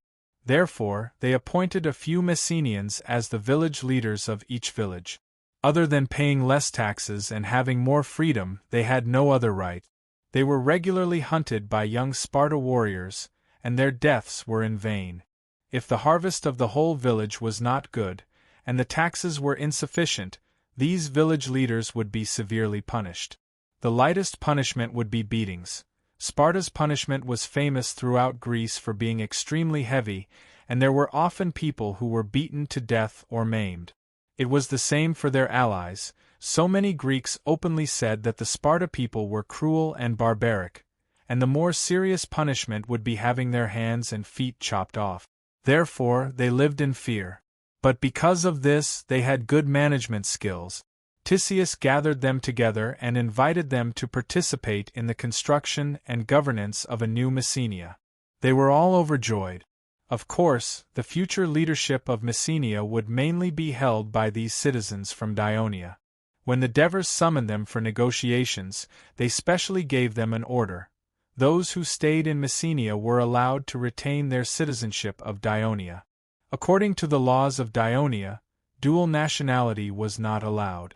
Speaker 1: Therefore, they appointed a few Messenians as the village leaders of each village. Other than paying less taxes and having more freedom, they had no other right. They were regularly hunted by young Sparta warriors, and their deaths were in vain. If the harvest of the whole village was not good, and the taxes were insufficient, these village leaders would be severely punished. The lightest punishment would be beatings. Sparta's punishment was famous throughout Greece for being extremely heavy, and there were often people who were beaten to death or maimed. It was the same for their allies. So many Greeks openly said that the Sparta people were cruel and barbaric, and the more serious punishment would be having their hands and feet chopped off. Therefore, they lived in fear. But because of this, they had good management skills. Tisius gathered them together and invited them to participate in the construction and governance of a new Messenia. They were all overjoyed. Of course, the future leadership of Messenia would mainly be held by these citizens from Dionia. When the Devers summoned them for negotiations, they specially gave them an order. Those who stayed in Messenia were allowed to retain their citizenship of Dionia. According to the laws of Dionia, dual nationality was not allowed.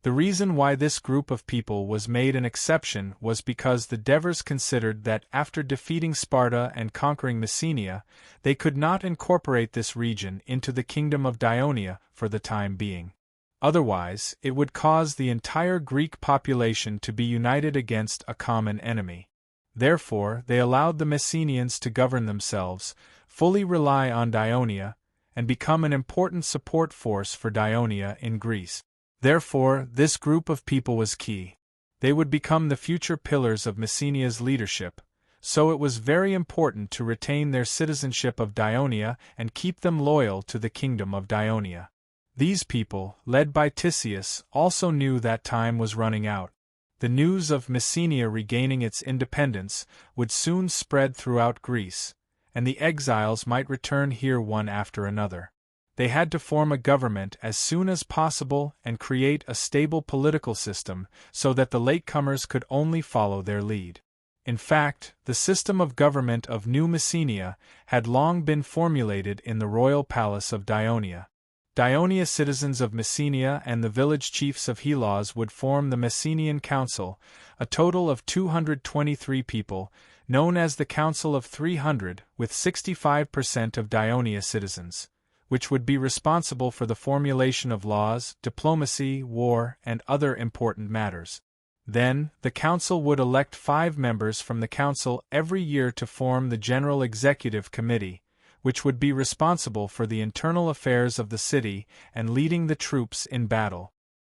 Speaker 1: The reason why this group of people was made an exception was because the Devers considered that after defeating Sparta and conquering Messenia, they could not incorporate this region into the kingdom of Dionia for the time being. Otherwise, it would cause the entire Greek population to be united against a common enemy. Therefore, they allowed the Messenians to govern themselves, fully rely on Dionia, and become an important support force for Dionia in Greece. Therefore, this group of people was key. They would become the future pillars of Messenia's leadership, so it was very important to retain their citizenship of Dionia and keep them loyal to the kingdom of Dionia. These people, led by Tisius, also knew that time was running out. The news of Messenia regaining its independence would soon spread throughout Greece, and the exiles might return here one after another. They had to form a government as soon as possible and create a stable political system so that the latecomers could only follow their lead. In fact, the system of government of New Messenia had long been formulated in the royal palace of Dionia. Dionia citizens of Messenia and the village chiefs of Hellas would form the Messenian Council, a total of 223 people, known as the Council of 300, with 65% of Dionia citizens, which would be responsible for the formulation of laws, diplomacy, war, and other important matters. Then, the council would elect 5 members from the council every year to form the General Executive Committee, which would be responsible for the internal affairs of the city and leading the troops in battle.